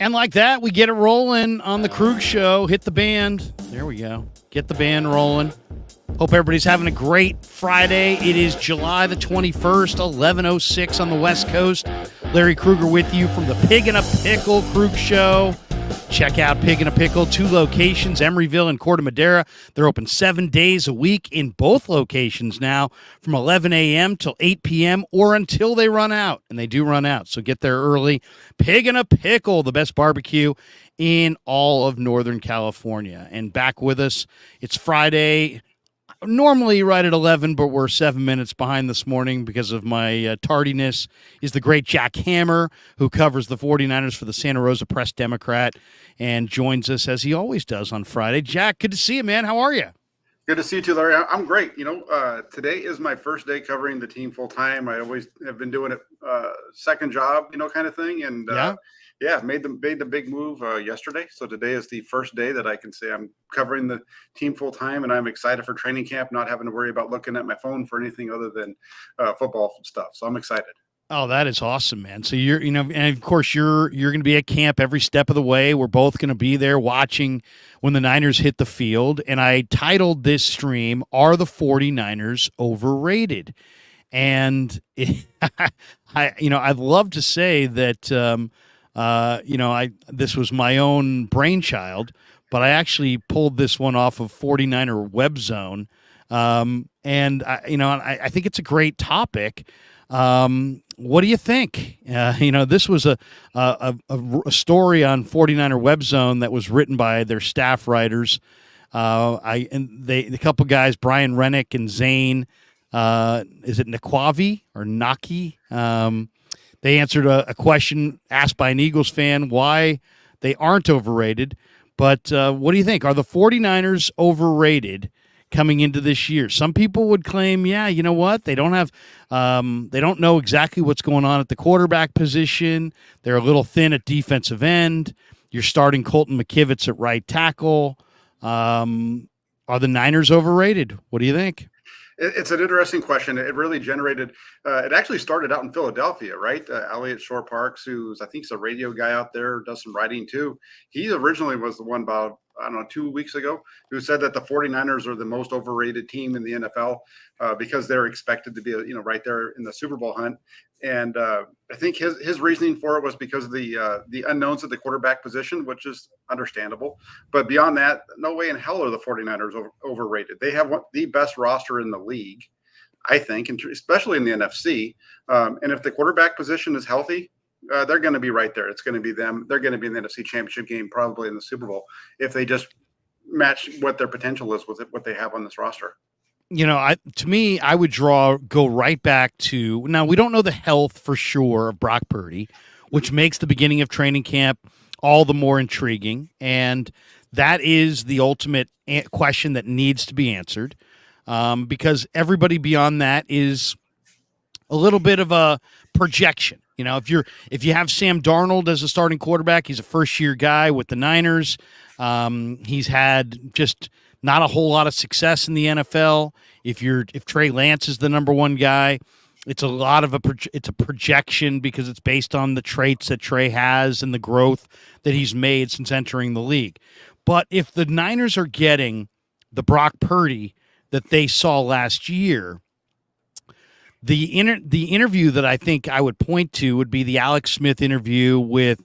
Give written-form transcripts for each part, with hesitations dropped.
And like that, we get it rolling on the Krug Show. Hit the band. There we go. Get the band rolling. Hope everybody's having a great Friday. It is July the 21st, 11:06 on the West Coast. Larry Krueger with you from the Pig and a Pickle Krug Show. Check out Pig and a Pickle, 2 locations, Emeryville and Corte Madera. They're open 7 days a week in both locations now from 11 a.m. till 8 p.m. or until they run out, and they do run out, so get there early. Pig and a Pickle, the best barbecue in all of Northern California. And back with us, it's Friday, normally right at 11, but we're 7 minutes behind this morning because of my tardiness, is the great Jack Hammer, who covers the 49ers for the Santa Rosa Press-Democrat and joins us as he always does on Friday. Jack, good to see you, man. How are you? Good to see you too, Larry. I'm great. Today is my first day covering the team full time. I always have been doing it second job, kind of thing. And made the big move yesterday. So today is the first day that I can say I'm covering the team full time, and I'm excited for training camp, not having to worry about looking at my phone for anything other than football stuff. So I'm excited. Oh, that is awesome, man. So and of course you're going to be at camp every step of the way. We're both going to be there watching when the Niners hit the field. And I titled this stream, "Are the 49ers Overrated?" And I'd love to say that, this was my own brainchild, but I actually pulled this one off of 49er Web Zone. I think it's a great topic. What do you think? This was a story on 49er Web Zone that was written by their staff writers. The couple guys, Brian Rennick and Zane, is it Nakwavi or Naki? They answered a question asked by an Eagles fan why they aren't overrated. But what do you think? Are the 49ers overrated coming into this year? Some people would claim, yeah, you know what? They don't have, they don't know exactly what's going on at the quarterback position. They're a little thin at defensive end. You're starting Colton McKivitz at right tackle. Are the Niners overrated? What do you think? It's an interesting question. It really generated. It actually started out in Philadelphia, right? Elliot Shore Parks, who's I think he's a radio guy out there, does some writing too. He originally was the one about 2 weeks ago, who said that the 49ers are the most overrated team in the NFL because they're expected to be, right there in the Super Bowl hunt. And I think his reasoning for it was because of the unknowns at the quarterback position, which is understandable. But beyond that, no way in hell are the 49ers overrated. They have the best roster in the league, I think, and especially in the NFC. And if the quarterback position is healthy, they're going to be right there. It's going to be them. They're going to be in the NFC Championship game, probably in the Super Bowl, if they just match what their potential is with what they have on this roster. To me, I would go right back to, now we don't know the health for sure of Brock Purdy, which makes the beginning of training camp all the more intriguing. And that is the ultimate question that needs to be answered because everybody beyond that is a little bit of a projection. If you have Sam Darnold as a starting quarterback, he's a first-year guy with the Niners. He's had just not a whole lot of success in the NFL. If Trey Lance is the number one guy, it's a projection because it's based on the traits that Trey has and the growth that he's made since entering the league. But if the Niners are getting the Brock Purdy that they saw last year, the interview that I think I would point to would be the Alex Smith interview with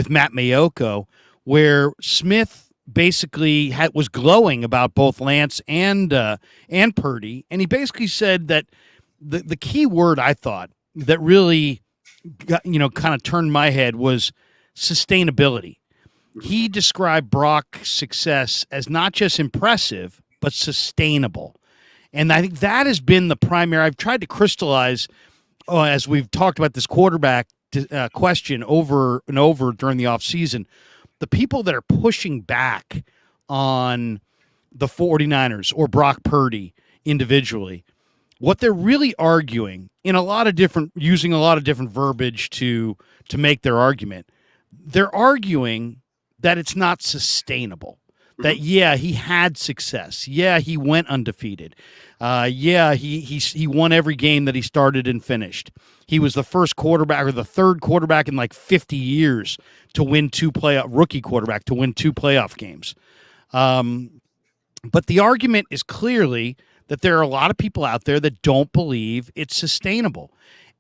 Matt Mayoko, where Smith basically was glowing about both Lance and Purdy, and he basically said that the key word I thought that really kind of turned my head was sustainability. He described Brock's success as not just impressive but sustainable. And I think that has been the primary. I've tried to crystallize, as we've talked about this quarterback question over and over during the offseason, the people that are pushing back on the 49ers or Brock Purdy individually, what they're really arguing using a lot of different verbiage to make their argument, they're arguing that it's not sustainable. Hmm. that yeah, he had success. Yeah, he went undefeated. Yeah, he won every game that he started and finished. He was the first quarterback or the third quarterback in like 50 years to win rookie quarterback to win two playoff games. But the argument is clearly that there are a lot of people out there that don't believe it's sustainable.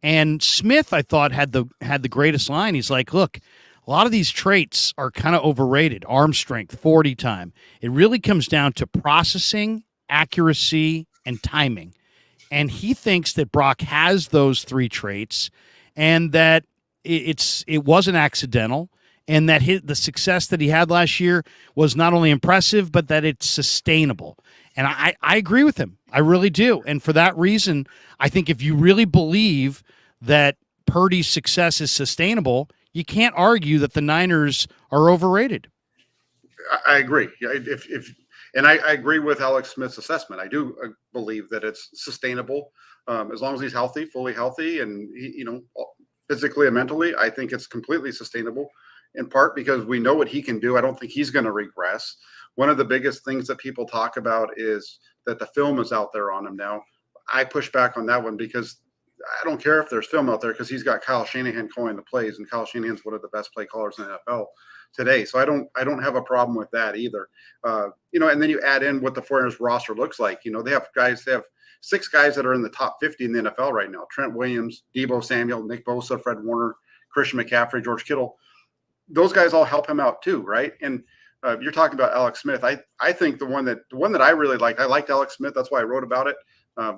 And Smith, I thought, had the greatest line. He's like, look, a lot of these traits are kind of overrated. Arm strength, 40 time. It really comes down to processing, accuracy, and timing. And he thinks that Brock has those three traits, and that it wasn't accidental, and that the success that he had last year was not only impressive, but that it's sustainable. And I agree with him. I really do. And for that reason, I think if you really believe that Purdy's success is sustainable, you can't argue that the Niners are overrated. I agree. I agree with Alex Smith's assessment. I do believe that it's sustainable as long as he's healthy, fully healthy, and physically and mentally. I think it's completely sustainable. In part because we know what he can do. I don't think he's going to regress. One of the biggest things that people talk about is that the film is out there on him now. I push back on that one because I don't care if there's film out there because he's got Kyle Shanahan calling the plays, and Kyle Shanahan's one of the best play callers in the NFL today. So I don't have a problem with that either. And then you add in what the 49ers roster looks like. They have six guys that are in the top 50 in the NFL right now: Trent Williams, Deebo Samuel, Nick Bosa, Fred Warner, Christian McCaffrey, George Kittle. Those guys all help him out too, right? And you're talking about Alex Smith. I think the one that I really liked. I liked Alex Smith. That's why I wrote about it,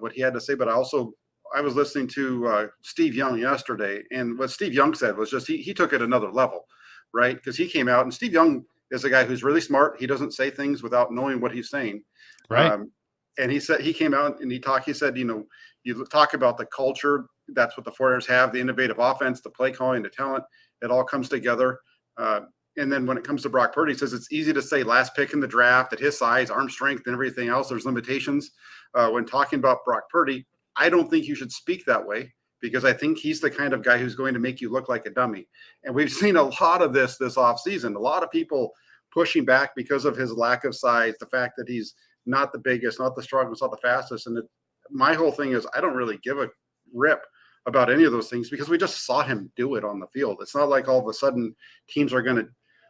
what he had to say. But I was listening to Steve Young yesterday, and what Steve Young said was just he took it another level, right? Because he came out, and Steve Young is a guy who's really smart. He doesn't say things without knowing what he's saying, Right. And he said he came out and he talked. He said, you talk about the culture. That's what the 49ers have: the innovative offense, the play calling, the talent. It all comes together. And then when it comes to Brock Purdy, he says it's easy to say last pick in the draft at his size, arm strength, and everything else. There's limitations. When talking about Brock Purdy, I don't think you should speak that way because I think he's the kind of guy who's going to make you look like a dummy. And we've seen a lot of this offseason. A lot of people pushing back because of his lack of size, the fact that he's not the biggest, not the strongest, not the fastest. And my whole thing is I don't really give a rip about any of those things because we just saw him do it on the field. It's not like all of a sudden teams are going to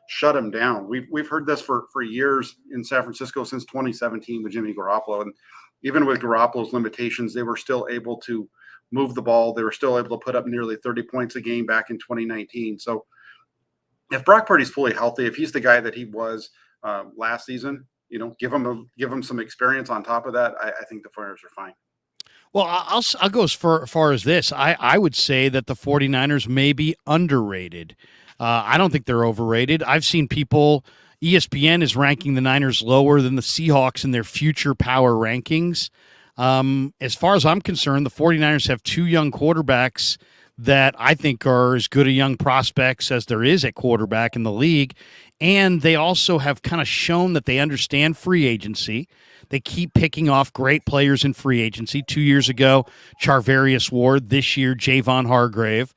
shut him down. We've heard this for years in San Francisco since 2017 with Jimmy Garoppolo. And even with Garoppolo's limitations, they were still able to move the ball. They were still able to put up nearly 30 points a game back in 2019. So if Brock Purdy's fully healthy, if he's the guy that he was last season, give him some experience on top of that. I think the 49ers are fine. Well, I'll go as far as this. I would say that the 49ers may be underrated. I don't think they're overrated. I've seen people, ESPN is ranking the Niners lower than the Seahawks in their future power rankings. As far as I'm concerned, the 49ers have two young quarterbacks that I think are as good a young prospects as there is at quarterback in the league. And they also have kind of shown that they understand free agency. They keep picking off great players in free agency. 2 years ago, Charvarius Ward. This year, Javon Hargrave.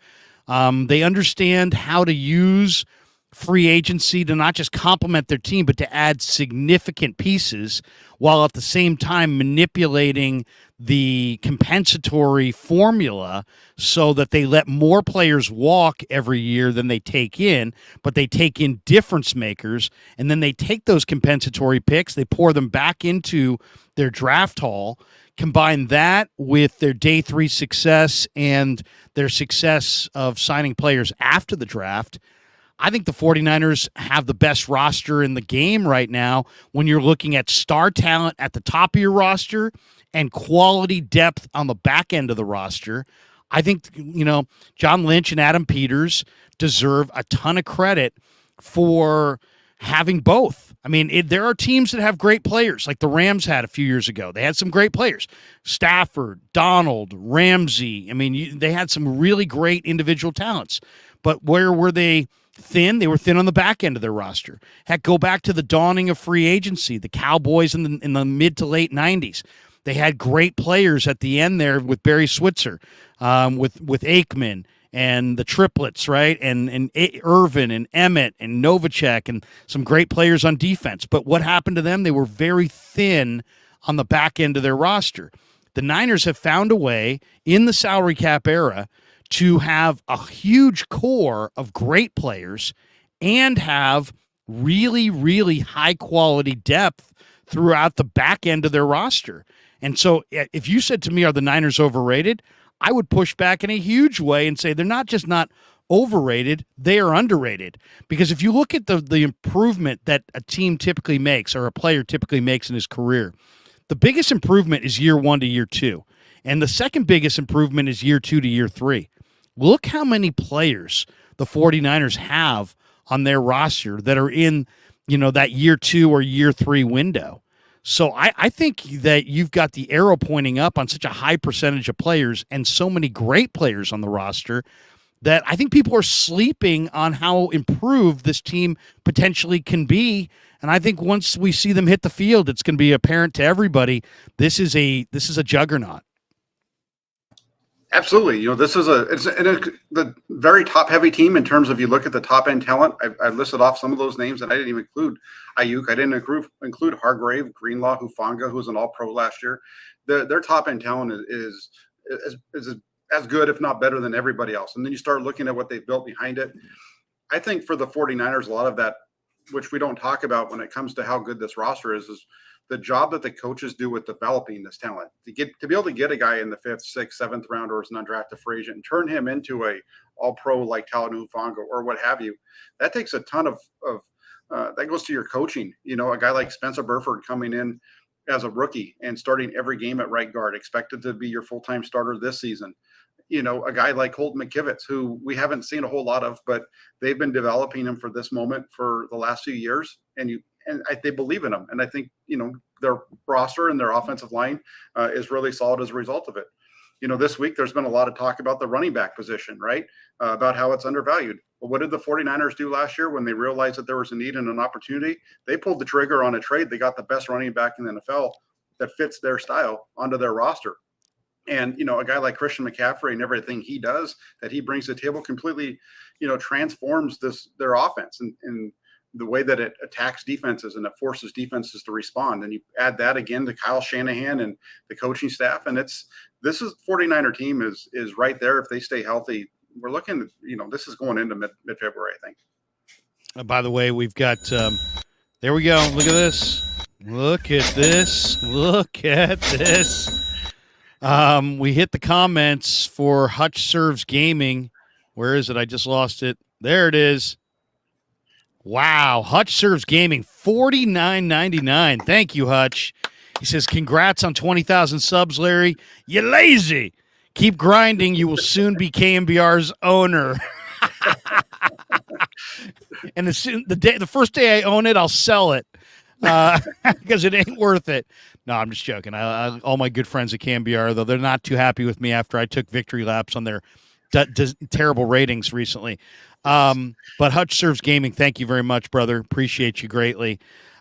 They understand how to use free agency to not just complement their team, but to add significant pieces while at the same time manipulating the compensatory formula so that they let more players walk every year than they take in, but they take in difference makers, and then they take those compensatory picks, they pour them back into their draft haul, combine that with their day three success and their success of signing players after the draft. I think the 49ers have the best roster in the game right now when you're looking at star talent at the top of your roster and quality depth on the back end of the roster. I think, John Lynch and Adam Peters deserve a ton of credit for having both. I mean, there are teams that have great players, like the Rams had a few years ago. They had some great players. Stafford, Donald, Ramsey. I mean, they had some really great individual talents. But where were they thin? They were thin on the back end of their roster. Heck, go back to the dawning of free agency, the Cowboys in the mid to late 90s. They had great players at the end there with Barry Switzer, with Aikman and the triplets, right? And Irvin and Emmett and Novacek and some great players on defense. But what happened to them? They were very thin on the back end of their roster. The Niners have found a way in the salary cap era to have a huge core of great players and have really, really high quality depth throughout the back end of their roster. And so if you said to me, are the Niners overrated? I would push back in a huge way and say they're not just not overrated, they are underrated. Because if you look at the improvement that a team typically makes or a player typically makes in his career, the biggest improvement is year 1 to year 2. And the second biggest improvement is year 2 to year 3. Look how many players the 49ers have on their roster that are in, that year 2 or year 3 window. So I think that you've got the arrow pointing up on such a high percentage of players and so many great players on the roster that I think people are sleeping on how improved this team potentially can be. And I think once we see them hit the field, it's going to be apparent to everybody this is a juggernaut. Absolutely. This is the very top heavy team in terms of you look at the top end talent. I listed off some of those names, and I didn't even include Ayuk. I didn't include Hargrave, Greenlaw, Hufanga, who was an all pro last year. Their top end talent is as good, if not better, than everybody else. And then you start looking at what they've built behind it. I think for the 49ers, a lot of that, which we don't talk about when it comes to how good this roster is the job that the coaches do with developing this talent to be able to get a guy in the 5th, 6th, 7th round or as an undrafted free agent and turn him into a all pro like Talanoa Hufanga or what have you. That takes a ton of that goes to your coaching. A guy like Spencer Burford coming in as a rookie and starting every game at right guard, expected to be your full-time starter this season. A guy like Colton McKivitz, who we haven't seen a whole lot of, but they've been developing him for this moment for the last few years. And they believe in him. And I think, their roster and their offensive line is really solid as a result of it. This week there's been a lot of talk about the running back position, right? About how it's undervalued. Well, what did the 49ers do last year when they realized that there was a need and an opportunity? They pulled the trigger on a trade. They got the best running back in the NFL that fits their style onto their roster. And, a guy like Christian McCaffrey and everything he does that he brings to the table completely, transforms their offense and the way that it attacks defenses and it forces defenses to respond. And you add that again to Kyle Shanahan and the coaching staff. And this is 49er team is right there. If they stay healthy, we're looking, this is going into mid-February, I think. By the way, we've got, there we go. Look at this. Look at this. Look at this. We hit the comments for Hutch Serves Gaming. Where is it? I just lost it. There it is. Wow. Hutch Serves Gaming, $49.99. Thank you, Hutch. He says, congrats on 20,000 subs, Larry. You lazy. Keep grinding. You will soon be KMBR's owner. And the first day I own it, I'll sell it because it ain't worth it. No, I'm just joking. All my good friends at KMBR, though, they're not too happy with me after I took victory laps on their terrible ratings recently. But Hutch Serves Gaming, thank you very much, brother. Appreciate you greatly.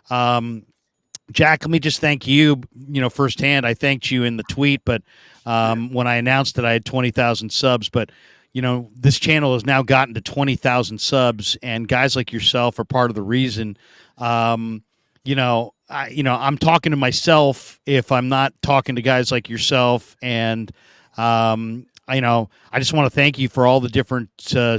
Jack, let me just thank you, firsthand. I thanked you in the tweet, but when I announced that I had 20,000 subs, but this channel has now gotten to 20,000 subs, and guys like yourself are part of the reason. I'm talking to myself if I'm not talking to guys like yourself, and I just want to thank you for all the different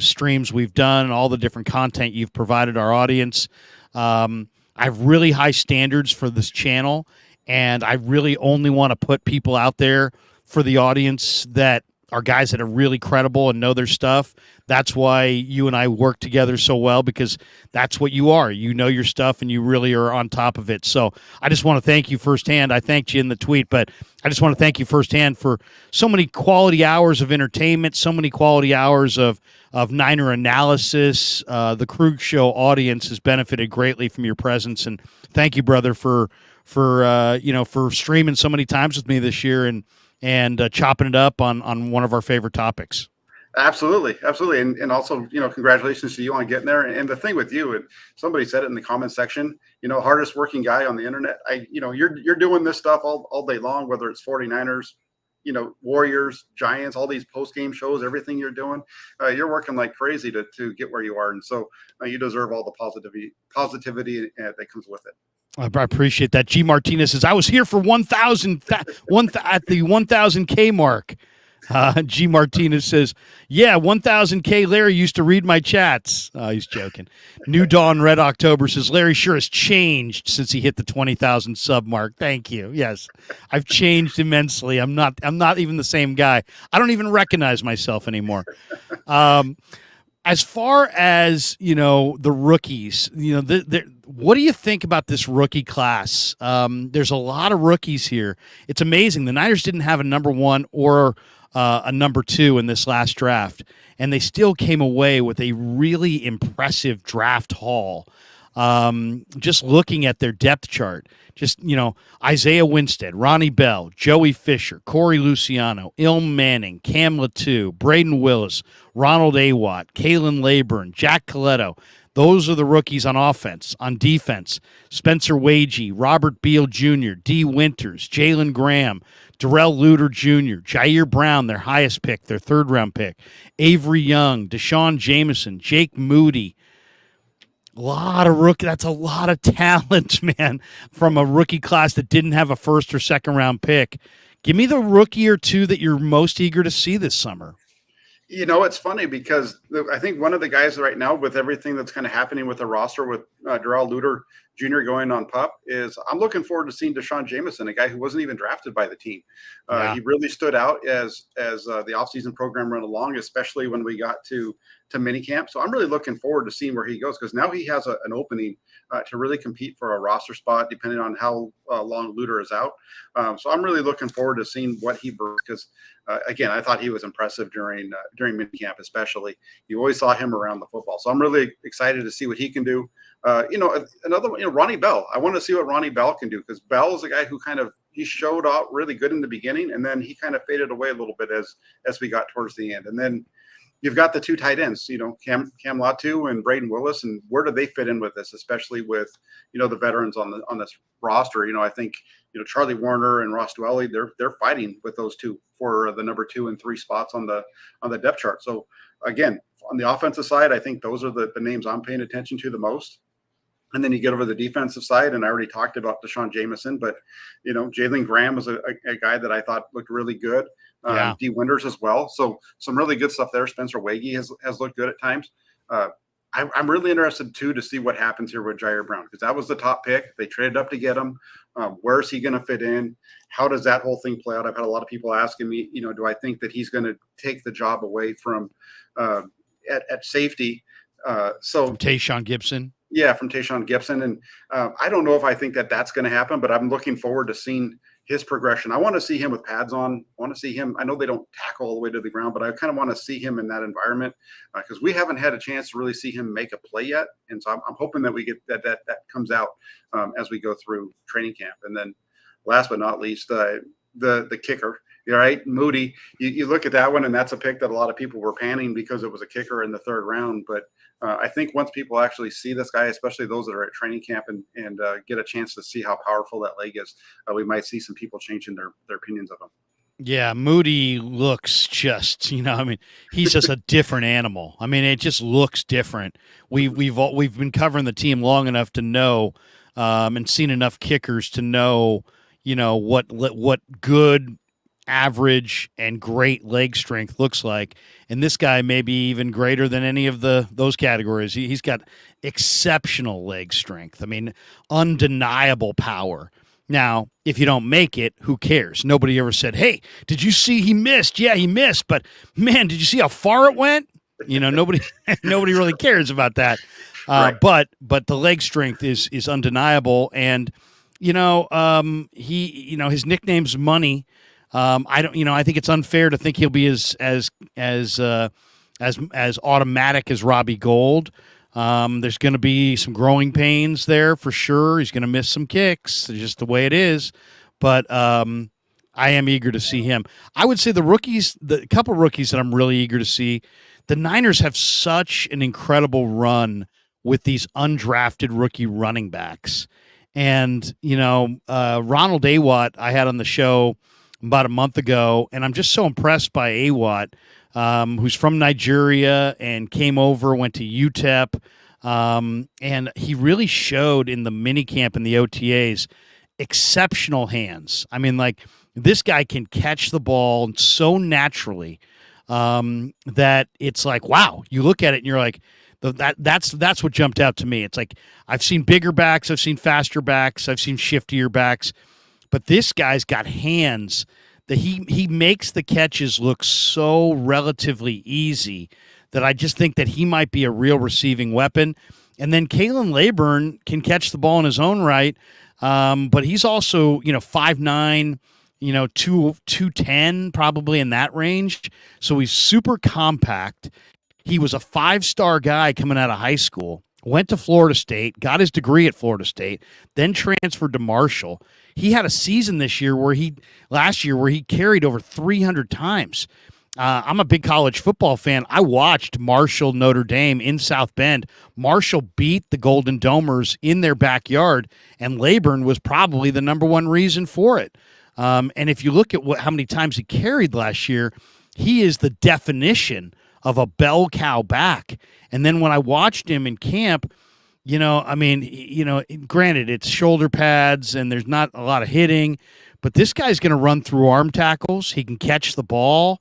streams we've done, all the different content you've provided our audience. I have really high standards for this channel, and I really only want to put people out there for the audience that are guys that are really credible and know their stuff. That's why you and I work together so well, because that's what you are. You know your stuff, and you really are on top of it. So I just want to thank you firsthand. I thanked you in the tweet, but I just want to thank you firsthand for so many quality hours of entertainment, so many quality hours of Niner analysis. The Krug Show audience has benefited greatly from your presence, and thank you, brother, for streaming so many times with me this year and chopping it up on one of our favorite topics. Absolutely. And also, congratulations to you on getting there. And the thing with you, and somebody said it in the comment section, hardest working guy on the internet. You're doing this stuff all day long, whether it's 49ers, Warriors, Giants, all these post game shows, everything you're doing, you're working like crazy to get where you are, and so you deserve all the positivity that comes with it. I appreciate that. G Martinez says I was here for 1,000 at the 1,000K mark. G Martinez says, yeah, 1,000K. Larry used to read my chats. He's joking. New Dawn Red October says Larry sure has changed since he hit the 20,000 sub mark. Thank you. Yes, I've changed immensely. I'm not even the same guy. I don't even recognize myself anymore. As far as the rookies, what do you think about this rookie class? There's a lot of rookies here. It's amazing. The Niners didn't have a number one or a number two in this last draft, and they still came away with a really impressive draft haul. Just looking at their depth chart, Isaiah Winstead, Ronnie Bell, Joey Fisher, Corey Luciano, Ilm Manning, Cam Latu, Braden Willis, Ronald Awatt, Kalen Laburn, Jack Coletto. Those are the rookies on offense. On defense, Spencer Wagee, Robert Beal Jr., D. Winters, Jalen Graham, Darrell Luter Jr., Jair Brown, their highest pick, their third-round pick, Avery Young, Deshaun Jameson, Jake Moody. That's a lot of talent, man, from a rookie class that didn't have a first or second round pick. Give me the rookie or two that you're most eager to see this summer. It's funny because I think one of the guys right now, with everything that's kind of happening with the roster with Darrell Luter Jr. going on PUP, is I'm looking forward to seeing Deshaun Jameson, a guy who wasn't even drafted by the team. He really stood out as the offseason program went along, especially when we got to minicamp. So I'm really looking forward to seeing where he goes, because now he has an opening to really compete for a roster spot, depending on how long Luter is out. So I'm really looking forward to seeing what he brings, because again, I thought he was impressive during minicamp, especially. You always saw him around the football. So I'm really excited to see what he can do. Another one, Ronnie Bell. I want to see what Ronnie Bell can do, because Bell is a guy who he showed out really good in the beginning, and then he kind of faded away a little bit as we got towards the end. And then you've got the two tight ends, Cam Latu and Braden Willis, and where do they fit in with this, especially with, the veterans on this roster? I think, Charlie Warner and Ross Dwelly, they're fighting with those two for the number 2 and 3 spots on the depth chart. So again, on the offensive side, I think those are the names I'm paying attention to the most. And then you get over the defensive side, and I already talked about Deshaun Jameson, but Jalen Graham was a guy that I thought looked really good. D. Winters as well. So some really good stuff there. Spencer Wagee has looked good at times. I'm really interested too to see what happens here with Jair Brown, because that was the top pick. They traded up to get him. Where's he going to fit in? How does that whole thing play out? I've had a lot of people asking me, do I think that he's going to take the job away from at safety? From Tayshaun Gibson. Yeah, from Tayshaun Gibson. And I don't know if I think that that's going to happen, but I'm looking forward to seeing his progression. I want to see him with pads on. I want to see him. I know they don't tackle all the way to the ground, but I kind of want to see him in that environment, because we haven't had a chance to really see him make a play yet. And so I'm hoping that we get that comes out as we go through training camp. And then last but not least, the kicker. All right, Moody, you look at that one, and that's a pick that a lot of people were panning because it was a kicker in the third round. But I think once people actually see this guy, especially those that are at training camp and get a chance to see how powerful that leg is, we might see some people changing their opinions of him. Yeah, Moody looks just, he's just a different animal. It just looks different. We've been covering the team long enough to know and seen enough kickers to know, what good, average, and great leg strength looks like. And this guy may be even greater than any of those categories. He's got exceptional leg strength. Undeniable power. Now, if you don't make it, who cares? Nobody ever said, hey, did you see he missed? Yeah, he missed. But, man, did you see how far it went? Nobody really cares about that. Right. But the leg strength is undeniable. And, his nickname's Money. I think it's unfair to think he'll be as automatic as Robbie Gould. There's going to be some growing pains there for sure. He's going to miss some kicks. It's just the way it is. But I am eager to see him. I would say the couple rookies that I'm really eager to see, the Niners have such an incredible run with these undrafted rookie running backs. And, Ronald Awatt I had on the show about a month ago, and I'm just so impressed by Awat, who's from Nigeria and came over, went to UTEP, and he really showed in the mini camp and the OTAs exceptional hands. I mean, like this guy can catch the ball so naturally that it's like, wow. You look at it and you're like, that's what jumped out to me. It's like I've seen bigger backs, I've seen faster backs, I've seen shiftier backs, but this guy's got hands that he makes the catches look so relatively easy that I just think that he might be a real receiving weapon. And then Kalen Laburn can catch the ball in his own right, but he's also 5'9", 210 probably in that range. So he's super compact. He was a 5-star guy coming out of high school, went to Florida State, got his degree at Florida State, then transferred to Marshall. He had a season last year where he carried over 300 times. I'm a big college football fan. I watched Marshall Notre Dame in South Bend. Marshall beat the Golden Domers in their backyard, and Laburn was probably the number one reason for it. And if you look at how many times he carried last year, he is the definition of a bell cow back. And then when I watched him in camp, granted, it's shoulder pads and there's not a lot of hitting, but this guy's going to run through arm tackles. He can catch the ball.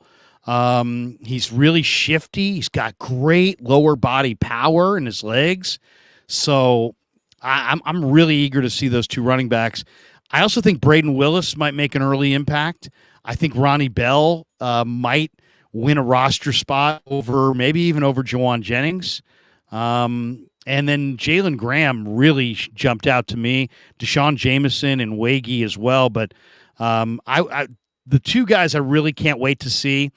He's really shifty. He's got great lower body power in his legs. So I'm really eager to see those two running backs. I also think Braden Willis might make an early impact. I think Ronnie Bell might win a roster spot maybe even over Jawan Jennings. And then Jalen Graham really jumped out to me. Deshaun Jameson and Wagee as well. But the two guys I really can't wait to see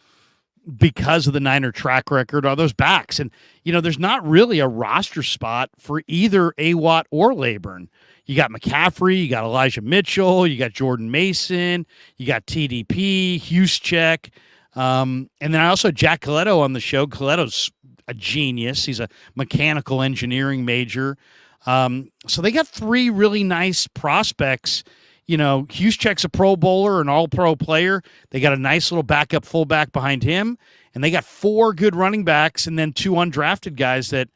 because of the Niner track record are those backs. And, there's not really a roster spot for either Awat or Laburn. You got McCaffrey, you got Elijah Mitchell, you got Jordan Mason, you got TDP, Juszczyk. And then I also had Jack Coletto on the show. Coletto's a genius. He's a mechanical engineering major. So they got three really nice prospects. Juszczyk's a Pro Bowler, an All-Pro player. They got a nice little backup fullback behind him, and they got four good running backs, and then two undrafted guys that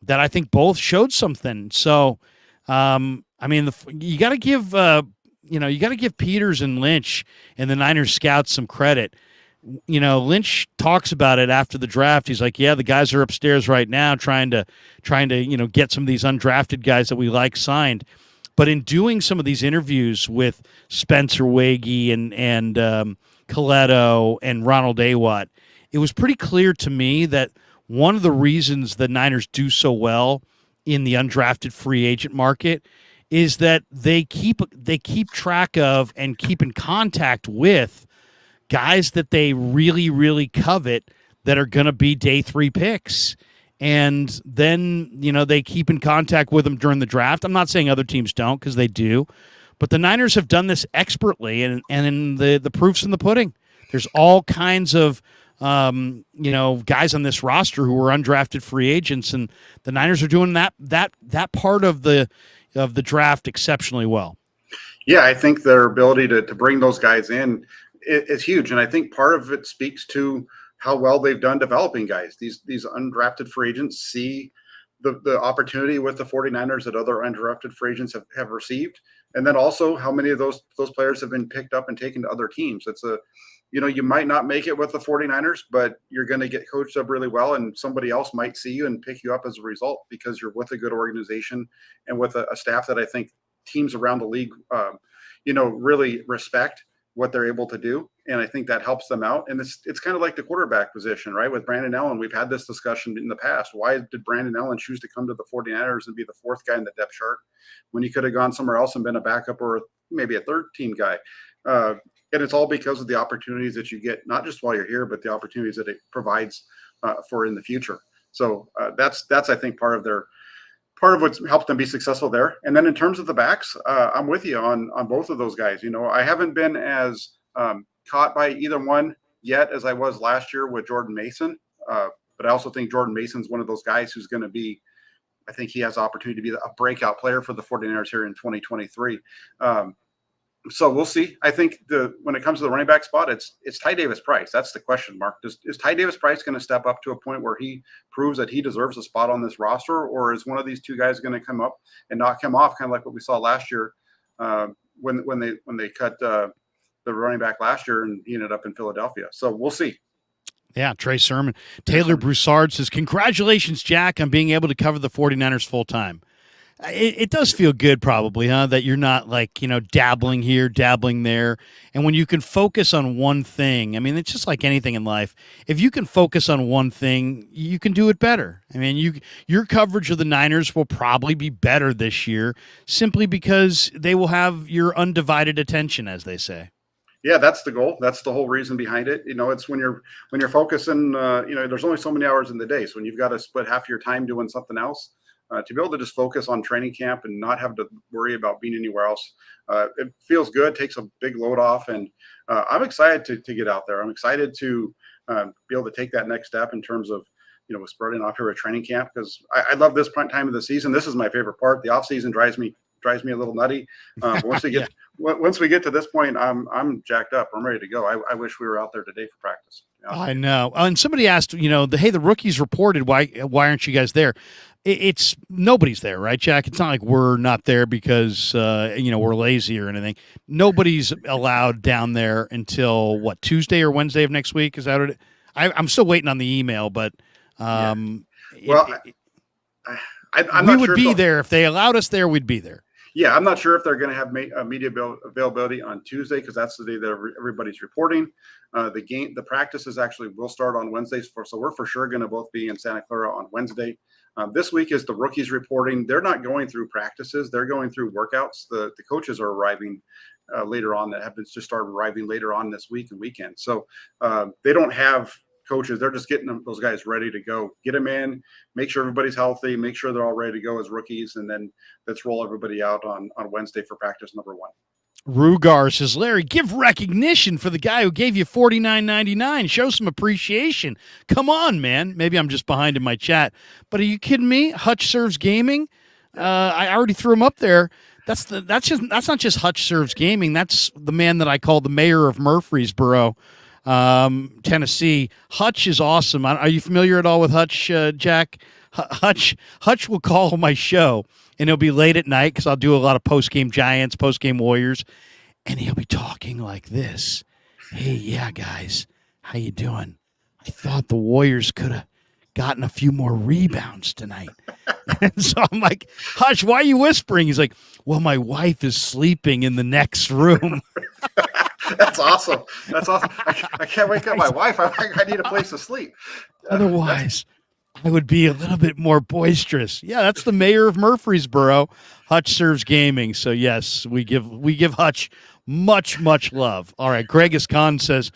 I think both showed something. So, you got to give Peters and Lynch and the Niners scouts some credit. Lynch talks about it after the draft. He's like, yeah, the guys are upstairs right now trying to get some of these undrafted guys that we like signed. But in doing some of these interviews with Spencer Wagee and Coletto and Ronald Awat, it was pretty clear to me that one of the reasons the Niners do so well in the undrafted free agent market is that they keep track of and keep in contact with guys that they really, really covet that are going to be day 3 picks. And then, they keep in contact with them during the draft. I'm not saying other teams don't, because they do. But the Niners have done this expertly, and the proof's in the pudding. There's all kinds of, guys on this roster who are undrafted free agents, and the Niners are doing that part of the draft exceptionally well. Yeah, I think their ability to bring those guys in is huge. And I think part of it speaks to how well they've done developing guys. These undrafted free agents see the opportunity with the 49ers that other undrafted free agents have received. And then also how many of those players have been picked up and taken to other teams. It's you might not make it with the 49ers, but you're going to get coached up really well, and somebody else might see you and pick you up as a result because you're with a good organization and with a staff that I think teams around the league, really respect what they're able to do. And I think that helps them out. And it's kind of like the quarterback position, right? With Brandon Allen, we've had this discussion in the past. Why did Brandon Allen choose to come to the 49ers and be the fourth guy in the depth chart when he could have gone somewhere else and been a backup or maybe a third team guy? And it's all because of the opportunities that you get, not just while you're here, but the opportunities that it provides for in the future. So that's I think part of what's helped them be successful there. And then in terms of the backs, I'm with you on both of those guys. I haven't been as caught by either one yet as I was last year with Jordan Mason. But I also think Jordan Mason's one of those guys who's going to be, I think he has the opportunity to be a breakout player for the 49ers here in 2023. So we'll see. I think when it comes to the running back spot, it's Ty Davis Price. That's the question mark. Is Ty Davis Price going to step up to a point where he proves that he deserves a spot on this roster, or is one of these two guys going to come up and knock him off, kind of like what we saw last year when they cut the running back last year and he ended up in Philadelphia. So we'll see. Yeah, Trey Sermon. Taylor Broussard says, congratulations, Jack, on being able to cover the 49ers full time. It does feel good, probably, huh? That you're not like, dabbling here, dabbling there. And when you can focus on one thing, I mean, it's just like anything in life. If you can focus on one thing, you can do it better. I mean, your coverage of the Niners will probably be better this year simply because they will have your undivided attention, as they say. Yeah, that's the goal. That's the whole reason behind it. It's when you're focusing. There's only so many hours in the day, so when you've got to split half your time doing something else, to be able to just focus on training camp and not have to worry about being anywhere else, it feels good. Takes a big load off, and I'm excited to get out there. I'm excited to be able to take that next step in terms of spreading off here at training camp, because I love this time of the season. This is my favorite part. The off season drives me a little nutty. But once we get once we get to this point, I'm jacked up. I'm ready to go. I wish we were out there today for practice. I know. And somebody asked, the rookies reported. Why aren't you guys there? It's nobody's there, right, Jack? It's not like we're not there because we're lazy or anything. Nobody's allowed down there until what, Tuesday or Wednesday of next week? Is that what? I'm still waiting on the email, but I'm we not would sure be there if they allowed us there. We'd be there. Yeah, I'm not sure if they're going to have media availability on Tuesday, because that's the day that everybody's reporting. The practices actually will start on Wednesdays, so we're for sure going to both be in Santa Clara on Wednesday. This week is the rookies reporting. They're not going through practices; they're going through workouts. The coaches are arriving later on, that have just started arriving later on this week and weekend. So they don't have coaches. They're just getting those guys ready to go, get them in, make sure everybody's healthy, make sure they're all ready to go as rookies, and then let's roll everybody out on Wednesday for practice number 1. Rugar says, Larry, give recognition for the guy who gave you $49.99. Show some appreciation. Come on, man. Maybe I'm just behind in my chat, but are you kidding me? Hutch Serves Gaming. I already threw him up there. That's not just Hutch Serves Gaming. That's the man that I call the mayor of Murfreesboro, Tennessee. Hutch is awesome. Are you familiar at all with Hutch, Jack? Hutch will call my show, and it'll be late at night because I'll do a lot of post-game Giants, post-game Warriors, and he'll be talking like this. Hey, yeah, guys, how you doing? I thought the Warriors could have gotten a few more rebounds tonight. And so I'm like, Hutch, why are you whispering? He's like, well, my wife is sleeping in the next room. That's awesome. That's awesome. I can't wake up my wife. I need a place to sleep. Otherwise, I would be a little bit more boisterous. Yeah, that's the mayor of Murfreesboro. Hutch Serves Gaming. So yes, we give Hutch much love. All right, Greg Khan says,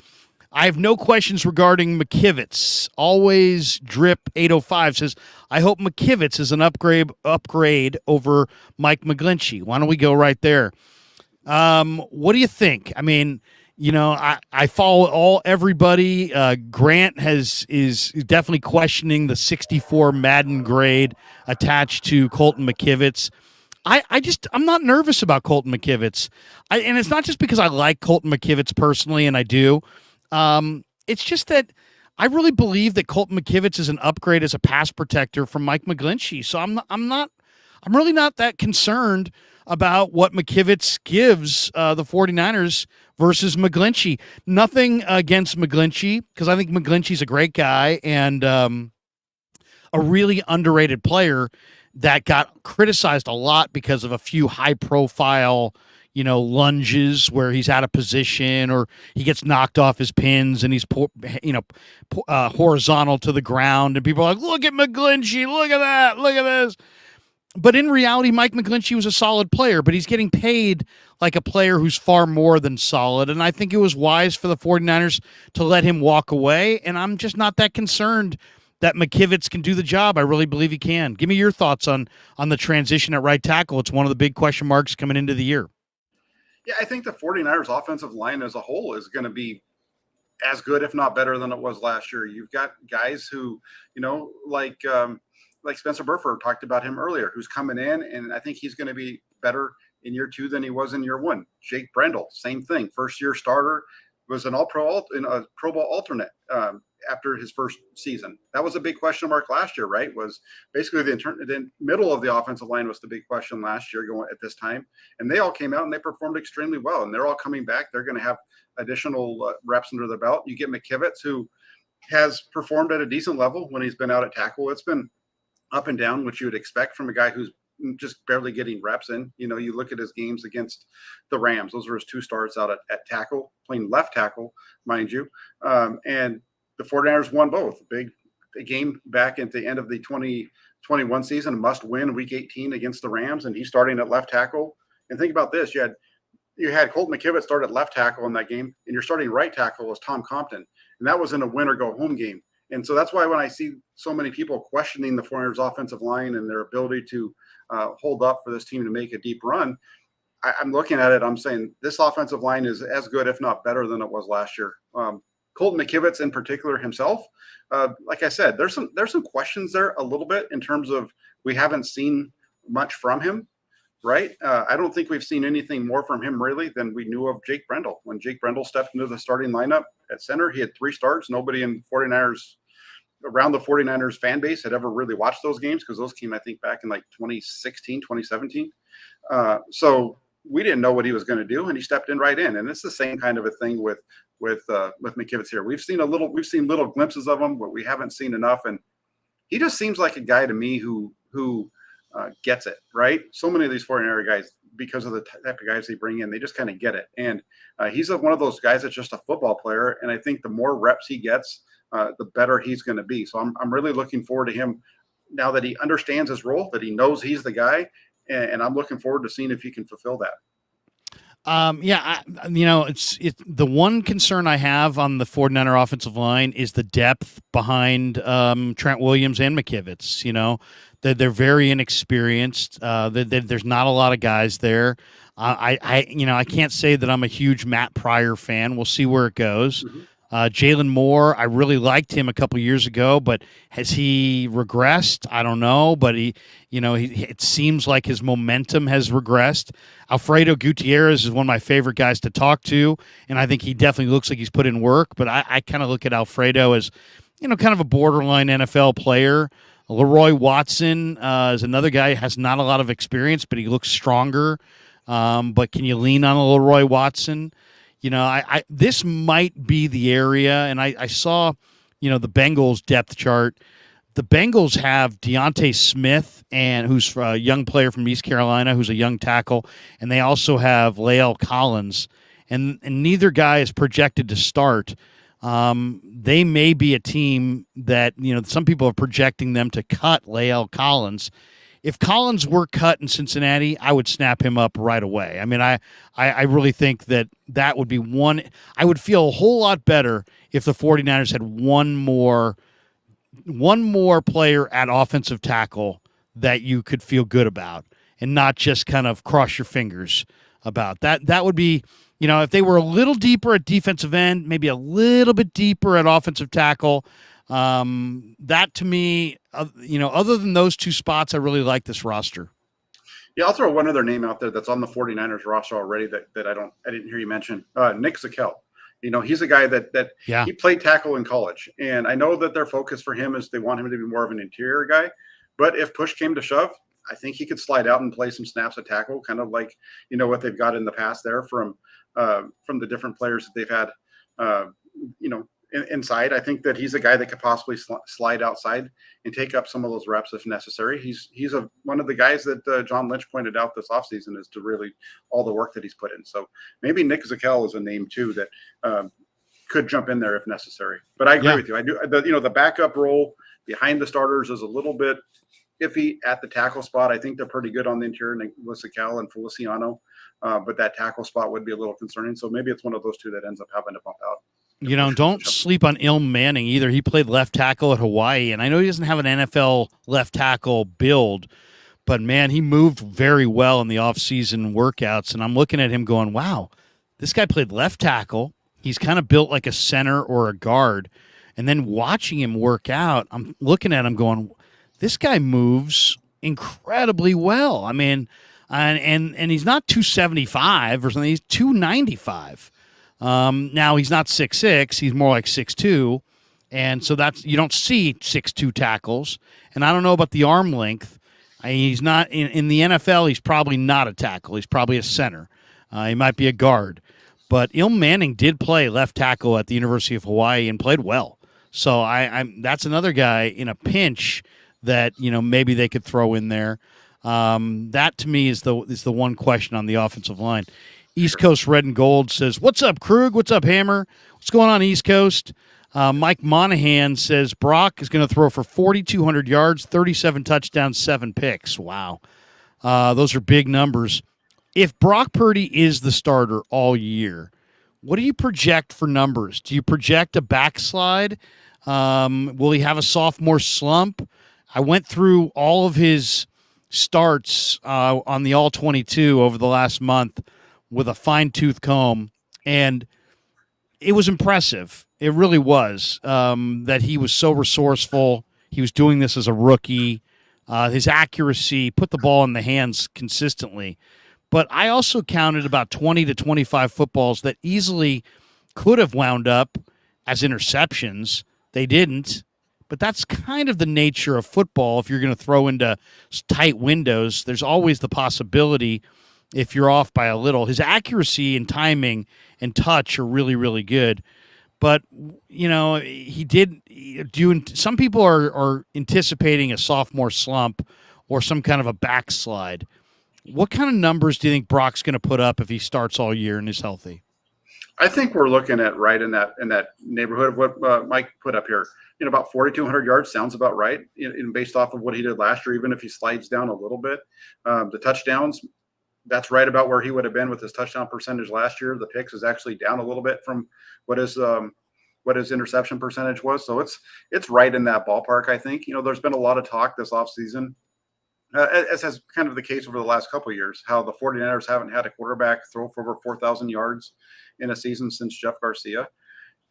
I have no questions regarding McKivitz. Always Drip 805 says, I hope McKivitz is an upgrade over Mike McGlinchey. Why don't we go right there? What do you think? I mean, I follow everybody. Grant is definitely questioning the 64 Madden grade attached to Colton McKivitz. I'm not nervous about Colton McKivitz. And it's not just because I like Colton McKivitz personally, and I do. It's just that I really believe that Colton McKivitz is an upgrade as a pass protector from Mike McGlinchey. So I'm really not that concerned about what McKivitz gives the 49ers versus McGlinchey. Nothing against McGlinchey, because I think McGlinchey's a great guy and a really underrated player that got criticized a lot because of a few high-profile, lunges where he's out of position or he gets knocked off his pins and he's, horizontal to the ground. And people are like, look at McGlinchey, look at that, look at this. But in reality, Mike McGlinchey was a solid player, but he's getting paid like a player who's far more than solid. And I think it was wise for the 49ers to let him walk away. And I'm just not that concerned that McKivitz can do the job. I really believe he can. Give me your thoughts on the transition at right tackle. It's one of the big question marks coming into the year. Yeah, I think the 49ers offensive line as a whole is going to be as good, if not better, than it was last year. You've got guys who, like Spencer Burford talked about him earlier, who's coming in, and I think he's going to be better in year 2 than he was in year 1. Jake Brendel, same thing. First year starter, was an in a Pro Bowl alternate after his first season. That was a big question mark last year, right? Was basically the middle of the offensive line was the big question last year going at this time. And they all came out and they performed extremely well. And they're all coming back. They're going to have additional reps under their belt. You get McKivitz, who has performed at a decent level when he's been out at tackle. It's been up and down, which you would expect from a guy who's just barely getting reps in. You know, you look at his games against the Rams. Those were his 2 starts out at tackle, playing left tackle, mind you. And the 49ers won both. A game back at the end of the 2021 season, must win week 18 against the Rams, and he's starting at left tackle. And think about this. You had Colt McKivitz start at left tackle in that game, and your starting right tackle was Tom Compton. And that was in a win or go home game. And so that's why when I see so many people questioning the 49ers offensive line and their ability to hold up for this team to make a deep run, I'm looking at it, I'm saying this offensive line is as good, if not better, than it was last year. Colton McKivitz in particular himself, like I said, there's some questions there a little bit in terms of we haven't seen much from him, right? I don't think we've seen anything more from him really than we knew of Jake Brendel. When Jake Brendel stepped into the starting lineup at center, he had 3 starts. Nobody in 49ers around the 49ers fan base had ever really watched those games because those came, I think, back in like 2016, 2017. So we didn't know what he was going to do, and he stepped in right in. And it's the same kind of a thing with McKivitz here. We've seen little glimpses of him, but we haven't seen enough. And he just seems like a guy to me who gets it, right? So many of these 49er guys, because of the type of guys they bring in, they just kind of get it. And he's one of those guys that's just a football player. And I think the more reps he gets, the better he's going to be. So I'm really looking forward to him now that he understands his role, that he knows he's the guy. And I'm looking forward to seeing if he can fulfill that. It's the one concern I have on the 49er offensive line is the depth behind Trent Williams and McKivitz. You know, they're very inexperienced. There's not a lot of guys there. I can't say that I'm a huge Matt Pryor fan. We'll see where it goes. Mm-hmm. Jalen Moore, I really liked him a couple years ago, but has he regressed? I don't know, but it seems like his momentum has regressed. Alfredo Gutierrez is one of my favorite guys to talk to, and I think he definitely looks like he's put in work, but I kind of look at Alfredo as, kind of a borderline NFL player. Leroy Watson is another guy who has not a lot of experience, but he looks stronger. But can you lean on a Leroy Watson? This might be the area, and I saw, the Bengals depth chart. The Bengals have Deontay Smith, who's a young player from East Carolina, who's a young tackle, and they also have Lael Collins, and neither guy is projected to start. They may be a team that, some people are projecting them to cut Lael Collins. If Collins were cut in Cincinnati, I would snap him up right away. I mean, I really think that would be one. I would feel a whole lot better if the 49ers had one more player at offensive tackle that you could feel good about and not just kind of cross your fingers about. That would be, if they were a little deeper at defensive end, maybe a little bit deeper at offensive tackle. That to me, other than those 2 spots, I really like this roster. Yeah, I'll throw one other name out there that's on the 49ers roster already that I didn't hear you mention. Nick Zakelj. He's a guy that he played tackle in college. And I know that their focus for him is they want him to be more of an interior guy. But if push came to shove, I think he could slide out and play some snaps at tackle, kind of like, what they've got in the past there from the different players that they've had, inside. I think that he's a guy that could possibly slide outside and take up some of those reps if necessary. He's one of the guys that John Lynch pointed out this offseason is to really all the work that he's put in. So maybe Nick Zakelj is a name too that could jump in there if necessary. But I agree with you. I do. The backup role behind the starters is a little bit iffy at the tackle spot. I think they're pretty good on the interior with Zakelj and Feliciano, but that tackle spot would be a little concerning. So maybe it's one of those 2 that ends up having to bump out. Don't sleep on Ilm Manning either. He played left tackle at Hawaii, and I know he doesn't have an NFL left tackle build, but, man, he moved very well in the offseason workouts, and I'm looking at him going, wow, this guy played left tackle. He's kind of built like a center or a guard, and then watching him work out, I'm looking at him going, this guy moves incredibly well. I mean, and he's not 275 or something. He's 295. Now he's not 6'6". He's more like 6'2". And so that's, you don't see 6'2" tackles. And I don't know about the arm length. He's not in the NFL. He's probably not a tackle. He's probably a center. He might be a guard. But Ilm Manning did play left tackle at the University of Hawaii and played well. So that's another guy in a pinch that maybe they could throw in there. That to me is the one question on the offensive line. East Coast Red and Gold says, "What's up, Krug? What's up, Hammer? What's going on, East Coast?" Mike Monahan says Brock is going to throw for 4,200 yards, 37 touchdowns, 7 picks. Wow, those are big numbers. If Brock Purdy is the starter all year, what do you project for numbers? Do you project a backslide? Will he have a sophomore slump? I went through all of his starts on the All-22 over the last month with a fine-tooth comb, and it was impressive. It really was, that he was so resourceful. He was doing this as a rookie. His accuracy, put the ball in the hands consistently. But I also counted about 20 to 25 footballs that easily could have wound up as interceptions. They didn't. But that's kind of the nature of football. If you're going to throw into tight windows, there's always the possibility, if you're off by a little. His accuracy and timing and touch are really, really good. But, he did do. Some people are anticipating a sophomore slump or some kind of a backslide. What kind of numbers do you think Brock's going to put up if he starts all year and is healthy? I think we're looking at right in that neighborhood of what Mike put up here. About 4,200 yards sounds about right, based off of what he did last year. Even if he slides down a little bit, the touchdowns, that's right about where he would have been with his touchdown percentage last year. The picks is actually down a little bit from what his interception percentage was. So it's right in that ballpark. I think there's been a lot of talk this offseason, as has kind of the case over the last couple of years, how the 49ers haven't had a quarterback throw for over 4,000 yards in a season since Jeff Garcia.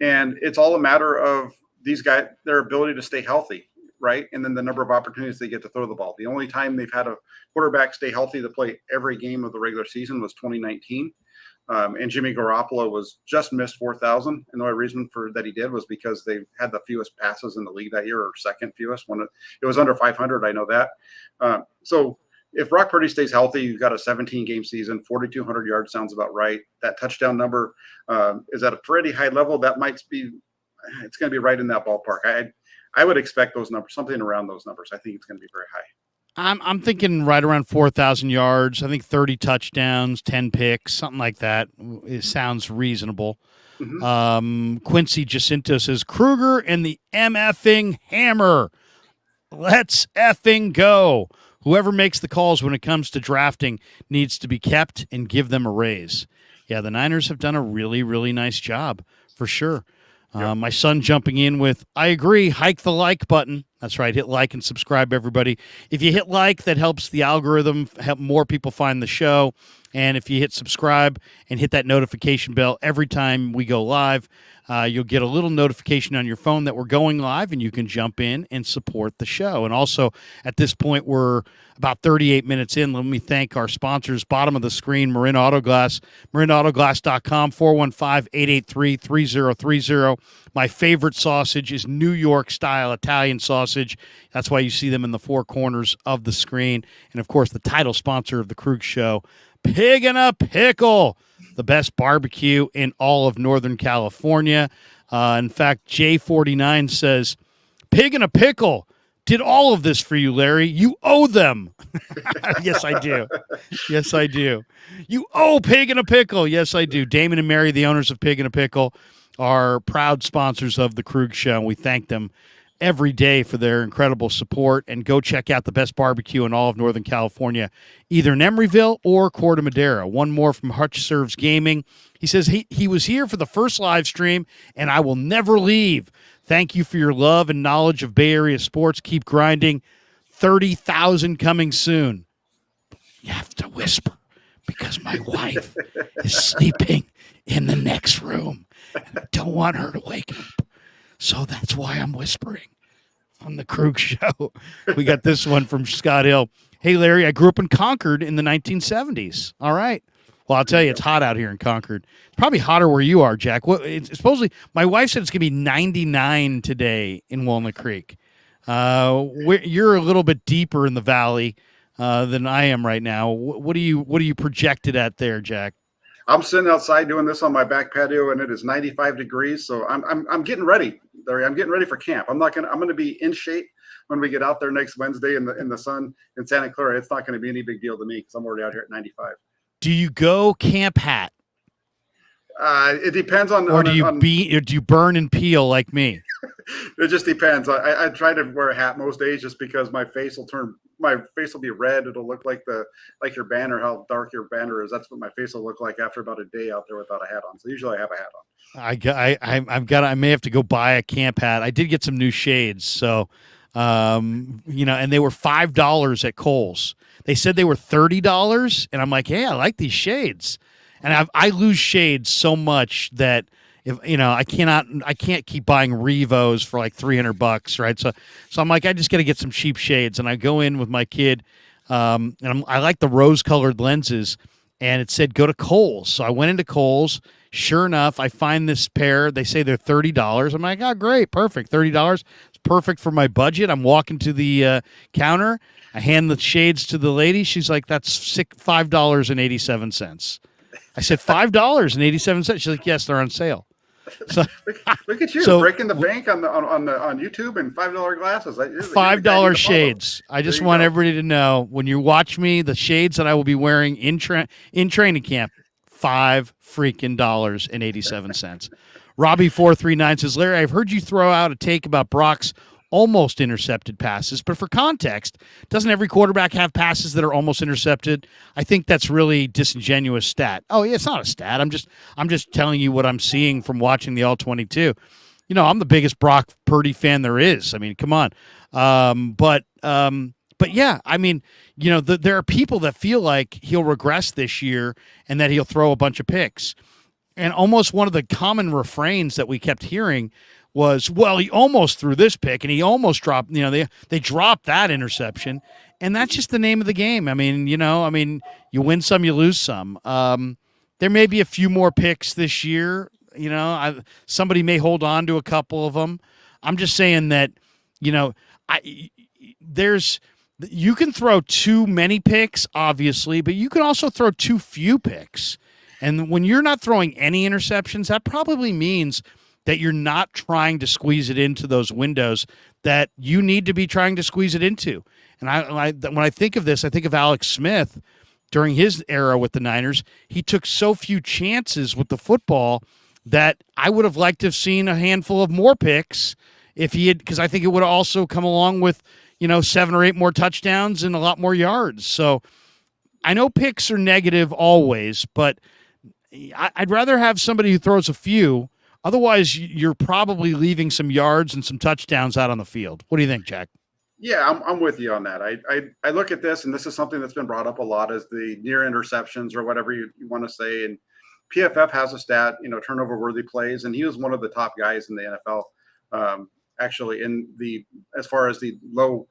And it's all a matter of these guys, their ability to stay healthy, right? And then the number of opportunities they get to throw the ball. The only time they've had a quarterback stay healthy to play every game of the regular season was 2019. And Jimmy Garoppolo was just missed 4,000. And the only reason for that he did was because they had the fewest passes in the league that year, or second fewest. It was under 500. I know that. So if Brock Purdy stays healthy, you've got a 17-game season, 4,200 yards sounds about right. That touchdown number is at a pretty high level. That might be, it's going to be right in that ballpark. I would expect those numbers, something around those numbers. I think it's going to be very high. I'm thinking right around 4,000 yards. I think 30 touchdowns, 10 picks, something like that. It sounds reasonable. Mm-hmm. Quincy Jacinto says, Kruger and the MFing hammer. Let's effing go. Whoever makes the calls when it comes to drafting needs to be kept and give them a raise. Yeah, the Niners have done a really, really nice job, for sure. Yep. My son jumping in with, I agree, hike the like button. That's right, hit like and subscribe, everybody. If you hit like, that helps the algorithm, help more people find the show. And if you hit subscribe and hit that notification bell every time we go live, you'll get a little notification on your phone that we're going live, and you can jump in and support the show. And also, at this point, we're about 38 minutes in. Let me thank our sponsors. Bottom of the screen, Marin Autoglass, marinautoglass.com, 415-883-3030. My favorite sausage is New York-style Italian sausage. That's why you see them in the four corners of the screen. And, of course, the title sponsor of the Krug Show, Pig and a Pickle, the best barbecue in all of Northern California. In fact, J49 says, Pig and a Pickle did all of this for you, Larry. You owe them. Yes, I do. Yes, I do. You owe Pig and a Pickle. Yes, I do. Damon and Mary, the owners of Pig and a Pickle, are proud sponsors of the Krug Show, and we thank them every day for their incredible support. And go check out the best barbecue in all of Northern California, either in Emeryville or Corte Madera. One more from Hutch Serves Gaming. He says he was here for the first live stream, and I will never leave. Thank you for your love and knowledge of Bay Area sports. Keep grinding. 30,000 coming soon. You have to whisper because my wife is sleeping in the next room, and I don't want her to wake up. So that's why I'm whispering. on the Krug show. We got this one from Scott Hill. Hey, Larry, I grew up in Concord in the 1970s. All right. Well, I'll There tell you you, go. it's hot out here in Concord. It's probably hotter where you are, Jack. What? It's supposedly, my wife said it's going to be 99 today in Walnut Creek. You're a little bit deeper in the valley than I am right now. What do you projected at there, Jack? I'm sitting outside doing this on my back patio, and it is 95 degrees. So I'm getting ready, Larry. I'm getting ready for camp. I'm gonna be in shape when we get out there next Wednesday in the sun in Santa Clara. It's not going to be any big deal to me because I'm already out here at 95. Do you go camp hat, It depends on or do you on. be, or do you burn and peel like me? It just depends. I try to wear a hat most days just because my face will be red. It'll look like your banner, how dark your banner is. That's what my face will look like after about a day out there without a hat on. So usually I have a hat on. I may have to go buy a camp hat. I did get some new shades, so and they were $5 at Kohl's. They said they were $30, and I'm like, hey, I like these shades, and I lose shades so much that if I can't keep buying Revos for like $300, right? So I'm like, I just got to get some cheap shades, and I go in with my kid, I like the rose-colored lenses, and it said go to Kohl's. So I went into Kohl's. Sure enough, I find this pair. They say they're $30. I'm like, oh, great, perfect, $30. It's perfect for my budget. I'm walking to the counter. I hand the shades to the lady. She's like, that's $5.87. I said $5.87. She's like, yes, they're on sale. So, Look at you so breaking the bank on YouTube and $5 glasses. You're the guy I need $5 to follow. shades. I There just you want go. everybody to know when you watch me, the shades that I will be wearing in training camp, $5 freaking 87 cents. Robbie439 says, Larry, I've heard you throw out a take about Brock's almost intercepted passes, but for context, doesn't every quarterback have passes that are almost intercepted? I think that's really disingenuous stat. Oh yeah, it's not a stat. I'm just telling you what I'm seeing from watching the all 22. I'm the biggest Brock Purdy fan there is. I mean, come on. But yeah, I mean, there are people that feel like he'll regress this year and that he'll throw a bunch of picks. And almost one of the common refrains that we kept hearing was, well, he almost threw this pick and he almost dropped, they dropped that interception. And that's just the name of the game. I mean, you win some, you lose some. There may be a few more picks this year. Somebody may hold on to a couple of them. I'm just saying that, there's, you can throw too many picks, obviously, but you can also throw too few picks. And when you're not throwing any interceptions, that probably means that you're not trying to squeeze it into those windows that you need to be trying to squeeze it into. And when I think of this, I think of Alex Smith during his era with the Niners. He took so few chances with the football that I would have liked to have seen a handful of more picks if he had, because I think it would have also come along with, 7 or 8 more touchdowns and a lot more yards. So I know picks are negative always, but I'd rather have somebody who throws a few. Otherwise, you're probably leaving some yards and some touchdowns out on the field. What do you think, Jack? Yeah, I'm with you on that. I look at this, and this is something that's been brought up a lot as the near interceptions or whatever you want to say. And PFF has a stat, turnover worthy plays, and he was one of the top guys in the NFL, actually, in the as far as the low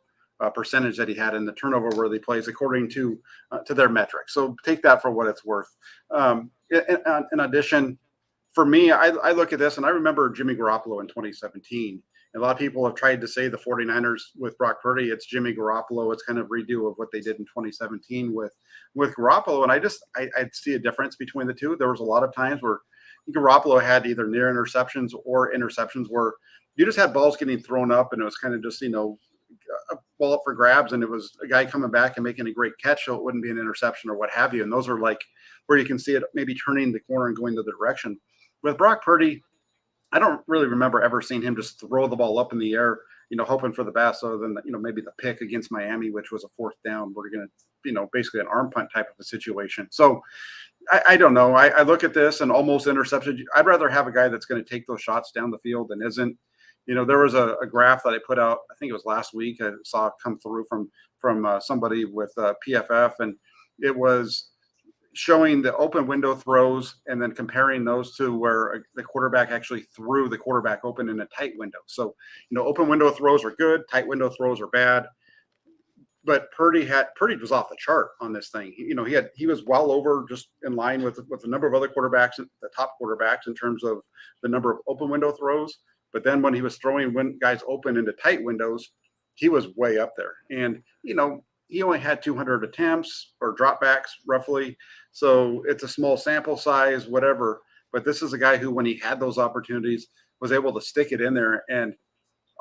percentage that he had in the turnover worthy plays according to their metrics. So take that for what it's worth. In addition, for me, I look at this and I remember Jimmy Garoppolo in 2017. And a lot of people have tried to say the 49ers with Brock Purdy, it's Jimmy Garoppolo. It's kind of redo of what they did in 2017 with Garoppolo. And I see a difference between the two. There was a lot of times where Garoppolo had either near interceptions or interceptions where you just had balls getting thrown up and it was kind of just, a ball up for grabs, and it was a guy coming back and making a great catch, so it wouldn't be an interception or what have you. And those are like where you can see it maybe turning the corner and going the direction. With Brock Purdy, I don't really remember ever seeing him just throw the ball up in the air, hoping for the best, other than maybe the pick against Miami, which was a 4th down. We're going to, basically an arm punt type of a situation. So I don't know. I look at this and almost interception. I'd rather have a guy that's going to take those shots down the field than isn't. There was a graph that I put out, I think it was last week. I saw it come through from somebody with PFF, and it was showing the open window throws and then comparing those to where the quarterback actually threw the quarterback open in a tight window. So, open window throws are good, tight window throws are bad. But Purdy was off the chart on this thing. He was well over, just in line with a number of other quarterbacks, the top quarterbacks, in terms of the number of open window throws. But then when he was throwing guys open into tight windows, he was way up there. And he only had 200 attempts or dropbacks roughly, so it's a small sample size, whatever. But this is a guy who, when he had those opportunities, was able to stick it in there. And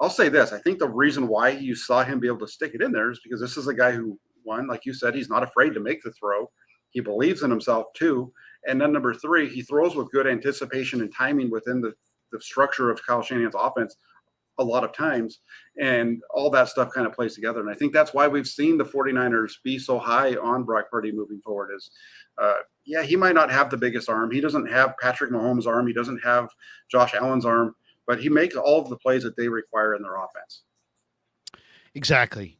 I'll say this: I think the reason why you saw him be able to stick it in there is because this is a guy who, one, like you said, he's not afraid to make the throw. He believes in himself too. And then number three, he throws with good anticipation and timing within the structure of Kyle Shanahan's offense a lot of times. And all that stuff kind of plays together. And I think that's why we've seen the 49ers be so high on Brock Purdy moving forward is, yeah, he might not have the biggest arm. He doesn't have Patrick Mahomes' arm. He doesn't have Josh Allen's arm. But he makes all of the plays that they require in their offense. Exactly.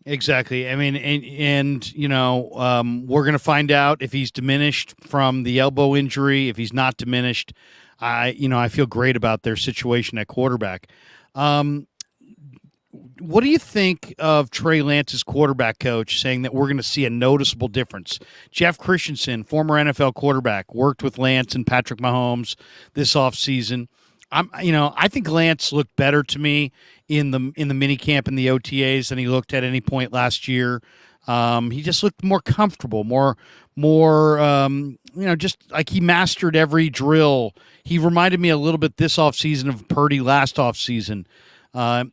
I mean, and we're going to find out if he's diminished from the elbow injury. If he's not diminished, I feel great about their situation at quarterback. What do you think of Trey Lance's quarterback coach saying that we're going to see a noticeable difference? Jeff Christensen, former NFL quarterback, worked with Lance and Patrick Mahomes this offseason. I think Lance looked better to me in the mini camp and the OTAs than he looked at any point last year. He just looked more comfortable, more just like he mastered every drill. He reminded me a little bit this offseason of Purdy last offseason,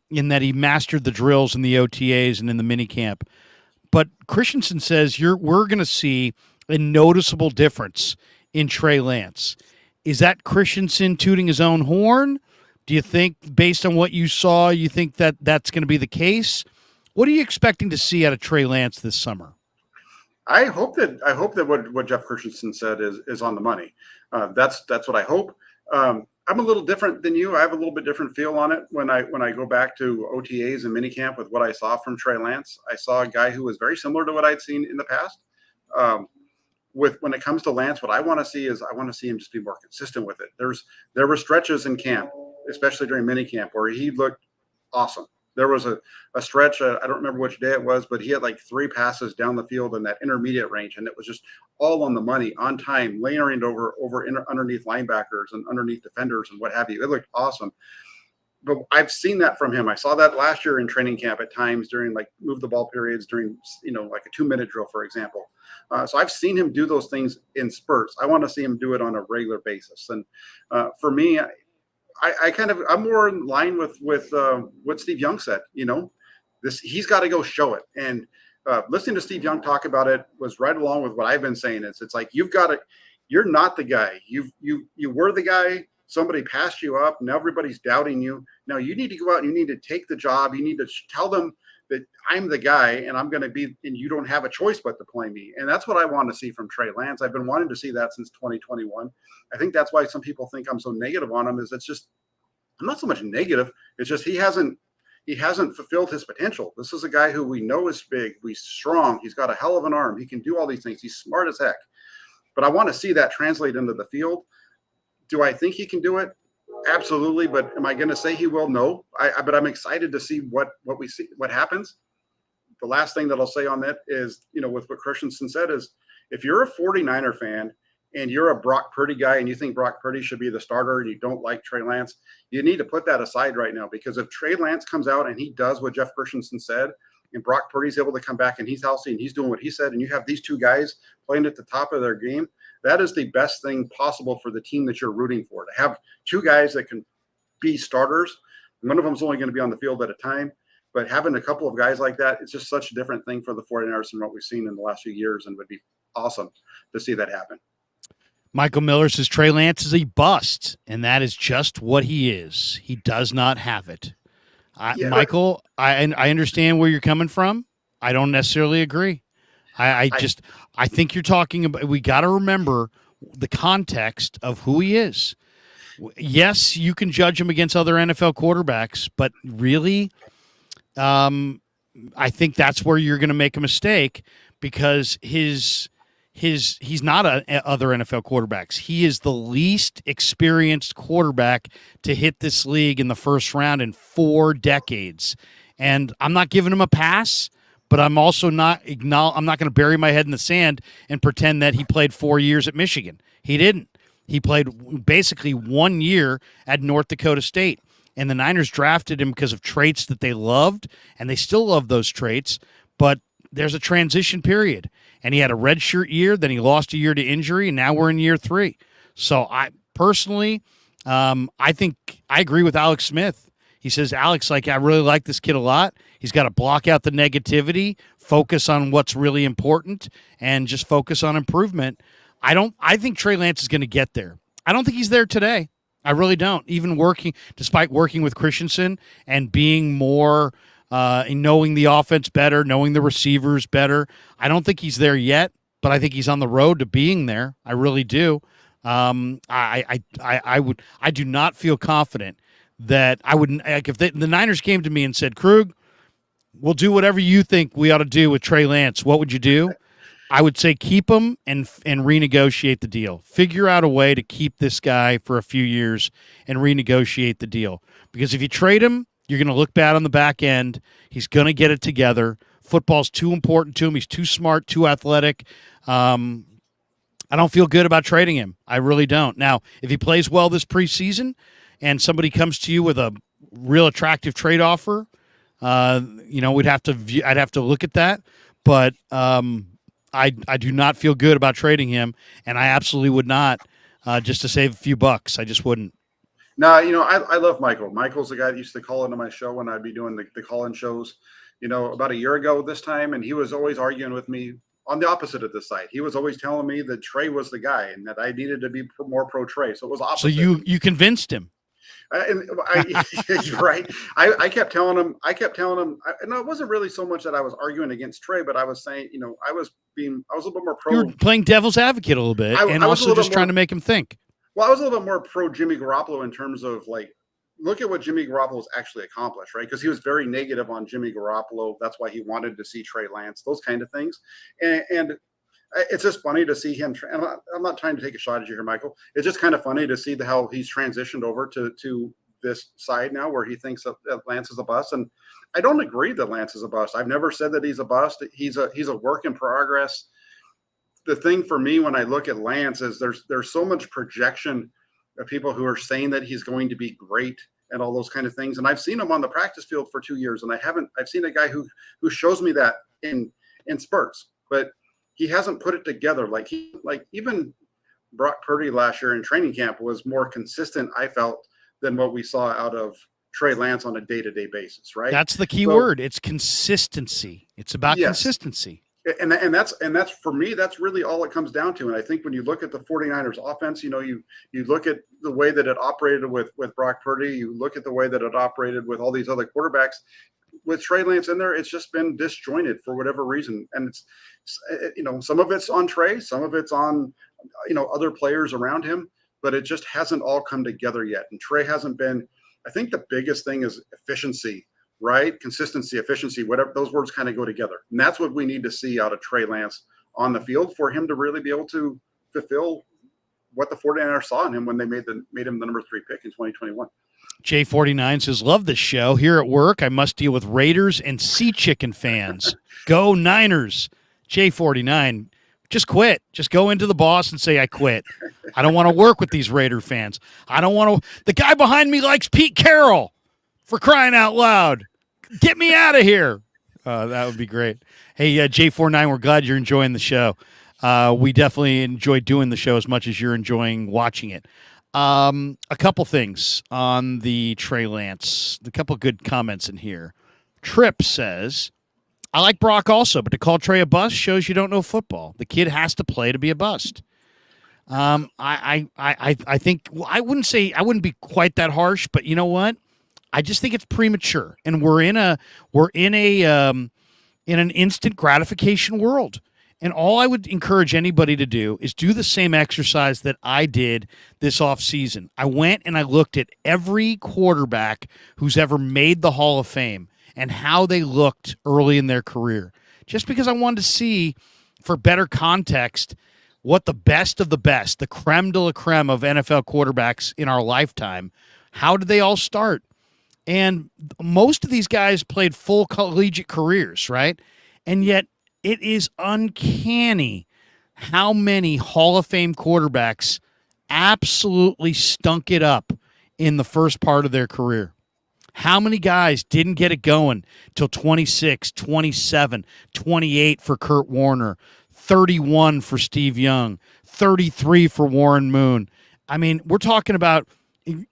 in that he mastered the drills in the OTAs and in the mini camp. But Christensen says we're going to see a noticeable difference in Trey Lance. Is that Christensen tooting his own horn? Do you think, based on what you saw, you think that that's going to be the case? What are you expecting to see out of Trey Lance this summer? I hope that what Jeff Christensen said is on the money. That's what I hope. I'm a little different than you. I have a little bit different feel on it when I go back to OTAs and minicamp with what I saw from Trey Lance. I saw a guy who was very similar to what I'd seen in the past. When it comes to Lance, what I want to see is him just be more consistent with it. There were stretches in camp, especially during minicamp, where he looked awesome. There was a stretch, I don't remember which day it was, but he had like 3 passes down the field in that intermediate range, and it was just all on the money, on time, layering underneath linebackers and underneath defenders and what have you. It looked awesome. But I've seen that from him. I saw that last year in training camp at times during like move the ball periods, during like a 2-minute drill, for example. So I've seen him do those things in spurts. I want to see him do it on a regular basis. And for me, I'm more in line with what Steve Young said. He's got to go show it. And listening to Steve Young talk about it was right along with what I've been saying. It's like you're not the guy. You were the guy. Somebody passed you up. Now everybody's doubting you. Now you need to go out and you need to take the job. You need to tell them that I'm the guy and I'm going to be, and you don't have a choice but to play me. And that's what I want to see from Trey Lance. I've been wanting to see that since 2021. I think that's why some people think I'm so negative on him. I'm not so much negative. It's just he hasn't fulfilled his potential. This is a guy who we know is big. He's strong. He's got a hell of an arm. He can do all these things. He's smart as heck. But I want to see that translate into the field. Do I think he can do it? Absolutely. But am I going to say he will? No. But I'm excited to see what we see, what happens. The last thing that I'll say on that is, with what Christensen said is, if you're a 49er fan and you're a Brock Purdy guy and you think Brock Purdy should be the starter and you don't like Trey Lance, you need to put that aside right now, because if Trey Lance comes out and he does what Jeff Christensen said, and Brock Purdy's able to come back and he's healthy and he's doing what he said, and you have these two guys playing at the top of their game, that is the best thing possible for the team that you're rooting for. To have two guys that can be starters, one of them's only going to be on the field at a time, but having a couple of guys like that, it's just such a different thing for the 49ers than what we've seen in the last few years, and would be awesome to see that happen. Michael Miller says Trey Lance is a bust, and that is just what he is. He does not have it. Michael, I understand where you're coming from. I don't necessarily agree. I think you're talking about, we got to remember the context of who he is. Yes, you can judge him against other NFL quarterbacks, but really, I think that's where you're going to make a mistake, because his he's not other NFL quarterbacks. He is the least experienced quarterback to hit this league in the first round in 4 decades. And I'm not giving him a pass, but I'm also not I'm not going to bury my head in the sand and pretend that he played 4 years at Michigan. He didn't. He played basically 1 year at North Dakota State. And the Niners drafted him because of traits that they loved, and they still love those traits, but there's a transition period. And he had a redshirt year, then he lost a year to injury, and now we're in year 3. So I personally, I think I agree with Alex Smith. He says, Alex, like, I really like this kid a lot. He's got to block out the negativity, focus on what's really important, and just focus on improvement. I think Trey Lance is going to get there. I don't think he's there today. I really don't. Even despite working with Christensen and being more knowing the offense better, knowing the receivers better, I don't think he's there yet, but I think he's on the road to being there. I really do. I do not feel confident that I wouldn't, like, if the Niners came to me and said, Krug, we'll do whatever you think we ought to do with Trey Lance, what would you do? I would say keep him and renegotiate the deal. Figure out a way to keep this guy for a few years and renegotiate the deal. Because if you trade him, you're going to look bad on the back end. He's going to get it together. Football's too important to him. He's too smart, too athletic. I don't feel good about trading him. I really don't. Now, if he plays well this preseason and somebody comes to you with a real attractive trade offer, I'd have to look at that. But I do not feel good about trading him, and I absolutely would not just to save a few bucks. I just wouldn't. No, I love Michael. Michael's the guy that used to call into my show when I'd be doing the call-in shows, about a year ago this time, and he was always arguing with me on the opposite of this side. He was always telling me that Trey was the guy and that I needed to be more pro Trey. So it was opposite. So you convinced him. You're right. I kept telling him, and it wasn't really so much that I was arguing against Trey, but I was saying, I was a little bit more pro. You were playing devil's advocate a little bit, and also just trying to make him think. Well, I was a little bit more pro Jimmy Garoppolo in terms of, like, look at what Jimmy Garoppolo's actually accomplished, right? Because he was very negative on Jimmy Garoppolo. That's why he wanted to see Trey Lance, those kind of things. And it's just funny to see him. And I'm not trying to take a shot at you here, Michael. It's just kind of funny to see how he's transitioned over to this side now, where he thinks that Lance is a bust. And I don't agree that Lance is a bust. I've never said that he's a bust. He's a work in progress. The thing for me when I look at Lance is there's so much projection of people who are saying that he's going to be great and all those kind of things. And I've seen him on the practice field for 2 years, and I've seen a guy who shows me that in spurts, but he hasn't put it together. Like even Brock Purdy last year in training camp was more consistent, I felt, than what we saw out of Trey Lance on a day-to-day basis, right? That's the key word. It's consistency. It's about consistency. And that's for me, that's really all it comes down to. And I think when you look at the 49ers offense, you look at the way that it operated with Brock Purdy, you look at the way that it operated with all these other quarterbacks. With Trey Lance in there, it's just been disjointed for whatever reason. And it's, some of it's on Trey, some of it's on, other players around him, but it just hasn't all come together yet. And Trey hasn't been, I think the biggest thing is efficiency, right? Consistency, efficiency, whatever, those words kind of go together. And that's what we need to see out of Trey Lance on the field for him to really be able to fulfill what the 49ers saw in him when they made him the number 3 pick in 2021. J49 says, love this show. Here at work, I must deal with Raiders and Sea Chicken fans. Go Niners. J49, just quit. Just go into the boss and say, I quit. I don't want to work with these Raider fans. I don't want to. The guy behind me likes Pete Carroll, for crying out loud. Get me out of here. That would be great. Hey, J49, we're glad you're enjoying the show. We definitely enjoy doing the show as much as you're enjoying watching it. A couple things on the Trey Lance. A couple good comments in here. Tripp says, I like Brock also, but to call Trey a bust shows you don't know football. The kid has to play to be a bust. I think, well, I wouldn't be quite that harsh, but you know what? I just think it's premature, and we're in an instant gratification world. And all I would encourage anybody to do is do the same exercise that I did this offseason. I went and I looked at every quarterback who's ever made the Hall of Fame and how they looked early in their career. Just because I wanted to see for better context, what the best of the best, the creme de la creme of NFL quarterbacks in our lifetime, how did they all start? And most of these guys played full collegiate careers, right? And yet it is uncanny how many Hall of Fame quarterbacks absolutely stunk it up in the first part of their career. How many guys didn't get it going till 26, 27, 28 for Kurt Warner, 31 for Steve Young, 33 for Warren Moon? I mean, we're talking about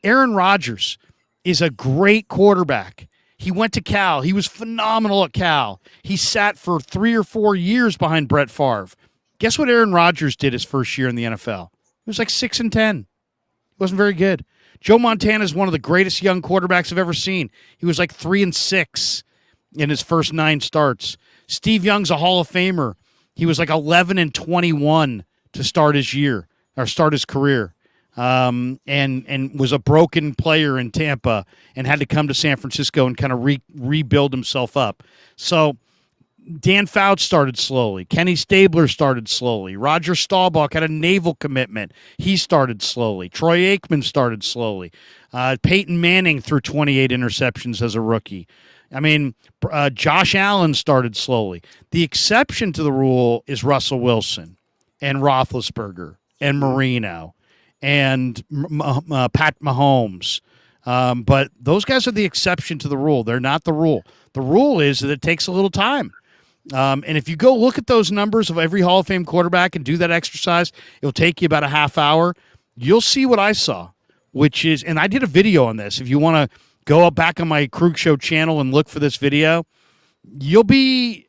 Aaron Rodgers is a great quarterback. He went to Cal. He was phenomenal at Cal. He sat for 3 or 4 years behind Brett Favre. Guess what Aaron Rodgers did his first year in the NFL? It was like 6-10. It wasn't very good. Joe Montana is one of the greatest young quarterbacks I've ever seen. He was like 3-6 in his first 9 starts. Steve Young's a Hall of Famer. He was like 11-21 to start his year or start his career, and was a broken player in Tampa and had to come to San Francisco and kind of rebuild himself up. So Dan Fouts started slowly. Kenny Stabler started slowly. Roger Staubach had a naval commitment. He started slowly. Troy Aikman started slowly. Peyton Manning threw 28 interceptions as a rookie. I mean, Josh Allen started slowly. The exception to the rule is Russell Wilson and Roethlisberger and Marino and Pat Mahomes. But those guys are the exception to the rule. They're not the rule. The rule is that it takes a little time. And if you go look at those numbers of every Hall of Fame quarterback and do that exercise, it'll take you about a half hour. You'll see what I saw, which is, and I did a video on this. If you want to go back on my Krug Show channel and look for this video, you'll be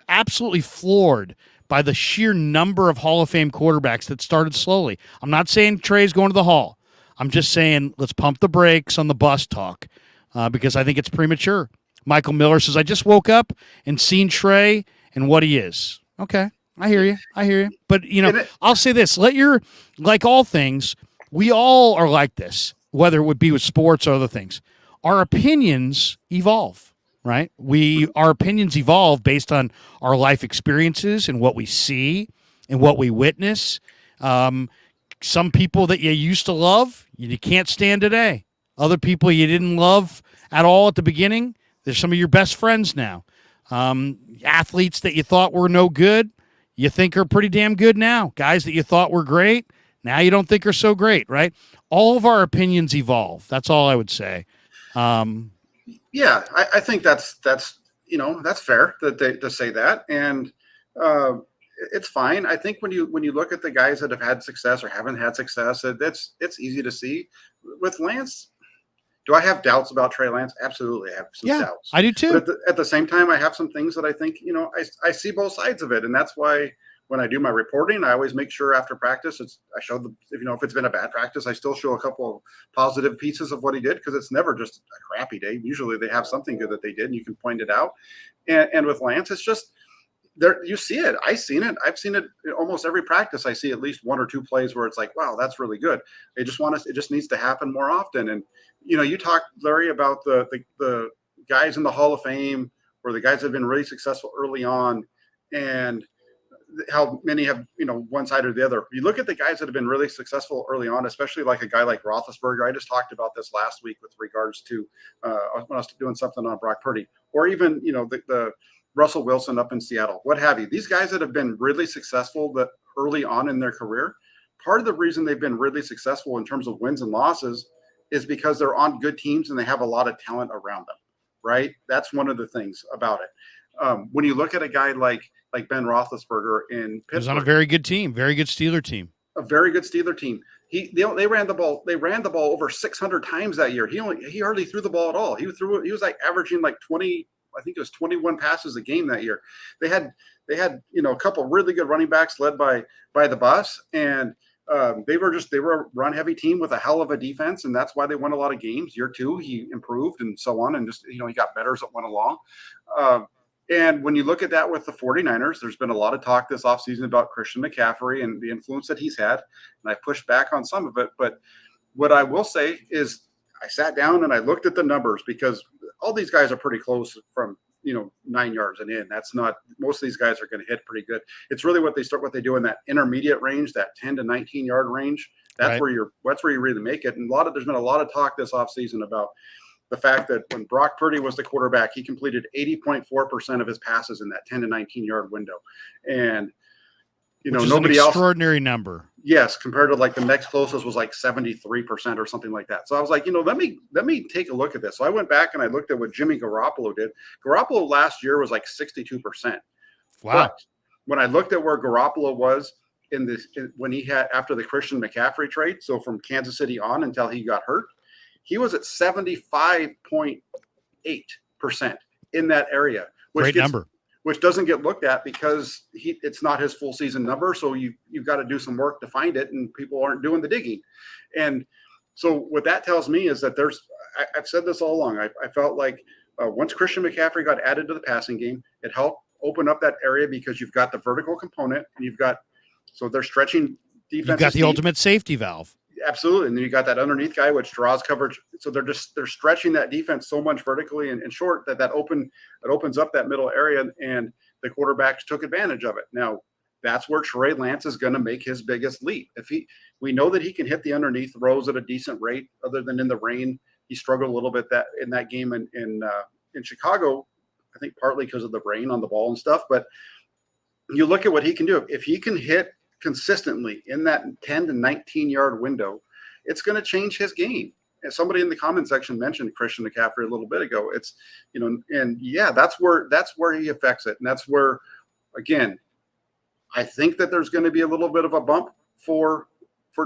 absolutely floored by the sheer number of Hall of Fame quarterbacks that started slowly. I'm not saying Trey's going to the Hall. I'm just saying let's pump the brakes on the bus talk because I think it's premature. Michael Miller says, I just woke up and seen Trey and what he is. Okay, I hear you. But, I'll say this. Like all things, we all are like this, whether it would be with sports or other things. Our opinions evolve, right? Our opinions evolve based on our life experiences and what we see and what we witness. Some people that you used to love, you can't stand today. Other people you didn't love at all at the beginning, they're some of your best friends now. Athletes that you thought were no good, you think are pretty damn good now. Guys that you thought were great, now you don't think are so great, right? All of our opinions evolve. That's all I would say. Yeah, I think that's fair to say that, and it's fine. I think when you look at the guys that have had success or haven't had success, it's easy to see. With Lance, do I have doubts about Trey Lance? Absolutely, I have some doubts. I do too. But at the same time, I have some things that I think, I see both sides of it. And that's why when I do my reporting, I always make sure after practice, I show if it's been a bad practice, I still show a couple of positive pieces of what he did, because it's never just a crappy day. Usually they have something good that they did and you can point it out. And with Lance, it's just, there, you see it. I've seen it in almost every practice. I see at least 1 or 2 plays where it's like, wow, that's really good. It just needs to happen more often. And you talked, Larry, about the guys in the Hall of Fame, or the guys that have been really successful early on, and how many have one side or the other. You look at the guys that have been really successful early on, especially like a guy like Roethlisberger. I just talked about this last week with regards to when I was doing something on Brock Purdy, or even the Russell Wilson up in Seattle, what have you. These guys that have been really successful that early on in their career, part of the reason they've been really successful in terms of wins and losses is because they're on good teams and they have a lot of talent around them, right? That's one of the things about it. When you look at a guy like Ben Roethlisberger in Pittsburgh, he was on a very good team, very good Steeler team. A very good Steeler team. They ran the ball. They ran the ball over 600 times that year. He hardly threw the ball at all. He was like averaging like 20. I think it was 21 passes a game that year. They had a couple really good running backs led by the bus, and they were a run heavy team with a hell of a defense, and that's why they won a lot of games. Year 2, he improved and so on, and just he got better as it went along. And when you look at that with the 49ers, there's been a lot of talk this offseason about Christian McCaffrey and the influence that he's had, and I pushed back on some of it. But what I will say is I sat down and I looked at the numbers, because all these guys are pretty close from 9 yards and in. That's not, most of these guys are going to hit pretty good. It's really what they do in that intermediate range, that 10 to 19 yard range. That's Right. where you really make it. And there's been a lot of talk this offseason about the fact that when Brock Purdy was the quarterback, he completed 80.4% of his passes in that 10 to 19 yard window. And Which is nobody an else. extraordinary number. Yes, compared to like the next closest was like 73% or something like that. So I was like, let me take a look at this. So I went back and I looked at what Jimmy Garoppolo did. Garoppolo last year was like 62%. Wow. But when I looked at where Garoppolo was when he had after the Christian McCaffrey trade, so from Kansas City on until he got hurt, he was at 75.8% in that area. Great number. Which doesn't get looked at because it's not his full season number. So you've got to do some work to find it, and people aren't doing the digging. And so what that tells me is that I've said this all along. I felt like once Christian McCaffrey got added to the passing game, it helped open up that area because you've got the vertical component and so they're stretching defense. You've got the ultimate safety valve. Absolutely. And then you got that underneath guy, which draws coverage. So they're stretching that defense so much vertically and short that opens up that middle area, and the quarterbacks took advantage of it. Now that's where Trey Lance is going to make his biggest leap. We know that he can hit the underneath throws at a decent rate, other than in the rain. He struggled a little bit in that game in Chicago, I think partly because of the rain on the ball and stuff. But you look at what he can do. If he can hit consistently in that 10 to 19 yard window, it's going to change his game. And somebody in the comment section mentioned Christian McCaffrey a little bit ago. It's, and yeah, that's where he affects it. And that's where, again, I think that there's going to be a little bit of a bump for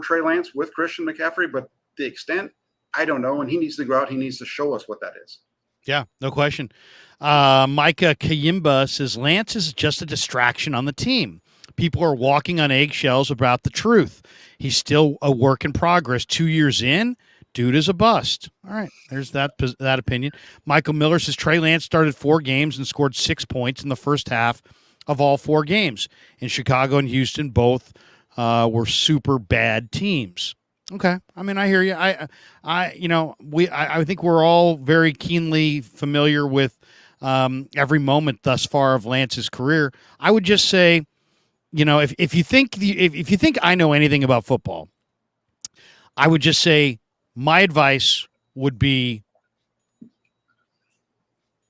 Trey Lance with Christian McCaffrey, but the extent, I don't know. And he needs to go out. He needs to show us what that is. Yeah, no question. Micah Kayimba says Lance is just a distraction on the team. People are walking on eggshells about the truth. He's still a work in progress. 2 years in, dude is a bust. All right, there's that opinion. Michael Miller says Trey Lance started 4 games and scored 6 points in the first half of all 4 games. In Chicago and Houston, both were super bad teams. Okay, I mean, I hear you. I think we're all very keenly familiar with every moment thus far of Lance's career. I would just say, if you think I know anything about football, I would just say my advice would be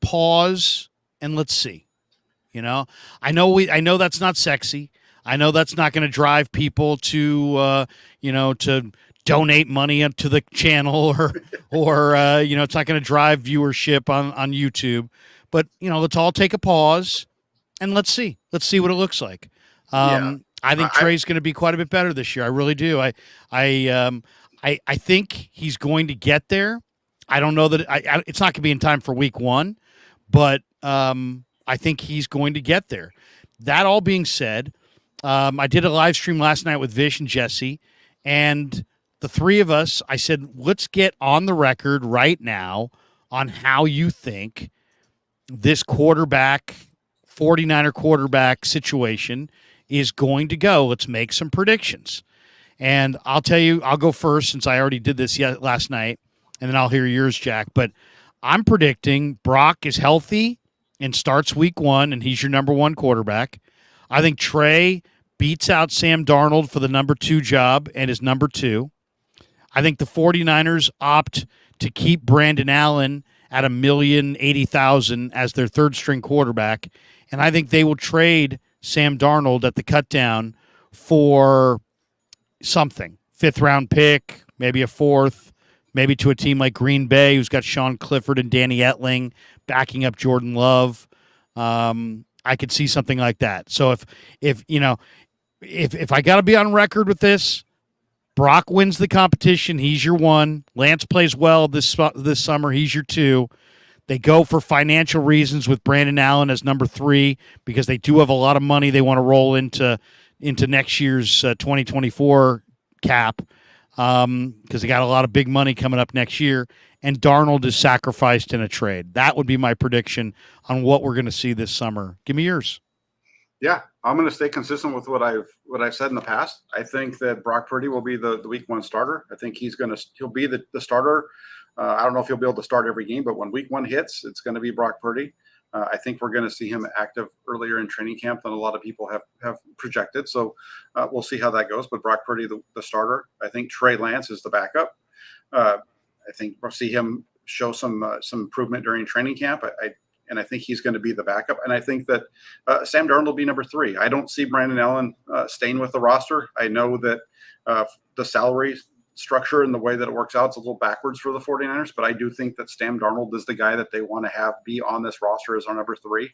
pause and let's see. I know that's not sexy. I know that's not going to drive people to to donate money to the channel or it's not going to drive viewership on YouTube. But let's all take a pause and let's see what it looks like. I think Trey's going to be quite a bit better this year. I really do. I think he's going to get there. I don't know that it's not going to be in time for week 1, but I think he's going to get there. That all being said, I did a live stream last night with Vish and Jesse, and the 3 of us, I said, let's get on the record right now on how you think this 49er quarterback situation is going to go. Let's make some predictions. And I'll tell you, I'll go first since I already did this last night, and then I'll hear yours, Jack. But I'm predicting Brock is healthy and starts week 1, and he's your number 1 quarterback. I think Trey beats out Sam Darnold for the number 2 job and is number 2. I think the 49ers opt to keep Brandon Allen at $1,080,000 as their third-string quarterback, and I think they will trade Sam Darnold at the cutdown for something, 5th-round pick, maybe a 4th, maybe to a team like Green Bay, who's got Sean Clifford and Danny Etling backing up Jordan Love. I could see something like that. So if I got to be on record with this, Brock wins the competition. He's your 1. Lance plays well this summer. He's your 2. They go for financial reasons with Brandon Allen as number 3 because they do have a lot of money they want to roll into next year's 2024 cap because they got a lot of big money coming up next year. And Darnold is sacrificed in a trade. That would be my prediction on what we're going to see this summer. Give me yours. Yeah, I'm going to stay consistent with what I've said in the past. I think that Brock Purdy will be the week 1 starter. I think he'll be the starter. I don't know if he'll be able to start every game, but when week 1 hits, it's going to be Brock Purdy. I think we're going to see him active earlier in training camp than a lot of people have projected. So we'll see how that goes. But Brock Purdy, the starter. I think Trey Lance is the backup. I think we'll see him show some improvement during training camp. And I think he's going to be the backup. And I think that Sam Darnold will be number 3. I don't see Brandon Allen staying with the roster. I know that the salary structure and the way that it works out is a little backwards for the 49ers, but I do think that Sam Darnold is the guy that they want to have be on this roster as our number 3.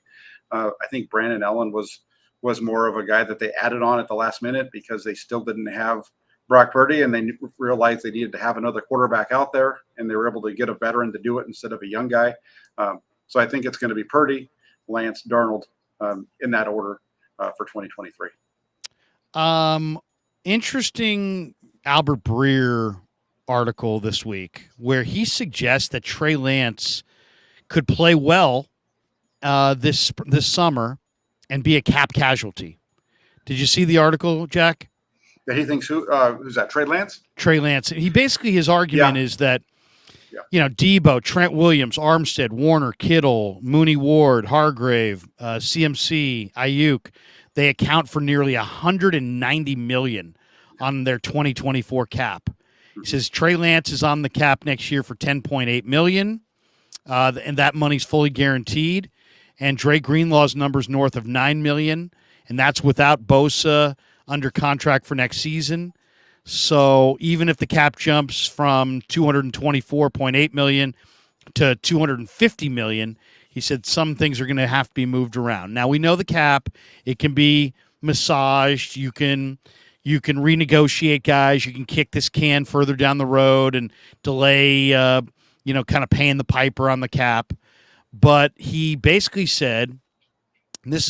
I think Brandon Allen was more of a guy that they added on at the last minute because they still didn't have Brock Purdy, and they realized they needed to have another quarterback out there, and they were able to get a veteran to do it instead of a young guy. So I think it's going to be Purdy, Lance, Darnold in that order for 2023. Interesting Albert Breer article this week where he suggests that Trey Lance could play well this summer and be a cap casualty. Did you see the article, Jack? That he thinks who's that? Trey Lance? Trey Lance. He basically, his argument is that, Debo, Trent Williams, Armstead, Warner, Kittle, Mooney Ward, Hargrave, CMC, Ayuk, they account for nearly $190 million on their 2024 cap. He says Trey Lance is on the cap next year for $10.8 million, and that money's fully guaranteed. And Dre Greenlaw's number's north of $9 million, and that's without Bosa under contract for next season. So even if the cap jumps from $224.8 million to $250 million, he said some things are going to have to be moved around. Now we know the cap; it can be massaged. You can renegotiate guys. You can kick this can further down the road and delay, kind of paying the piper on the cap. But he basically said, and this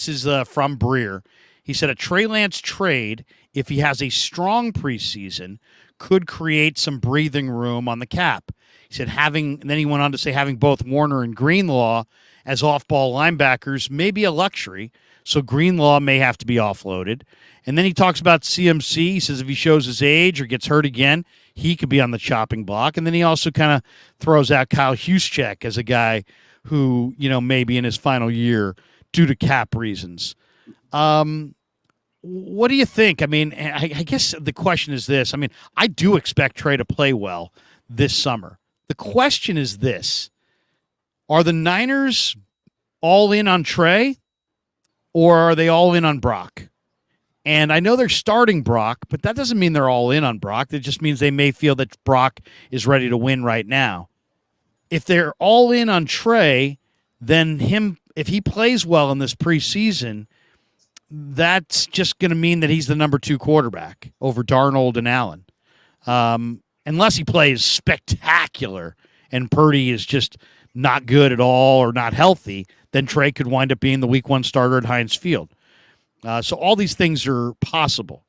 is from Breer. He said a Trey Lance trade, if he has a strong preseason, could create some breathing room on the cap. He said and then he went on to say having both Warner and Greenlaw as off-ball linebackers may be a luxury, so Greenlaw may have to be offloaded. And then he talks about CMC. He says if he shows his age or gets hurt again, he could be on the chopping block. And then he also kind of throws out Kyle Juszczyk as a guy who, may be in his final year due to cap reasons. What do you think? I mean, I guess the question is this. I mean, I do expect Trey to play well this summer. The question is this. Are the Niners all in on Trey, or are they all in on Brock? And I know they're starting Brock, but that doesn't mean they're all in on Brock. That just means they may feel that Brock is ready to win right now. If they're all in on Trey, then if he plays well in this preseason, that's just going to mean that he's the number 2 quarterback over Darnold and Allen. Unless he plays spectacular and Purdy is just not good at all or not healthy, then Trey could wind up being the week 1 starter at Heinz Field. So all these things are possible.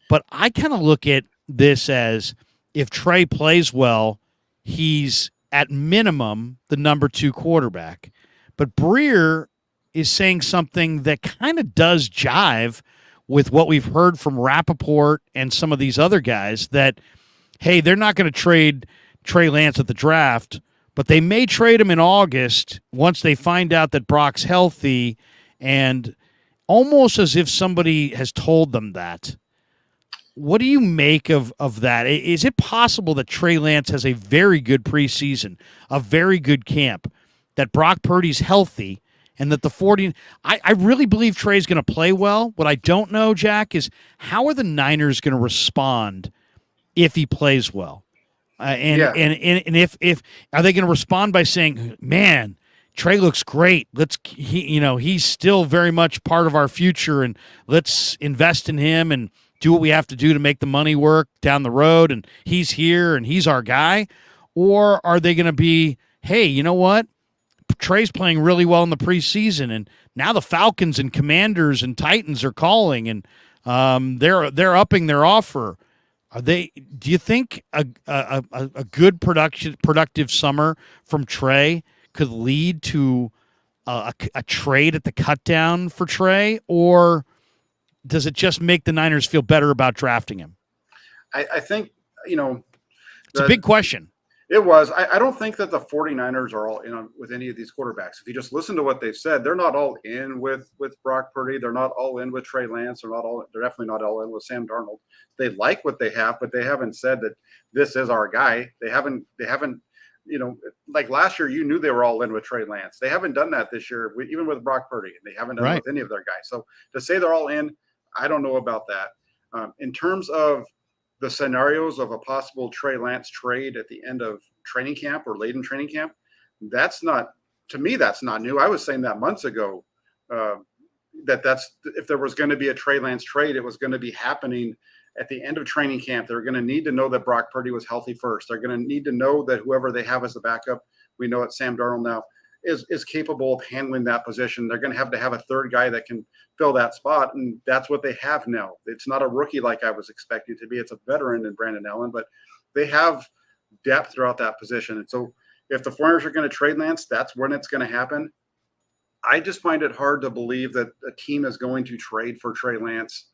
But I kind of look at this as if Trey plays well, he's at minimum the number 2 quarterback. But Breer is saying something that kind of does jive with what we've heard from Rappaport and some of these other guys that, hey, they're not going to trade Trey Lance at the draft, but they may trade him in August once they find out that Brock's healthy, and almost as if somebody has told them that. What do you make of that? Is it possible that Trey Lance has a very good preseason, a very good camp, that Brock Purdy's healthy, and that the 40 – I really believe Trey's going to play well. What I don't know, Jack, is how are the Niners going to respond if he plays well? And if are they going to respond by saying, man, Trey looks great. He's still very much part of our future, and let's invest in him and do what we have to do to make the money work down the road, and he's here and he's our guy? Or are they going to be, hey, you know what? Trey's playing really well in the preseason, and now the Falcons and Commanders and Titans are calling, and they're upping their offer. Do you think a good productive summer from Trey could lead to a trade at the cut down for Trey, or does it just make the Niners feel better about drafting him? I think it's a big question. It was. I don't think that the 49ers are all in on, with any of these quarterbacks. If you just listen to what they've said, they're not all in with Brock Purdy. They're not all in with Trey Lance. They're not all. They're definitely not all in with Sam Darnold. They like what they have, but they haven't said that this is our guy. They haven't. They haven't. You know, like last year, you knew they were all in with Trey Lance. They haven't done that this year, even with Brock Purdy, and they haven't done it Right. with any of their guys. So to say they're all in, I don't know about that. In terms of the scenarios of a possible Trey Lance trade at the end of training camp or late in training camp, that's not, to me, that's not new. I was saying that months ago, uh, that's if there was going to be a Trey Lance trade, it was going to be happening at the end of training camp. They're going to need to know that Brock Purdy was healthy first. They're going to need to know that whoever they have as the backup, we know it's Sam Darnold now, is capable of handling that position. They're going to have a third guy that can fill that spot, and that's what they have now. It's not a rookie like I was expecting it to be. It's a veteran in Brandon Allen, but they have depth throughout that position. And so if the Foreigners are going to trade Lance, that's when it's going to happen. I just find it hard to believe that a team is going to trade for Trey Lance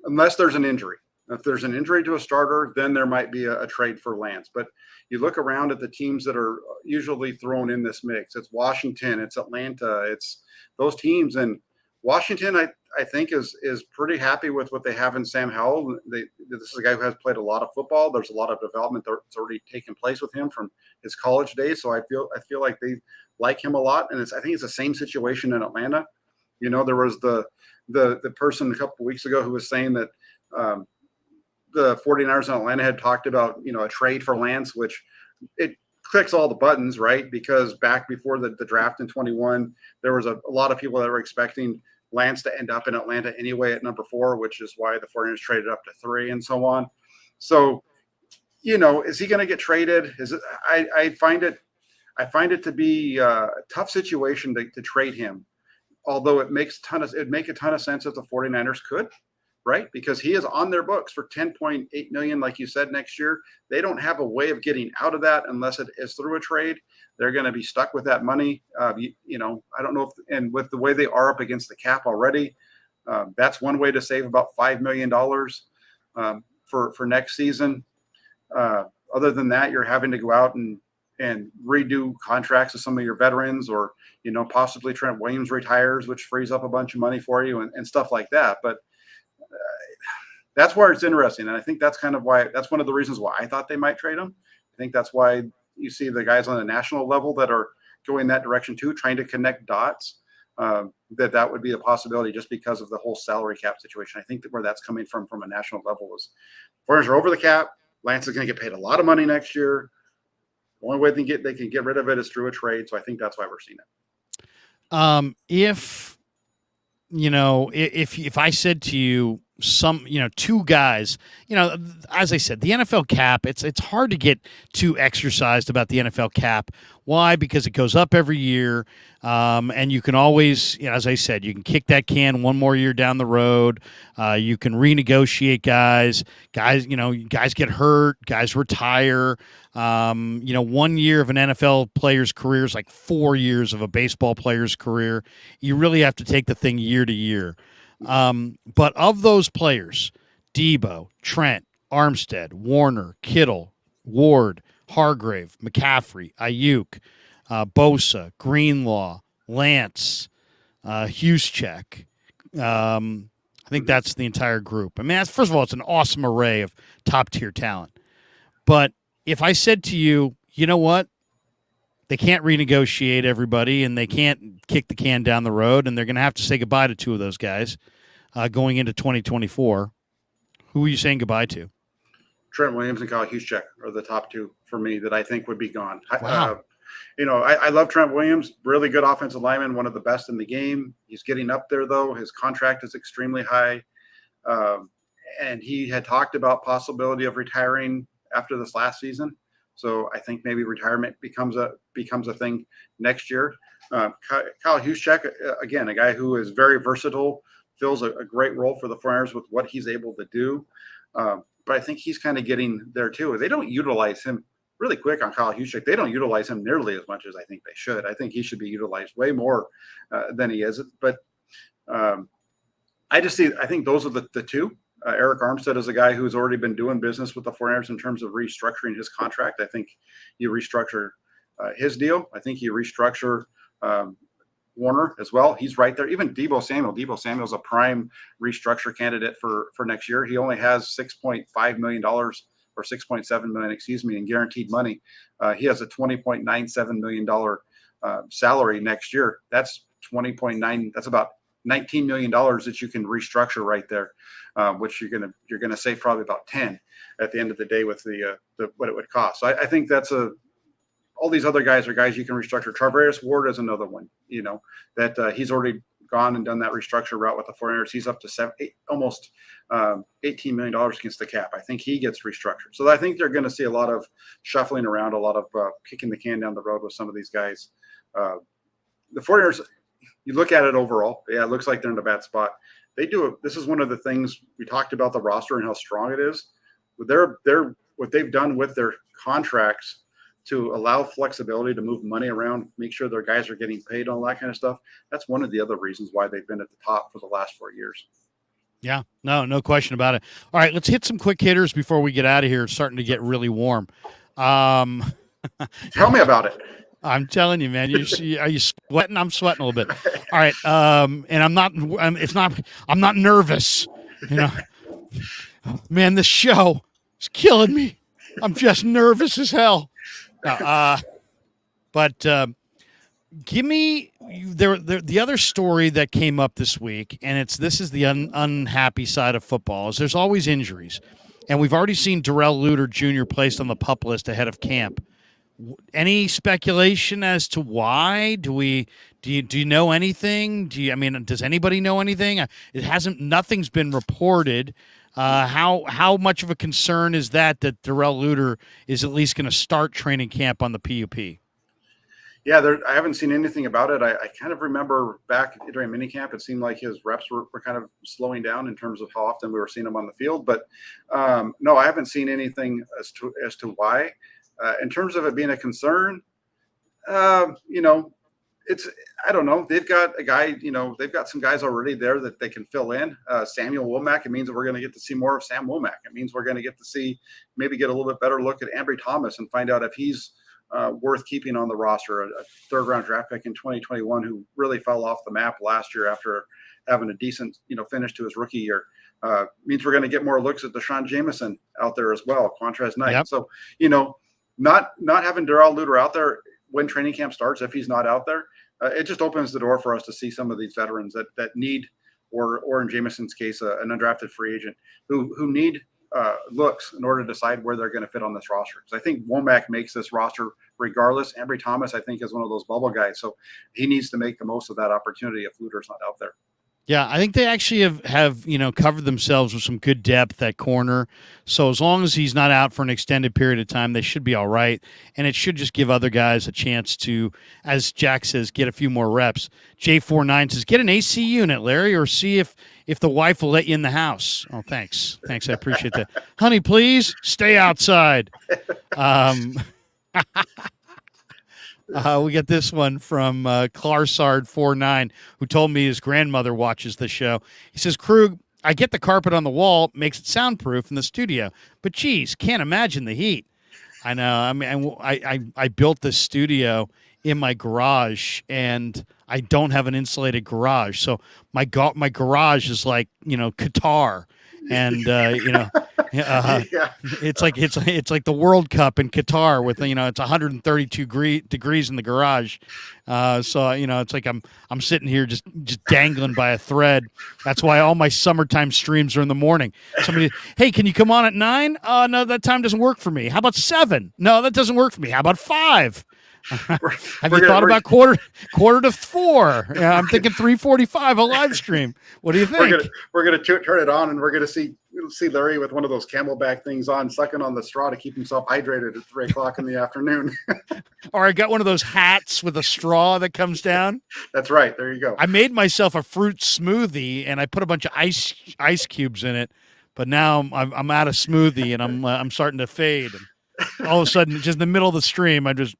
unless there's an injury. If there's an injury to a starter, then there might be a trade for Lance. But you look around at the teams that are usually thrown in this mix. It's Washington, it's Atlanta, it's those teams. And Washington, I think, is pretty happy with what they have in Sam Howell. This is a guy who has played a lot of football. There's a lot of development that's already taken place with him from his college days. So I feel like they like him a lot. And I think it's the same situation in Atlanta. You know, there was the person a couple of weeks ago who was saying that the 49ers in Atlanta had talked about, you know, a trade for Lance, which it clicks all the buttons, right? Because back before the draft in 21, there was a lot of people that were expecting Lance to end up in Atlanta anyway at number 4, which is why the 49ers traded up to 3 and so on. So, you know, is he going to get traded? Is it? I find it to be a tough situation to trade him. Although it'd make a ton of sense if the 49ers could, right? Because he is on their books for 10.8 million, like you said, next year. They don't have a way of getting out of that unless it is through a trade. They're going to be stuck with that money. You know, I don't know if, and with the way they are up against the cap already, that's one way to save about $5 million for next season. Other than that, you're having to go out and redo contracts with some of your veterans, or, you know, possibly Trent Williams retires, which frees up a bunch of money for you and stuff like that. But that's where it's interesting. And I think that's kind of why, that's one of the reasons why I thought they might trade him. I think that's why you see the guys on the national level that are going that direction too, trying to connect dots, that would be a possibility just because of the whole salary cap situation. I think that where that's coming from a national level is Foreigners are over the cap. Lance is going to get paid a lot of money next year. The only way they can get rid of it is through a trade. So I think that's why we're seeing it. If you know, if I said to you, two guys, as I said, the NFL cap, it's hard to get too exercised about the NFL cap. Why? Because it goes up every year, and you can always, as I said, you can kick that can one more year down the road. You can renegotiate guys. Guys get hurt. Guys retire. 1 year of an NFL player's career is like 4 years of a baseball player's career. You really have to take the thing year to year. But of those players, Debo, Trent, Armstead, Warner, Kittle, Ward, Hargrave, McCaffrey, Ayuk, Bosa, Greenlaw, Lance, Juszczyk. I think that's the entire group. I mean, first of all, it's an awesome array of top-tier talent. But if I said to you, you know what? They can't renegotiate everybody, and they can't kick the can down the road, and they're going to have to say goodbye to 2 of those guys going into 2024. Who are you saying goodbye to? Trent Williams and Kyle Juszczyk are the top 2 for me that I think would be gone. Wow. I love Trent Williams, really good offensive lineman, one of the best in the game. He's getting up there, though. His contract is extremely high. And he had talked about possibility of retiring after this last season. So I think maybe retirement becomes a thing next year. Kyle Juszczyk, again, a guy who is very versatile, fills a great role for the 49ers with what he's able to do. But I think he's kind of getting there too. They don't utilize him really quick on Kyle Juszczyk. They don't utilize him nearly as much as I think they should. I think he should be utilized way more than he is. But I think those are the 2 Eric Armstead is a guy who's already been doing business with the 49ers in terms of restructuring his contract. I think you restructure his deal. I think you restructure Warner as well. He's right there. Even Deebo Samuel. Deebo Samuel's a prime restructure candidate for next year. He only has $6.5 million or $6.7 million, excuse me, in guaranteed money. He has a $20.97 million salary next year. That's 20.9. That's about $19 million that you can restructure right there, which you're gonna save probably about 10 at the end of the day with the what it would cost. So I think that's all these other guys are guys you can restructure. Travaris Ward is another one, that he's already gone and done that restructure route with the 49ers. He's up to almost $18 million against the cap. I think he gets restructured. So I think they're going to see a lot of shuffling around, a lot of kicking the can down the road with some of these guys. The 49ers, you look at it overall, yeah, it looks like they're in a bad spot. This is one of the things we talked about the roster and how strong it is. They're what they've done with their contracts to allow flexibility to move money around, make sure their guys are getting paid, all that kind of stuff. That's one of the other reasons why they've been at the top for the last 4 years. Yeah, no question about it. All right, let's hit some quick hitters before we get out of here. It's starting to get really warm. Tell me about it. I'm telling you, man. Are you sweating? I'm sweating a little bit. All right, and I'm not nervous. Man, this show is killing me. I'm just nervous as hell. But give me the other story that came up this week, and this is the unhappy side of football. Is there's always injuries, and we've already seen Darrell Luter Jr. placed on the PUP list ahead of camp. Any speculation as to why? Do you know anything? Does anybody know anything? Nothing's been reported. How much of a concern is that Darrell Luter is at least going to start training camp on the PUP? Yeah, I haven't seen anything about it. I kind of remember back during minicamp, it seemed like his reps were kind of slowing down in terms of how often we were seeing him on the field. But no, I haven't seen anything as to why. In terms of it being a concern, it's, I don't know. They've got a guy, they've got some guys already there that they can fill in. Samuel Womack, it means that we're going to get to see more of Sam Womack. It means we're going to get to maybe get a little bit better look at Ambry Thomas and find out if he's worth keeping on the roster, a third-round draft pick in 2021 who really fell off the map last year after having a decent, finish to his rookie year. Means we're going to get more looks at Deshaun Jameson out there as well, Quantrez Knight. Yep. So, not having Darrell Luter out there when training camp starts, if he's not out there, it just opens the door for us to see some of these veterans that need, or in Jameson's case, an undrafted free agent who need looks in order to decide where they're going to fit on this roster. Because I think Womack makes this roster regardless. Ambry Thomas, I think, is one of those bubble guys, so he needs to make the most of that opportunity if Luter's not out there. Yeah, I think they actually have covered themselves with some good depth at corner. So as long as he's not out for an extended period of time, they should be all right. And it should just give other guys a chance to, as Jack says, get a few more reps. J49 says, get an AC unit, Larry, or see if the wife will let you in the house. Oh, thanks. I appreciate that. Honey, please stay outside. We get this one from Clarsard49, who told me his grandmother watches the show. He says, Krug, I get the carpet on the wall, makes it soundproof in the studio, but geez, can't imagine the heat. I know. I mean, I built this studio in my garage, and I don't have an insulated garage. So my garage is like, Qatar. And it's like the World Cup in Qatar with it's 132 degrees in the garage, so it's like I'm sitting here just dangling by a thread. That's why all my summertime streams are in the morning. Somebody, hey, can you come on at 9? No, that time doesn't work for me. How about 7? No, that doesn't work for me. How about 5? Have you thought about quarter to 4? Yeah, I'm thinking 3:45 a live stream. What do you think? We're gonna turn it on, and we're gonna see Larry with one of those Camelback things on, sucking on the straw to keep himself hydrated at 3:00 in the afternoon. Or I got one of those hats with a straw that comes down. That's right. There you go. I made myself a fruit smoothie, and I put a bunch of ice cubes in it. But now I'm out of smoothie, and I'm starting to fade. And all of a sudden, just in the middle of the stream, I just.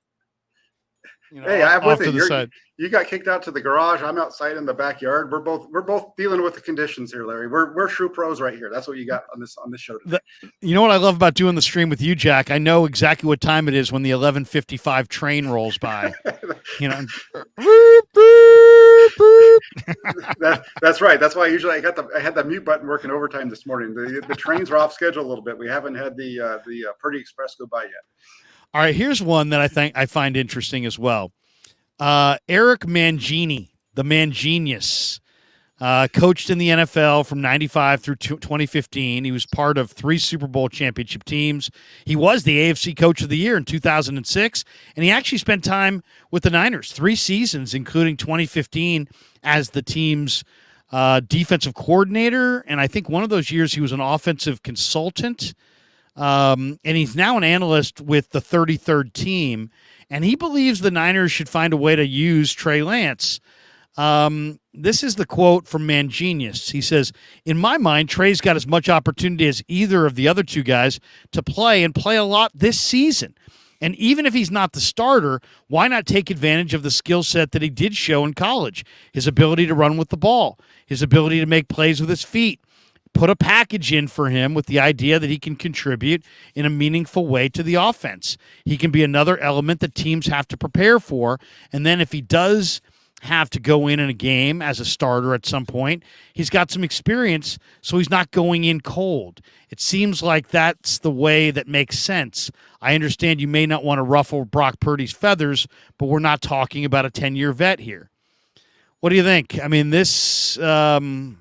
Hey, I'm with off you. to the side. You got kicked out to the garage. I'm outside in the backyard. We're both dealing with the conditions here, Larry. We're true pros right here. That's what you got on this show today. You know what I love about doing the stream with you, Jack? I know exactly what time it is when the 11:55 train rolls by. Boop, boop, boop. That's right. That's why I had the mute button working overtime this morning. The trains are off schedule a little bit. We haven't had the Purdy Express go by yet. All right, here's one that I find interesting as well. Eric Mangini, the Mangenius, coached in the NFL from 95 through 2015. He was part of 3 Super Bowl championship teams. He was the AFC Coach of the Year in 2006, and he actually spent time with the Niners, 3 seasons, including 2015 as the team's defensive coordinator. And I think one of those years he was an offensive consultant. And he's now an analyst with the 33rd team. And he believes the Niners should find a way to use Trey Lance. This is the quote from Mangenius. He says, "In my mind, Trey's got as much opportunity as either of the other 2 guys to play and play a lot this season. And even if he's not the starter, why not take advantage of the skill set that he did show in college? His ability to run with the ball, his ability to make plays with his feet. Put a package in for him with the idea that he can contribute in a meaningful way to the offense. He can be another element that teams have to prepare for. And then if he does have to go in a game as a starter at some point, he's got some experience, so he's not going in cold. It seems like that's the way that makes sense. I understand you may not want to ruffle Brock Purdy's feathers, but we're not talking about a 10-year vet here." What do you think? I mean, this... the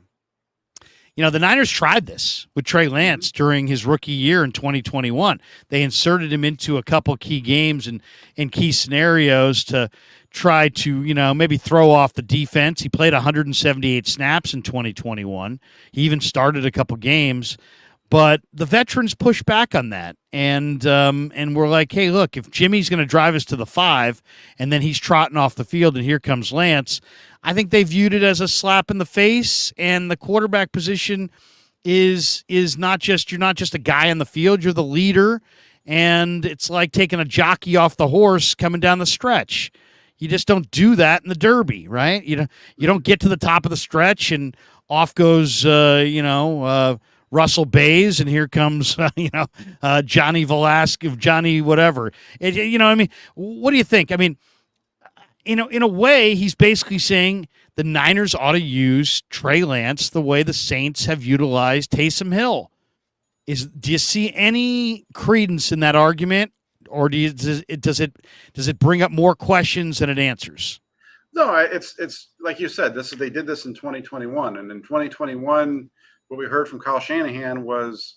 Niners tried this with Trey Lance during his rookie year in 2021. They inserted him into a couple key games and key scenarios to try to, maybe throw off the defense. He played 178 snaps in 2021. He even started a couple games. But the veterans pushed back on that, and we're like, hey, look, if Jimmy's going to drive us to the 5, and then he's trotting off the field, and here comes Lance, I think they viewed it as a slap in the face. And the quarterback position is not just, you're not just a guy on the field, you're the leader, and it's like taking a jockey off the horse coming down the stretch. You just don't do that in the Derby, right? You don't get to the top of the stretch and off goes Russell Bays, and here comes Johnny Velasquez, Johnny whatever. What do you think? I mean, in a way, he's basically saying the Niners ought to use Trey Lance the way the Saints have utilized Taysom Hill. Do you see any credence in that argument, or does it bring up more questions than it answers? No, it's like you said. They did this in 2021, and in 2021. What we heard from Kyle Shanahan was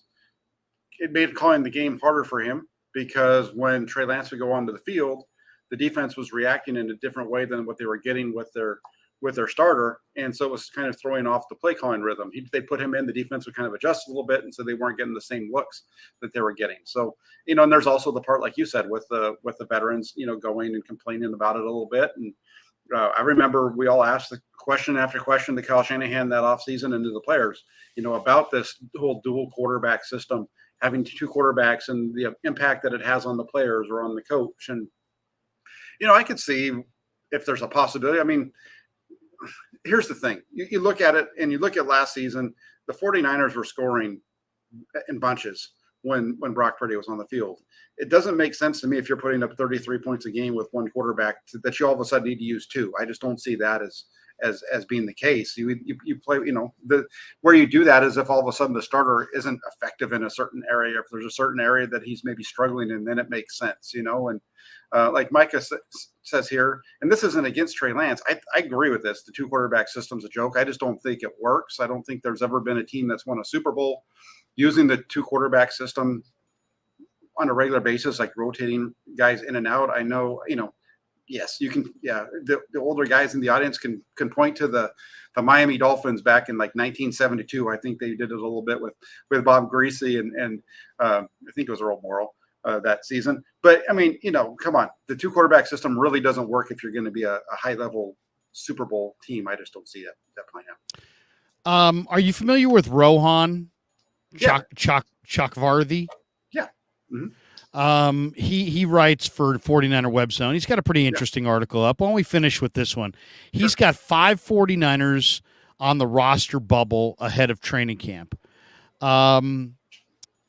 it made calling the game harder for him because when Trey Lance would go onto the field, the defense was reacting in a different way than what they were getting with their starter, and so it was kind of throwing off the play calling rhythm. They put him in, the defense would kind of adjust a little bit, and so they weren't getting the same looks that they were getting. So and there's also the part like you said with the veterans, going and complaining about it a little bit. And I remember we all asked the question after question to Kyle Shanahan that offseason and to the players, about this whole dual quarterback system, having 2 quarterbacks and the impact that it has on the players or on the coach. And, I could see if there's a possibility. I mean, here's the thing. You look at it and you look at last season, the 49ers were scoring in bunches when Brock Purdy was on the field. It doesn't make sense to me if you're putting up 33 points a game with 1 quarterback that you all of a sudden need to use 2. I just don't see that as being the case. You play, where you do that is if all of a sudden the starter isn't effective in a certain area, if there's a certain area that he's maybe struggling in, then it makes sense, and like Micah says here, and this isn't against Trey Lance. I agree with this. The 2 quarterback system's a joke. I just don't think it works. I don't think there's ever been a team that's won a Super Bowl using the 2 quarterback system on a regular basis, like rotating guys in and out. I know, yes, you can. Yeah, the older guys in the audience can point to the Miami Dolphins back in like 1972. I think they did it a little bit with Bob Greasy and I think it was Earl Morrall that season. But I mean, come on, the 2 quarterback system really doesn't work if you're going to be a high level Super Bowl team. I just don't see that playing out. Are you familiar with Rohan Yeah. Chakvarthi? Yeah. Mm-hmm. He writes for 49er Web Zone. He's got a pretty Yeah, interesting article up. Why don't we finish with this one? He's sure. got 5 49ers on the roster bubble ahead of training camp. Um,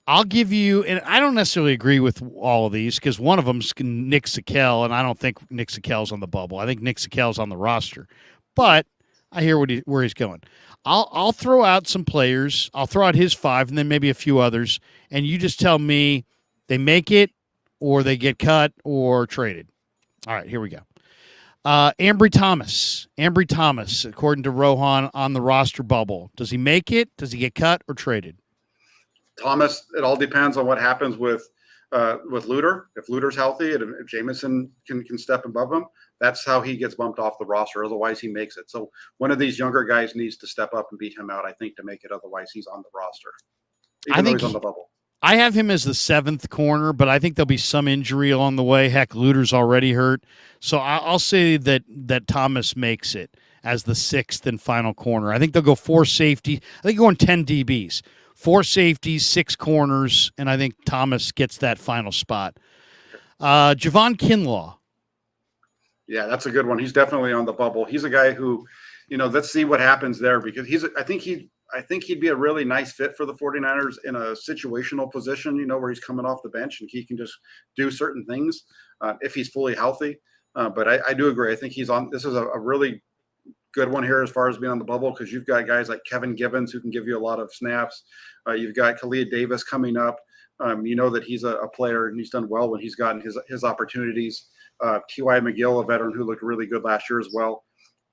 I'll give you, and I don't necessarily agree with all of these because one of them's Nick Sakel, and I don't think Nick Sakel's on the bubble. I think Nick Sakel's on the roster, but I hear where he's going. I'll throw out some players. I'll throw out his 5, and then maybe a few others, and you just tell me they make it, or they get cut, or traded. All right, here we go. Ambry Thomas. Ambry Thomas, according to Rohan, on the roster bubble. Does he make it? Does he get cut or traded? Thomas, it all depends on what happens with Luter. If Luter's healthy and if Jameson can step above him, that's how he gets bumped off the roster. Otherwise, he makes it. So one of these younger guys needs to step up and beat him out, I think, to make it. Otherwise, he's on the roster, I even though think he's on the bubble. I have him as the 7th corner, but I think there'll be some injury along the way. Heck, Luter's already hurt, so I'll say that Thomas makes it as the 6th and final corner. I think they'll go 4 safety. I think going 10 DBs, 4 safeties, 6 corners, and I think Thomas gets that final spot. Javon Kinlaw. Yeah, that's a good one. He's definitely on the bubble. He's a guy who, let's see what happens there because I think he'd be a really nice fit for the 49ers in a situational position, where he's coming off the bench and he can just do certain things if he's fully healthy. But I do agree. I think this is a really good one here as far as being on the bubble because you've got guys like Kevin Gibbons who can give you a lot of snaps. You've got Khalid Davis coming up. You know that he's a player and he's done well when he's gotten his opportunities. T.Y. McGill, a veteran who looked really good last year as well.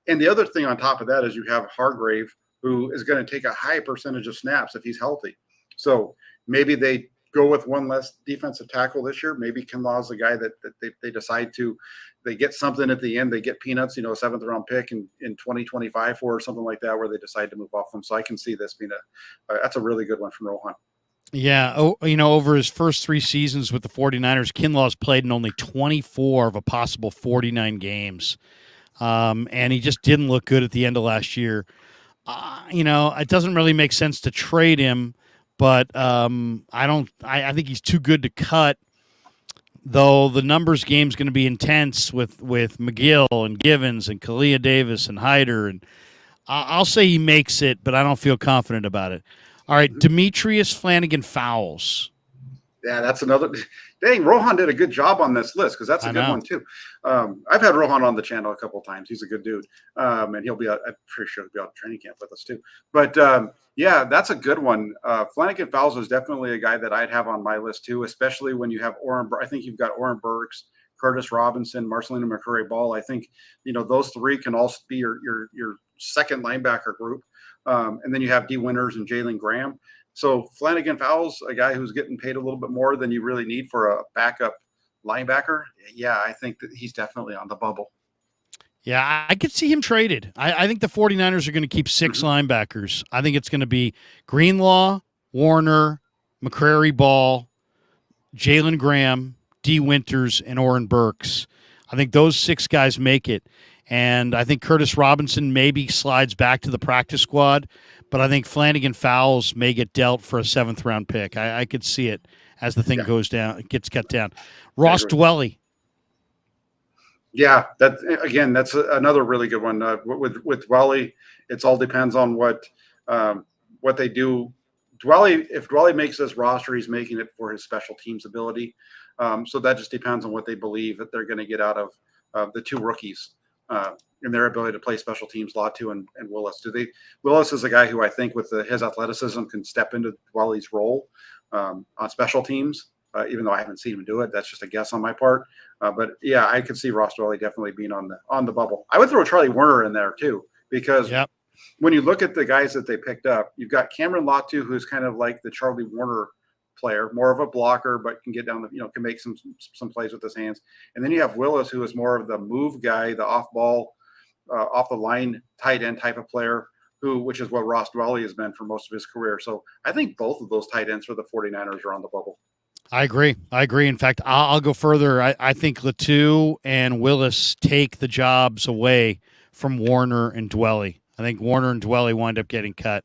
And the other thing on top of that is you have Hargrave, who is going to take a high percentage of snaps if he's healthy. So maybe they go with one less defensive tackle this year. Maybe Kinlaw's the guy that they decide to – they get something at the end. They get peanuts, a 7th-round pick in 2025 or something like that where they decide to move off them. So I can see this being that's a really good one from Rohan. Yeah, over his first 3 seasons with the 49ers, Kinlaw's played in only 24 of a possible 49 games. And he just didn't look good at the end of last year. It doesn't really make sense to trade him, but I think he's too good to cut. Though the numbers game's going to be intense with McGill and Givens and Kalia Davis and Hyder, and I'll say he makes it, but I don't feel confident about it. All right, Demetrius Flanagan-Fowles. Yeah, that's another. Dang, Rohan did a good job on this list because that's a good one too. I've had Rohan on the channel a couple of times. He's a good dude, and I'm pretty sure he'll be on training camp with us too. But yeah, that's a good one. Flanagan Fowles is definitely a guy that I'd have on my list too, especially when you have I think you've got Oren Burks, Curtis Robinson, Marcelino McCurry-Ball. I think those 3 can all be your second linebacker group, and then you have D. Winters and Jalen Graham. So Flanagan Fowles, a guy who's getting paid a little bit more than you really need for a backup linebacker. Yeah, I think that he's definitely on the bubble. Yeah, I could see him traded. I think the 49ers are going to keep 6 linebackers. I think it's going to be Greenlaw, Warner, McCrary-Ball, Jalen Graham, D. Winters, and Oren Burks. I think those 6 guys make it. And I think Curtis Robinson maybe slides back to the practice squad, but I think Flanagan Fowles may get dealt for a 7th-round pick. I could see it as the thing goes down, it gets cut down. Ross Dwelley. Yeah, that's another really good one. With Dwelley, it all depends on what they do. If Dwelley makes this roster, he's making it for his special teams ability. So that just depends on what they believe that they're going to get out of the 2 rookies. In their ability to play special teams, Latu and Willis. Willis is a guy who I think with his athleticism can step into Dwelley's role on special teams, even though I haven't seen him do it. That's just a guess on my part. But yeah, I could see Ross Dwelley definitely being on the bubble. I would throw Charlie Werner in there too, because when you look at the guys that they picked up, you've got Cameron Latu, who's kind of like the Charlie Werner player, more of a blocker, but can get down can make some plays with his hands. And then you have Willis, who is more of the move guy, the off ball, off the line tight end type of player, which is what Ross Dwelley has been for most of his career. So I think both of those tight ends for the 49ers are on the bubble. I agree. In fact, I'll go further. I think Latu and Willis take the jobs away from Warner and Dwelley. I think Warner and Dwelley wind up getting cut.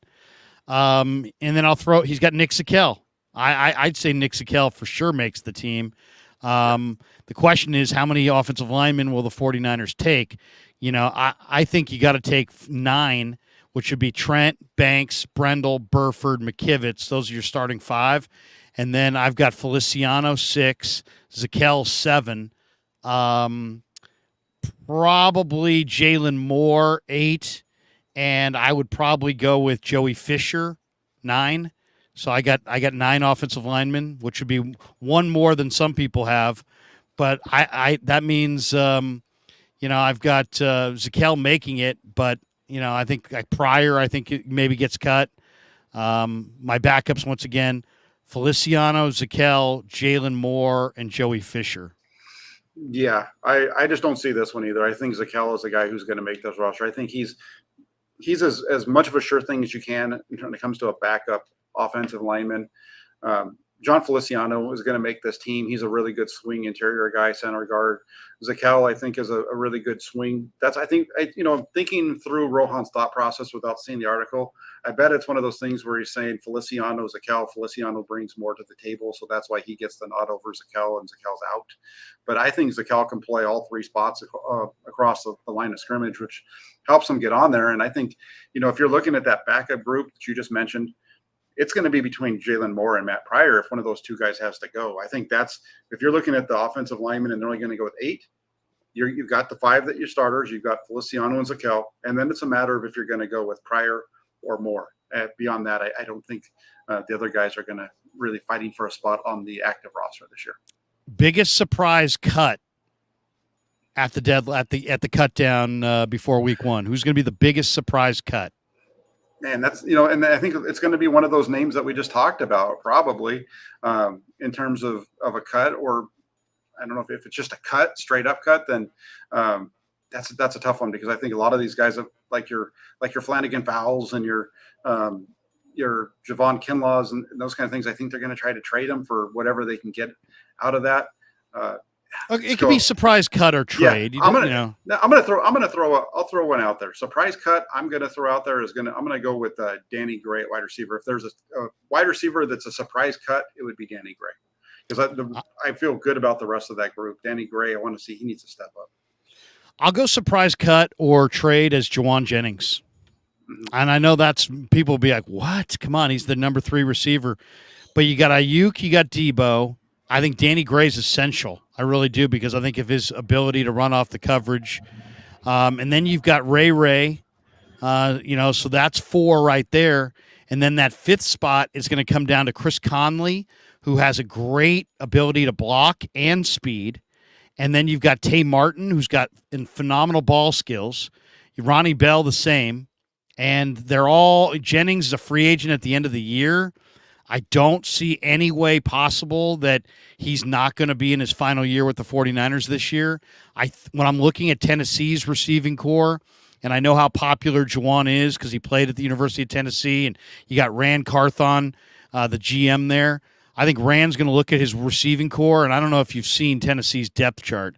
And then he's got Nick Sakel. I'd say Nick Zakelj for sure makes the team. The question is, how many offensive linemen will the 49ers take? I think you got to take 9, which would be Trent, Banks, Brendel, Burford, McKivitz. Those are your starting 5. And then I've got Feliciano 6, Zakelj 7, probably Jalen Moore 8, and I would probably go with Joey Fisher 9. So I got 9 offensive linemen, which would be one more than some people have. But I that means I've got Zakelj making it, but I think like Pryor, I think it maybe gets cut. My backups once again: Feliciano, Zakelj, Jalen Moore, and Joey Fisher. Yeah, I just don't see this one either. I think Zakelj is the guy who's going to make this roster. I think he's as much of a sure thing as you can when it comes to a backup offensive lineman. John Feliciano is going to make this team. He's a really good swing interior guy, center guard. Zakelj, I think, is a really good swing. Thinking through Rohan's thought process without seeing the article, I bet it's one of those things where he's saying Feliciano, Zakelj. Feliciano brings more to the table, so that's why he gets the nod over Zakelj, and Zakelj's out. But I think Zakelj can play all 3 spots across the line of scrimmage, which helps him get on there. And I think, if you're looking at that backup group that you just mentioned, it's going to be between Jalen Moore and Matt Pryor if one of those 2 guys has to go. I think that's if you're looking at the offensive linemen and they're only going to go with 8, you've got the 5 that you're starters. You've got Feliciano and Zakelj, and then it's a matter of if you're going to go with Pryor or Moore. Beyond that, I don't think the other guys are going to really fighting for a spot on the active roster this year. Biggest surprise cut at the cut down before week 1. Who's going to be the biggest surprise cut? Man, that's and I think it's going to be one of those names that we just talked about, probably in terms of a cut, or I don't know if it's just a cut, straight up cut. Then that's a tough one, because I think a lot of these guys have, like your Flanagan Fowles and your Javon Kinlaws and those kind of things. I think they're going to try to trade them for whatever they can get out of that. It could be surprise cut or trade. Yeah, I'll throw one out there. Surprise cut. I'm gonna throw out there I'm gonna go with Danny Gray at wide receiver. If there's a wide receiver that's a surprise cut, it would be Danny Gray, because I feel good about the rest of that group. Danny Gray, I want to see he needs to step up. I'll go surprise cut or trade as Jawan Jennings. Mm-hmm. And I know that's people will be like, what? Come on, he's the number 3 receiver. But you got Ayuk, you got Debo. I think Danny Gray is essential. I really do, because I think of his ability to run off the coverage. And then you've got Ray, so that's 4 right there. And then that 5th spot is going to come down to Chris Conley, who has a great ability to block and speed. And then you've got Tay Martin, who's got phenomenal ball skills. Ronnie Bell, the same. And Jennings is a free agent at the end of the year. I don't see any way possible that he's not going to be in his final year with the 49ers this year. When I'm looking at Tennessee's receiving core, and I know how popular Jawan is because he played at the University of Tennessee, and you got Rand Carthon, the GM there. I think Rand's going to look at his receiving core, and I don't know if you've seen Tennessee's depth chart,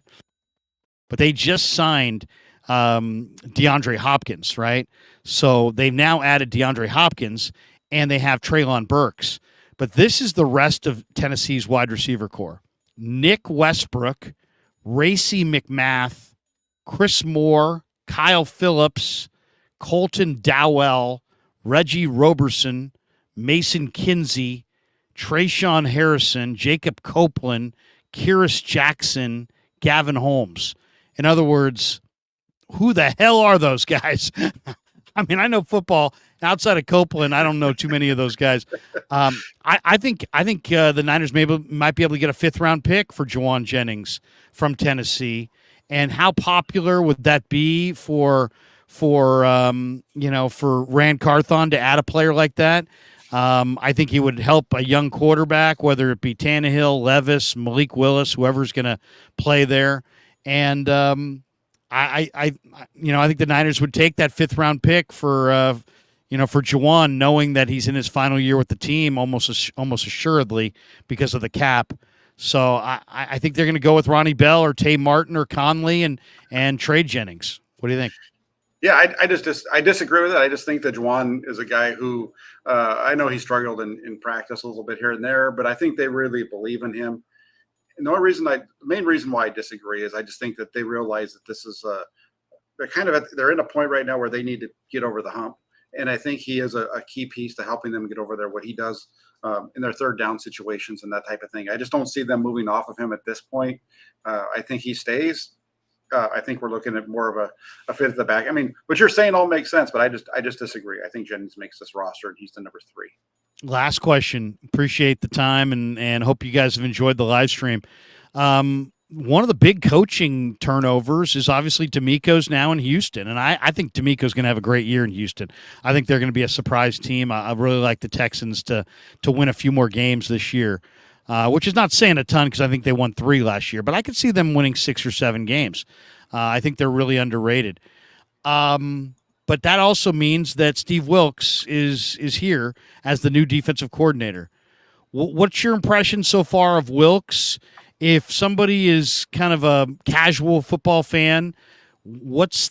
but they just signed DeAndre Hopkins, right? So they've now added DeAndre Hopkins, and they have Treylon Burks. But this is the rest of Tennessee's wide receiver core: Nick Westbrook, Racey McMath, Chris Moore, Kyle Phillips, Colton Dowell, Reggie Roberson, Mason Kinsey, Trayshawn Harrison, Jacob Copeland, Kyrus Jackson, Gavin Holmes. In other words, who the hell are those guys? I mean, I know football. Outside of Copeland, I don't know too many of those guys. I think the Niners might be able to get a 5th-round pick for Jawan Jennings from Tennessee. And how popular would that be for Rand Carthon to add a player like that? I think he would help a young quarterback, whether it be Tannehill, Levis, Malik Willis, whoever's going to play there. And I think the Niners would take that 5th-round pick for Jawan, knowing that he's in his final year with the team almost assuredly because of the cap. So I think they're going to go with Ronnie Bell or Tay Martin or Conley and trade Jennings. What do you think? Yeah, I disagree with it. I just think that Juwan is a guy who I know he struggled in practice a little bit here and there, but I think they really believe in him. And the main reason why I disagree is I just think that they realize that this is they're in a point right now where they need to get over the hump, and I think he is a key piece to helping them get over there. What he does in their third down situations and that type of thing. I just don't see them moving off of him at this point. I think he stays. I think we're looking at more of a fit at the back. I mean, what you're saying all makes sense, but I just disagree. I think Jennings makes this roster, and he's the number 3. Last question. Appreciate the time and hope you guys have enjoyed the live stream. One of the big coaching turnovers is obviously D'Amico's now in Houston, and I think D'Amico's going to have a great year in Houston. I think they're going to be a surprise team. I really like the Texans to win a few more games this year, which is not saying a ton because I think they won 3 last year, but I could see them winning 6 or 7 games. I think they're really underrated. But that also means that Steve Wilks is here as the new defensive coordinator. What's your impression so far of Wilks? If somebody is kind of a casual football fan, what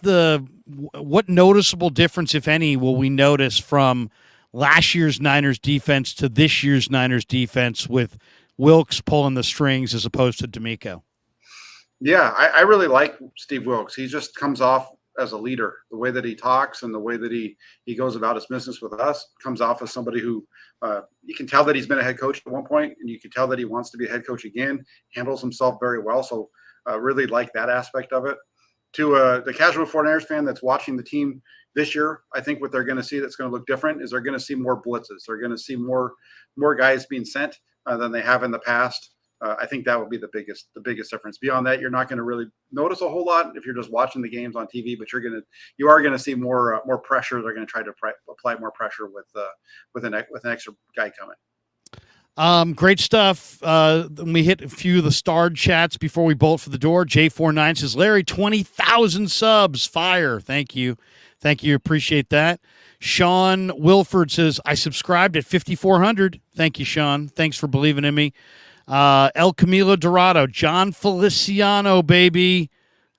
noticeable difference, if any, will we notice from last year's Niners defense to this year's Niners defense with Wilks pulling the strings as opposed to D'Amico? Yeah, I really like Steve Wilks. He just comes off as a leader. The way that he talks and the way that he goes about his business with us comes off as somebody who you can tell that he's been a head coach at one point, and you can tell that he wants to be a head coach again. Handles himself very well, so really like that aspect of it. To the casual 49ers fan that's watching the team this year, I think what they're going to see that's going to look different is they're going to see more blitzes. They're going to see more guys being sent than they have in the past. I think that would be the biggest difference. Beyond that, you're not going to really notice a whole lot if you're just watching the games on TV. But you are going to see more pressure. They're going to try to apply more pressure with an extra guy coming. Great stuff. We hit a few of the starred chats before we bolt for the door. J49 says, Larry, 20,000 subs. Fire. Thank you. Appreciate that. Sean Wilford says, I subscribed at 5,400. Thank you, Sean. Thanks for believing in me. El Camilo Dorado, John Feliciano, baby.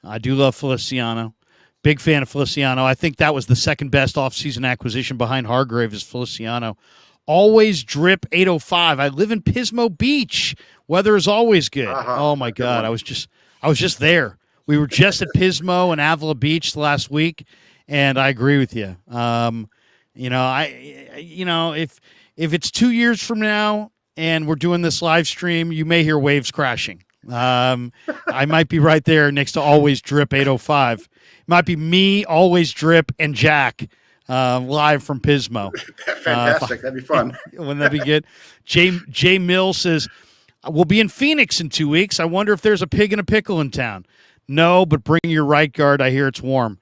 I do love Feliciano. Big fan of Feliciano. I think that was the second best offseason acquisition behind Hargrave is Feliciano. Always drip 805. I live in Pismo Beach. Weather is always good. Oh my God. I was just there. We were just at Pismo and Avila Beach last week, and I agree with you. If it's 2 years from now and we're doing this live stream, you may hear waves crashing. I might be right there next to Always Drip 805. It might be me, Always Drip, and Jack live from Pismo. Fantastic. That'd be fun. Wouldn't that be good? Jay Mill says, we'll be in Phoenix in 2 weeks. I wonder if there's a pig and a pickle in town. No, but bring your right guard. I hear it's warm.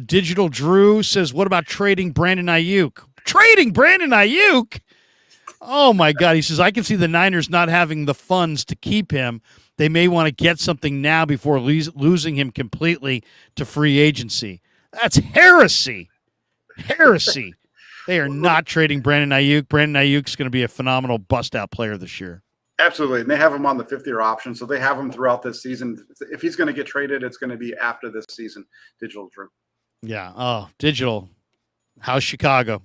Digital Drew says, what about trading Brandon Ayuk? Trading Brandon Ayuk? Oh, my God. He says, I can see the Niners not having the funds to keep him. They may want to get something now before losing him completely to free agency. That's heresy. Heresy. They are not trading Brandon Ayuk. Brandon Ayuk's going to be a phenomenal bust-out player this year. Absolutely. And they have him on the 50-year option, so they have him throughout this season. If he's going to get traded, it's going to be after this season. Digital Drew. Yeah. Oh, Digital. How's Chicago?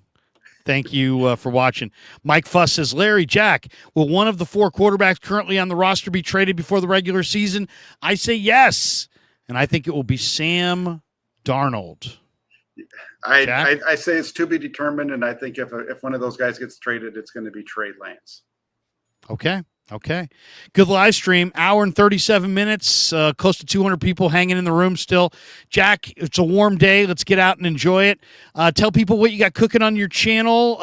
Thank you for watching. Mike Fuss says, Larry, Jack, will one of the 4 quarterbacks currently on the roster be traded before the regular season? I say yes, and I think it will be Sam Darnold. I say it's to be determined, and I think if one of those guys gets traded, it's going to be Trey Lance. Okay. Good live stream. Hour and 37 minutes. Close to 200 people hanging in the room still. Jack, it's a warm day. Let's get out and enjoy it. Tell people what you got cooking on your channel.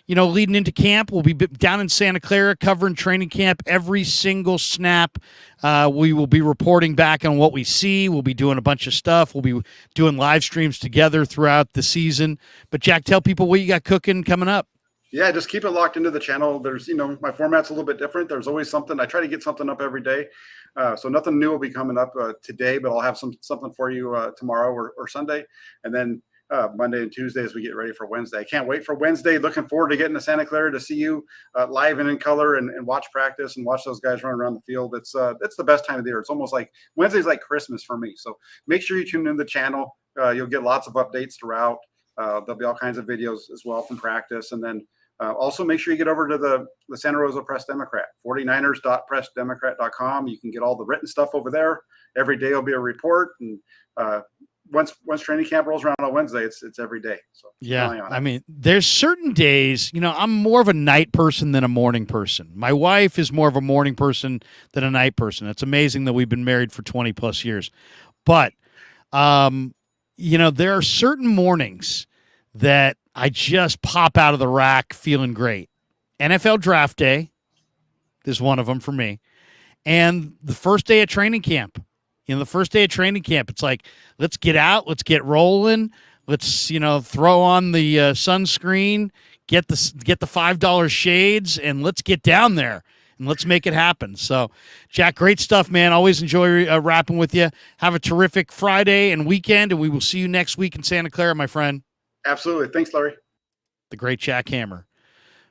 Leading into camp. We'll be down in Santa Clara covering training camp every single snap. We will be reporting back on what we see. We'll be doing a bunch of stuff. We'll be doing live streams together throughout the season. But, Jack, tell people what you got cooking coming up. Yeah, just keep it locked into the channel. There's, my format's a little bit different. There's always something. I try to get something up every day. So nothing new will be coming up today, but I'll have something for you tomorrow or Sunday. And then Monday and Tuesday as we get ready for Wednesday. I can't wait for Wednesday. Looking forward to getting to Santa Clara to see you live and in color and watch practice and watch those guys run around the field. It's the best time of the year. It's almost like Wednesday's like Christmas for me. So make sure you tune in the channel. You'll get lots of updates throughout. There'll be all kinds of videos as well from practice. And then also make sure you get over to the Santa Rosa Press Democrat, 49ers.pressdemocrat.com. You can get all the written stuff over there. Every day will be a report. And once training camp rolls around on Wednesday, it's every day. So yeah, I mean, there's certain days, I'm more of a night person than a morning person. My wife is more of a morning person than a night person. It's amazing that we've been married for 20 plus years. But, there are certain mornings that I just pop out of the rack feeling great. NFL draft day is one of them for me. And the first day of training camp. The first day of training camp, it's like, let's get out, let's get rolling, let's, throw on the sunscreen, get the $5 shades, and let's get down there and let's make it happen. So, Jack, great stuff, man. Always enjoy rapping with you. Have a terrific Friday and weekend, and we will see you next week in Santa Clara, my friend. Absolutely. Thanks, Larry. The great Jack Hammer.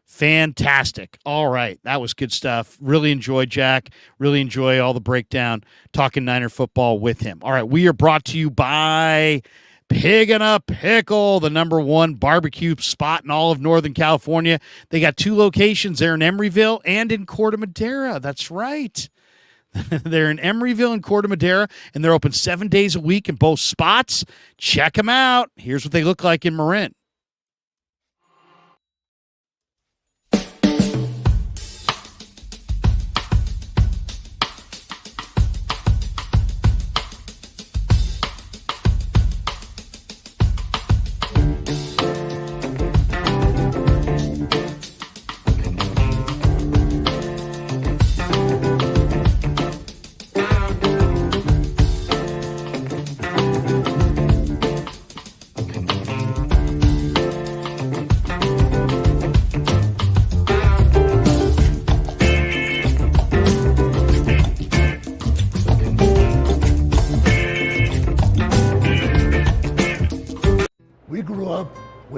Fantastic. All right. That was good stuff. Really enjoyed Jack. Really enjoy all the breakdown, talking Niner football with him. All right. We are brought to you by Pig and a Pickle, the #1 barbecue spot in all of Northern California. They got 2 locations there in Emeryville and in Corte Madera. That's right. They're in Emeryville and Corte Madera, and they're open 7 days a week in both spots. Check them out. Here's what they look like in Marin.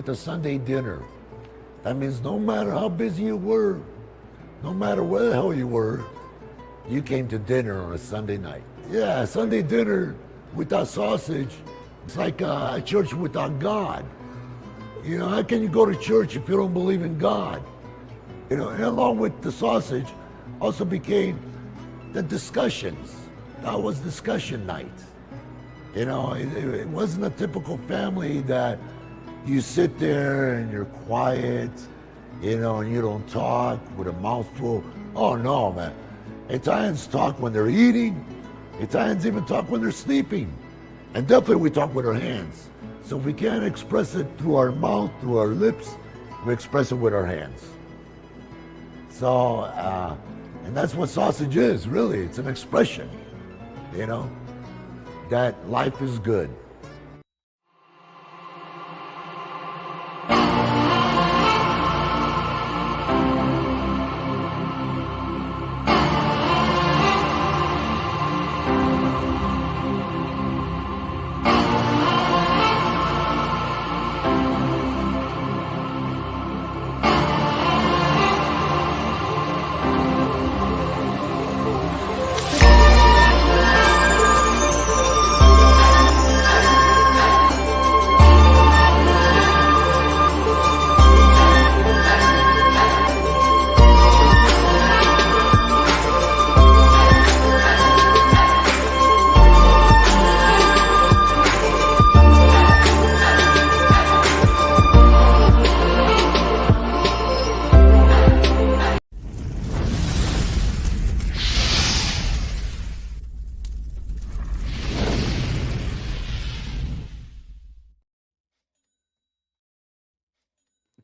The Sunday dinner. That means no matter how busy you were, no matter where the hell you were, you came to dinner on a Sunday night. Yeah, Sunday dinner without sausage, it's like a church without God. How can you go to church if you don't believe in God? And along with the sausage also became the discussions. That was discussion night. It wasn't a typical family that you sit there and you're quiet, and you don't talk with a mouthful. Oh no, man. Italians talk when they're eating. Italians even talk when they're sleeping. And definitely we talk with our hands. So if we can't express it through our mouth, through our lips, we express it with our hands. So, and that's what sausage is, really. It's an expression, that life is good.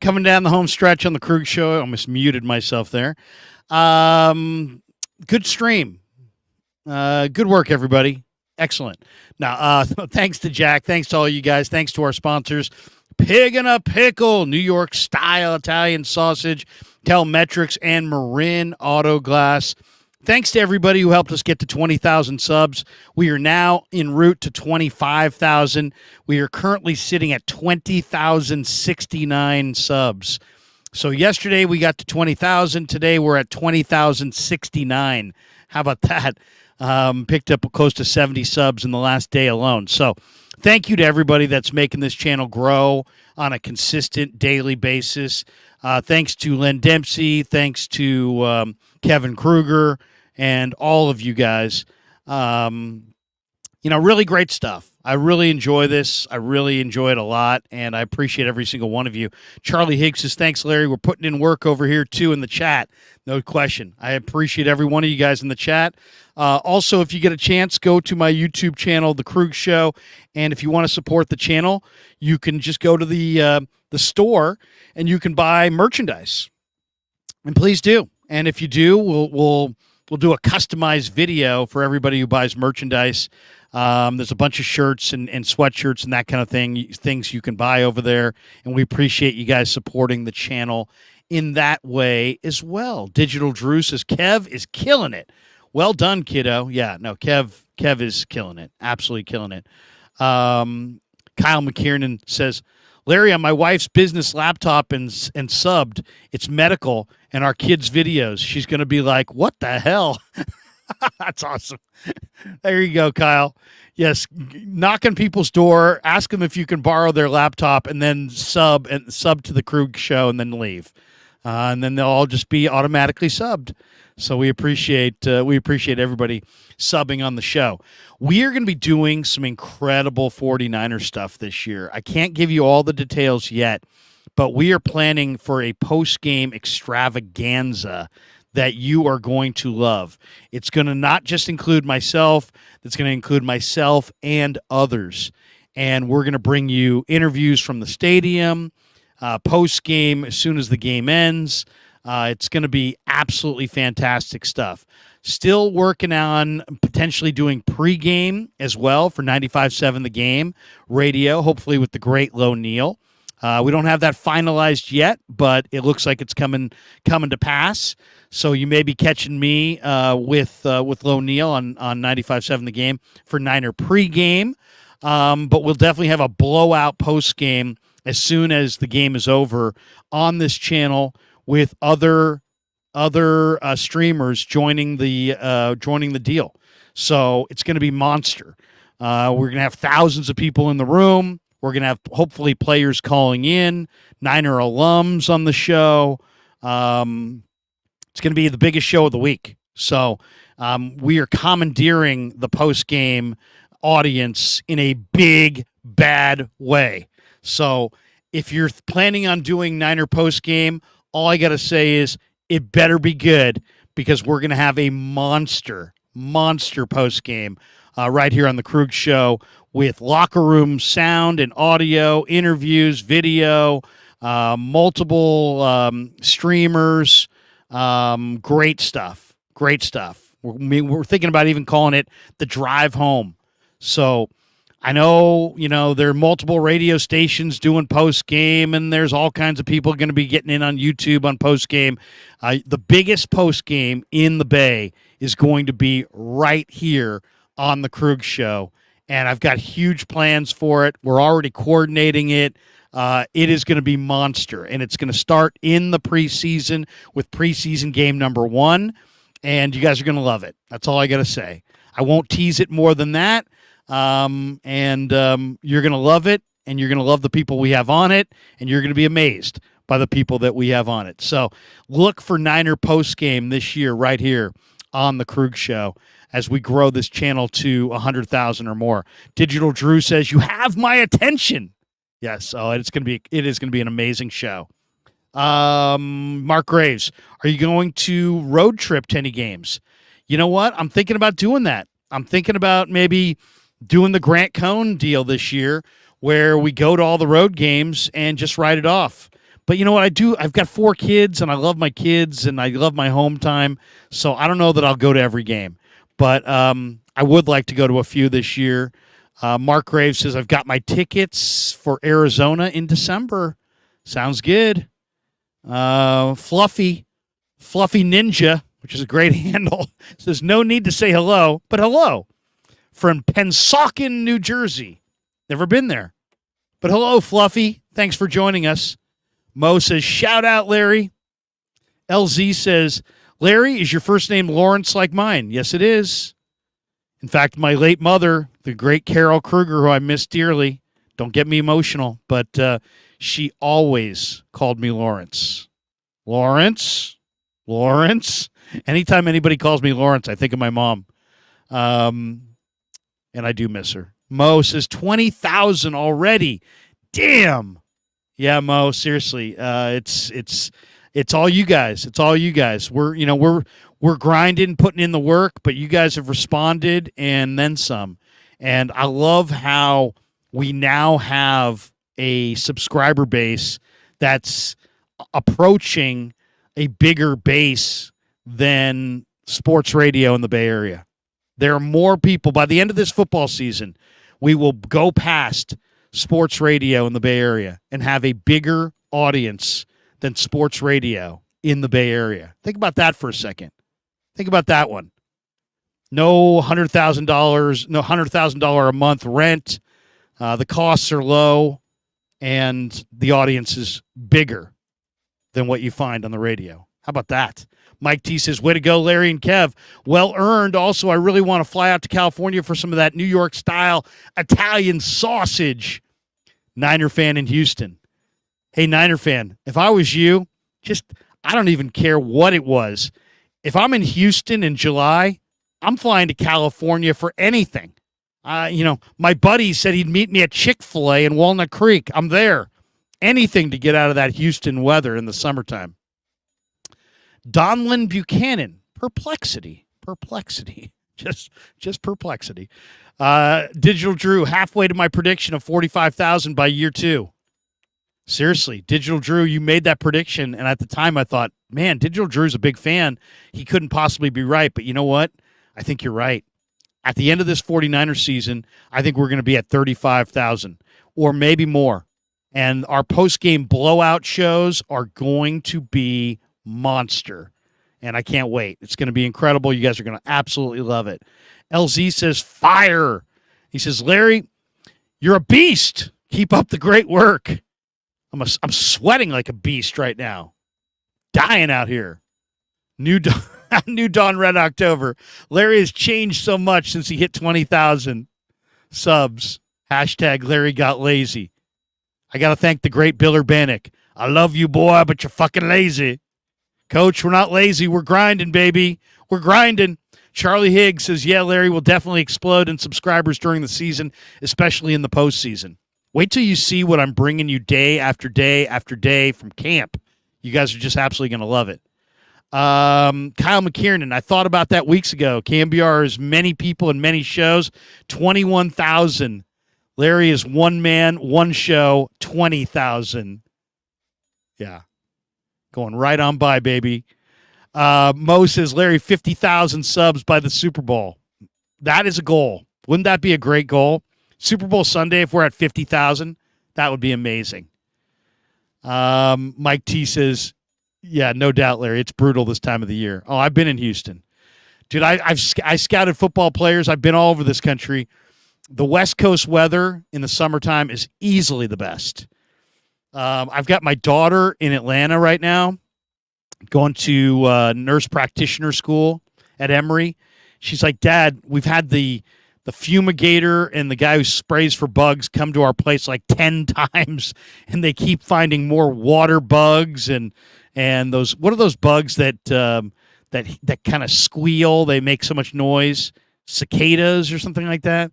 Coming down the home stretch on the Krug Show. I almost muted myself there. Good stream. Good work, everybody. Excellent. Now, thanks to Jack. Thanks to all you guys. Thanks to our sponsors. Pig and a Pickle, New York style Italian sausage, Telmetrics, and Marin Auto Glass. Thanks to everybody who helped us get to 20,000 subs. We are now en route to 25,000. We are currently sitting at 20,069 subs. So yesterday we got to 20,000. Today we're at 20,069. How about that? Picked up close to 70 subs in the last day alone. So thank you to everybody that's making this channel grow on a consistent daily basis. Thanks to Len Dempsey. Thanks to Kevin Kruger and all of you guys. Really great stuff. I really enjoy this. I really enjoy it a lot, and I appreciate every single one of you. Charlie Higgs says, thanks, Larry. We're putting in work over here, too, in the chat. No question. I appreciate every one of you guys in the chat. Also, if you get a chance, go to my YouTube channel, The Krug Show, and if you want to support the channel, you can just go to the store, and you can buy merchandise. And please do. And if you do, we'll do a customized video for everybody who buys merchandise. There's a bunch of shirts and sweatshirts and that kind of things you can buy over there. And we appreciate you guys supporting the channel in that way as well. Digital Drew says, Kev is killing it. Well done, kiddo. Yeah, no, Kev is killing it. Absolutely killing it. Kyle McKiernan says, Larry, on my wife's business laptop and subbed, it's medical and our kids' videos. She's going to be like, what the hell? That's awesome. There you go, Kyle. Yes, knock on people's door, ask them if you can borrow their laptop, and then sub to the Krug Show, and then leave, and then they'll all just be automatically subbed. So we appreciate everybody subbing on the show. We are going to be doing some incredible 49er stuff this year. I can't give you all the details yet, but we are planning for a post-game extravaganza that you are going to love. It's going to not just include myself, it's going to include myself and others. And we're going to bring you interviews from the stadium, post-game as soon as the game ends. It's going to be absolutely fantastic stuff. Still working on potentially doing pregame as well for 95.7 The Game radio, hopefully with the great Lo Neal. We don't have that finalized yet, but it looks like it's coming to pass. So you may be catching me with Lo Neal on 95.7 The Game for Niner pregame. But we'll definitely have a blowout postgame as soon as the game is over on this channel with other streamers joining the deal. So it's going to be monster. We're going to have thousands of people in the room. We're going to have hopefully players calling in, Niner alums on the show. It's going to be the biggest show of the week. So we are commandeering the post-game audience in a big, bad way. So if you're planning on doing Niner post-game, all I got to say is it better be good because we're going to have a monster post-game right here on the Krug Show with locker room sound and audio, interviews, video, multiple streamers. Great stuff. We're thinking about even calling it the drive home. So I know, there are multiple radio stations doing post game, and there's all kinds of people going to be getting in on YouTube on post game. The biggest post game in the Bay is going to be right here on the Krug Show, and I've got huge plans for it. We're already coordinating it. It is going to be monster, and it's going to start in the preseason with preseason game number 1, and you guys are going to love it. That's all I got to say. I won't tease it more than that, and you're going to love it, and you're going to love the people we have on it, and you're going to be amazed by the people that we have on it. So look for Niner postgame this year right here on the Krug Show as we grow this channel to 100,000 or more. Digital Drew says, you have my attention. Yes, it is going to be an amazing show. Mark Graves, are you going to road trip to any games? You know what? I'm thinking about doing that. I'm thinking about maybe doing the Grant Cohn deal this year where we go to all the road games and just ride it off. But you know what I do? I've got 4 kids, and I love my kids, and I love my home time. So I don't know that I'll go to every game. But I would like to go to a few this year. Mark Graves says, I've got my tickets for Arizona in December. Sounds good. Fluffy Ninja, which is a great handle, says, no need to say hello, but hello. From Pensauken, New Jersey. Never been there. But hello, Fluffy. Thanks for joining us. Mo says, shout out, Larry. LZ says, Larry, is your first name Lawrence like mine? Yes, it is. In fact, my late mother, the great Carol Kruger, who I miss dearly, don't get me emotional, but she always called me Lawrence. Lawrence? Lawrence? Anytime anybody calls me Lawrence, I think of my mom. And I do miss her. Mo says 20,000 already. Damn. Yeah, Mo, seriously. It's all you guys. It's all you guys. We're grinding, putting in the work, but you guys have responded and then some. And I love how we now have a subscriber base that's approaching a bigger base than sports radio in the Bay Area. There are more people. By the end of this football season, we will go past sports radio in the Bay Area and have a bigger audience than sports radio in the Bay Area. Think about that for a second. Think about that one. No $100,000, no $100,000 a month rent. The costs are low, and the audience is bigger than what you find on the radio. How about that? Mike T says, way to go, Larry and Kev. Well earned. Also, I really want to fly out to California for some of that New York-style Italian sausage. Niner fan in Houston. Hey, Niner fan, if I was you, I don't even care what it was. If I'm in Houston in July, I'm flying to California for anything. My buddy said he'd meet me at Chick-fil-A in Walnut Creek. I'm there. Anything to get out of that Houston weather in the summertime. Donlin Buchanan, perplexity, just perplexity. Digital Drew, halfway to my prediction of 45,000 by year 2. Seriously, Digital Drew, you made that prediction, and at the time I thought, man, Digital Drew's a big fan. He couldn't possibly be right, but you know what? I think you're right. At the end of this 49ers season, I think we're going to be at 35,000 or maybe more. And our post-game blowout shows are going to be monster. And I can't wait. It's going to be incredible. You guys are going to absolutely love it. LZ says, fire. He says, Larry, you're a beast. Keep up the great work. I'm sweating like a beast right now. Dying out here. New Dawn Red October. Larry has changed so much since he hit 20,000 subs. Hashtag Larry got lazy. I got to thank the great Bill Urbanic. I love you, boy, but you're fucking lazy. Coach, we're not lazy. We're grinding, baby. We're grinding. Charlie Higgs says, yeah, Larry will definitely explode in subscribers during the season, especially in the postseason. Wait till you see what I'm bringing you day after day after day from camp. You guys are just absolutely going to love it. Kyle McKiernan, I thought about that weeks ago. KMBR is many people and many shows, 21,000. Larry is one man, one show, 20,000. Yeah. Going right on by, baby. Mo says, Larry, 50,000 subs by the Super Bowl. That is a goal. Wouldn't that be a great goal? Super Bowl Sunday, if we're at 50,000, that would be amazing. Mike T says, yeah, no doubt, Larry. It's brutal this time of the year. Oh, I've been in Houston. Dude, I scouted football players. I've been all over this country. The West Coast weather in the summertime is easily the best. I've got my daughter in Atlanta right now, going to nurse practitioner school at Emory. She's like, Dad, we've had the fumigator and the guy who sprays for bugs come to our place like 10 times, and they keep finding more water bugs and those. What are those bugs that kind of squeal? They make so much noise. Cicadas or something like that.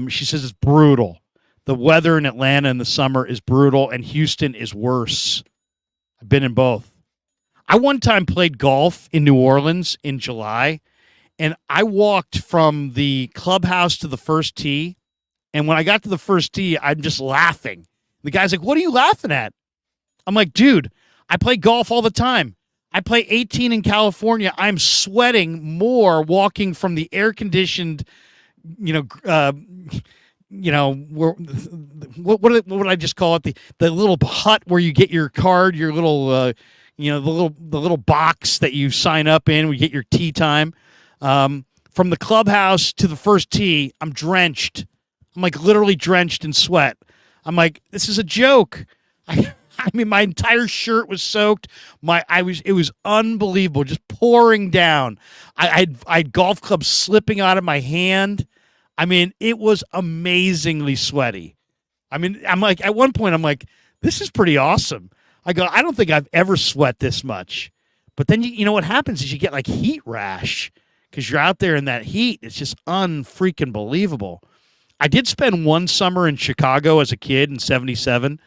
She says it's brutal. The weather in Atlanta in the summer is brutal, and Houston is worse. I've been in both. I one time played golf in New Orleans in July, and I walked from the clubhouse to the first tee, and when I got to the first tee, I'm just laughing. The guy's like, what are you laughing at? I'm like, dude, I play golf all the time. I play 18 in California. I'm sweating more walking from the air-conditioned, what would I just call it? The little hut where you get your card, your little, the little box that you sign up in. We get your tee time. From the clubhouse to the first tee, I'm drenched. I'm like literally drenched in sweat. I'm like, this is a joke. I mean, my entire shirt was soaked. It was unbelievable, just pouring down. I had golf clubs slipping out of my hand. I mean, it was amazingly sweaty. I mean, I'm like, at one point, I'm like, this is pretty awesome. I go, I don't think I've ever sweat this much. But then, you know what happens is you get like heat rash because you're out there in that heat. It's just unfreaking believable. I did spend one summer in Chicago as a kid in '77.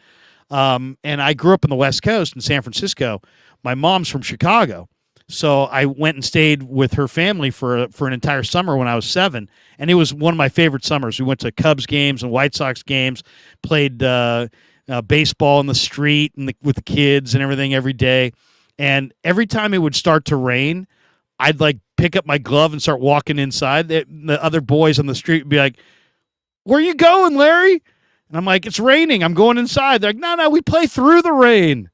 And I grew up on the West Coast in San Francisco. My mom's from Chicago. So I went and stayed with her family for an entire summer when I was 7, and it was one of my favorite summers. We went to Cubs games and White Sox games, played baseball in the street and with the kids and everything every day. And every time it would start to rain, I'd like pick up my glove and start walking inside. The other boys on the street would be like, "Where you going, Larry?" And I'm like, "It's raining. I'm going inside." They're like, "No, we play through the rain."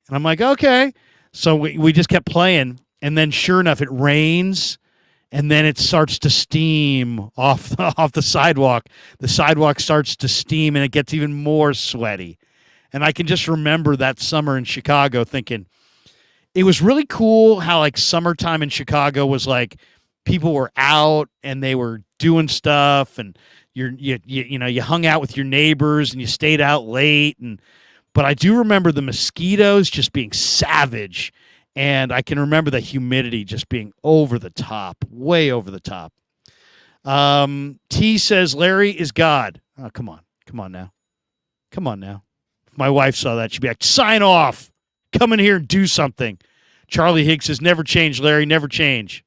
And I'm like, "Okay." So we just kept playing, and then sure enough, it rains, and then it starts to steam off the sidewalk. The sidewalk starts to steam, and it gets even more sweaty. And I can just remember that summer in Chicago thinking, it was really cool how like summertime in Chicago was like people were out and they were doing stuff, and you hung out with your neighbors and you stayed out late. But I do remember the mosquitoes just being savage, and I can remember the humidity just being over the top, way over the top. T says Larry is God. Oh, come on now. If my wife saw that, she'd be like, "Sign off. Come in here and do something." Charlie Higgs says, "Never change, Larry, never change."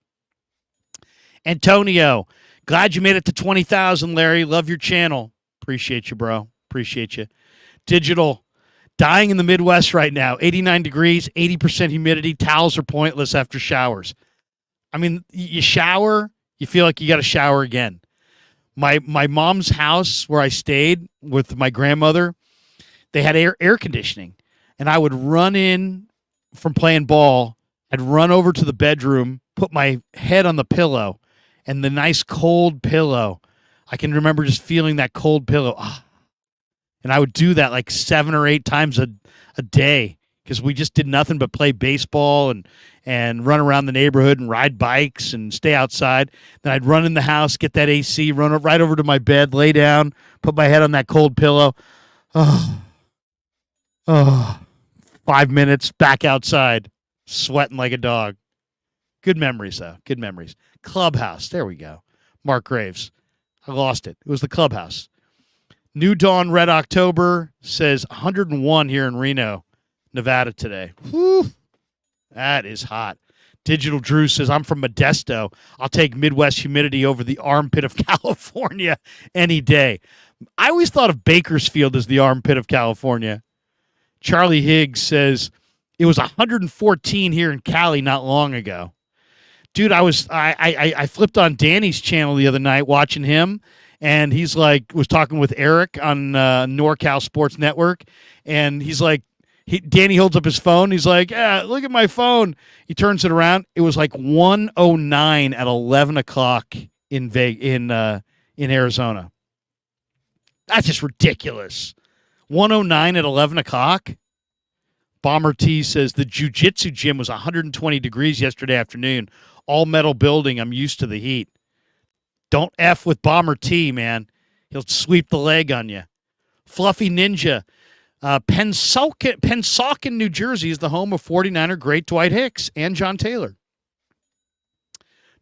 Antonio, glad you made it to 20,000, Larry. Love your channel. Appreciate you, bro. Appreciate you. Digital, dying in the Midwest right now. 89 degrees, 80% humidity. Towels are pointless after showers. I mean, you shower, you feel like you got to shower again. My mom's house where I stayed with my grandmother, they had air conditioning. And I would run in from playing ball. I'd run over to the bedroom, put my head on the pillow, and the nice cold pillow. I can remember just feeling that cold pillow. And I would do that like 7 or 8 times a day because we just did nothing but play baseball and run around the neighborhood and ride bikes and stay outside. Then I'd run in the house, get that AC, run right over to my bed, lay down, put my head on that cold pillow. Oh, 5 minutes, back outside, sweating like a dog. Good memories, though. Good memories. Clubhouse. There we go. Mark Graves. I lost it. It was the Clubhouse. New Dawn Red October says 101 here in Reno, Nevada today. Whew. That is hot. Digital Drew says, "I'm from Modesto. I'll take Midwest humidity over the armpit of California any day." I always thought of Bakersfield as the armpit of California. Charlie Higgs says, "It was 114 here in Cali not long ago." Dude, I flipped on Danny's channel the other night watching him, and he's like, was talking with Eric on NorCal Sports Network, and he's like, Danny holds up his phone. He's like, "Yeah, look at my phone." He turns it around. It was like 1:09 at 11 o'clock in Arizona. That's just ridiculous. 1:09 at 11 o'clock. Bomber T says the jiu-jitsu gym was 120 degrees yesterday afternoon. All metal building. I'm used to the heat. Don't F with Bomber T, man. He'll sweep the leg on you. Fluffy Ninja. Pennsauken, New Jersey is the home of 49er great Dwight Hicks and John Taylor.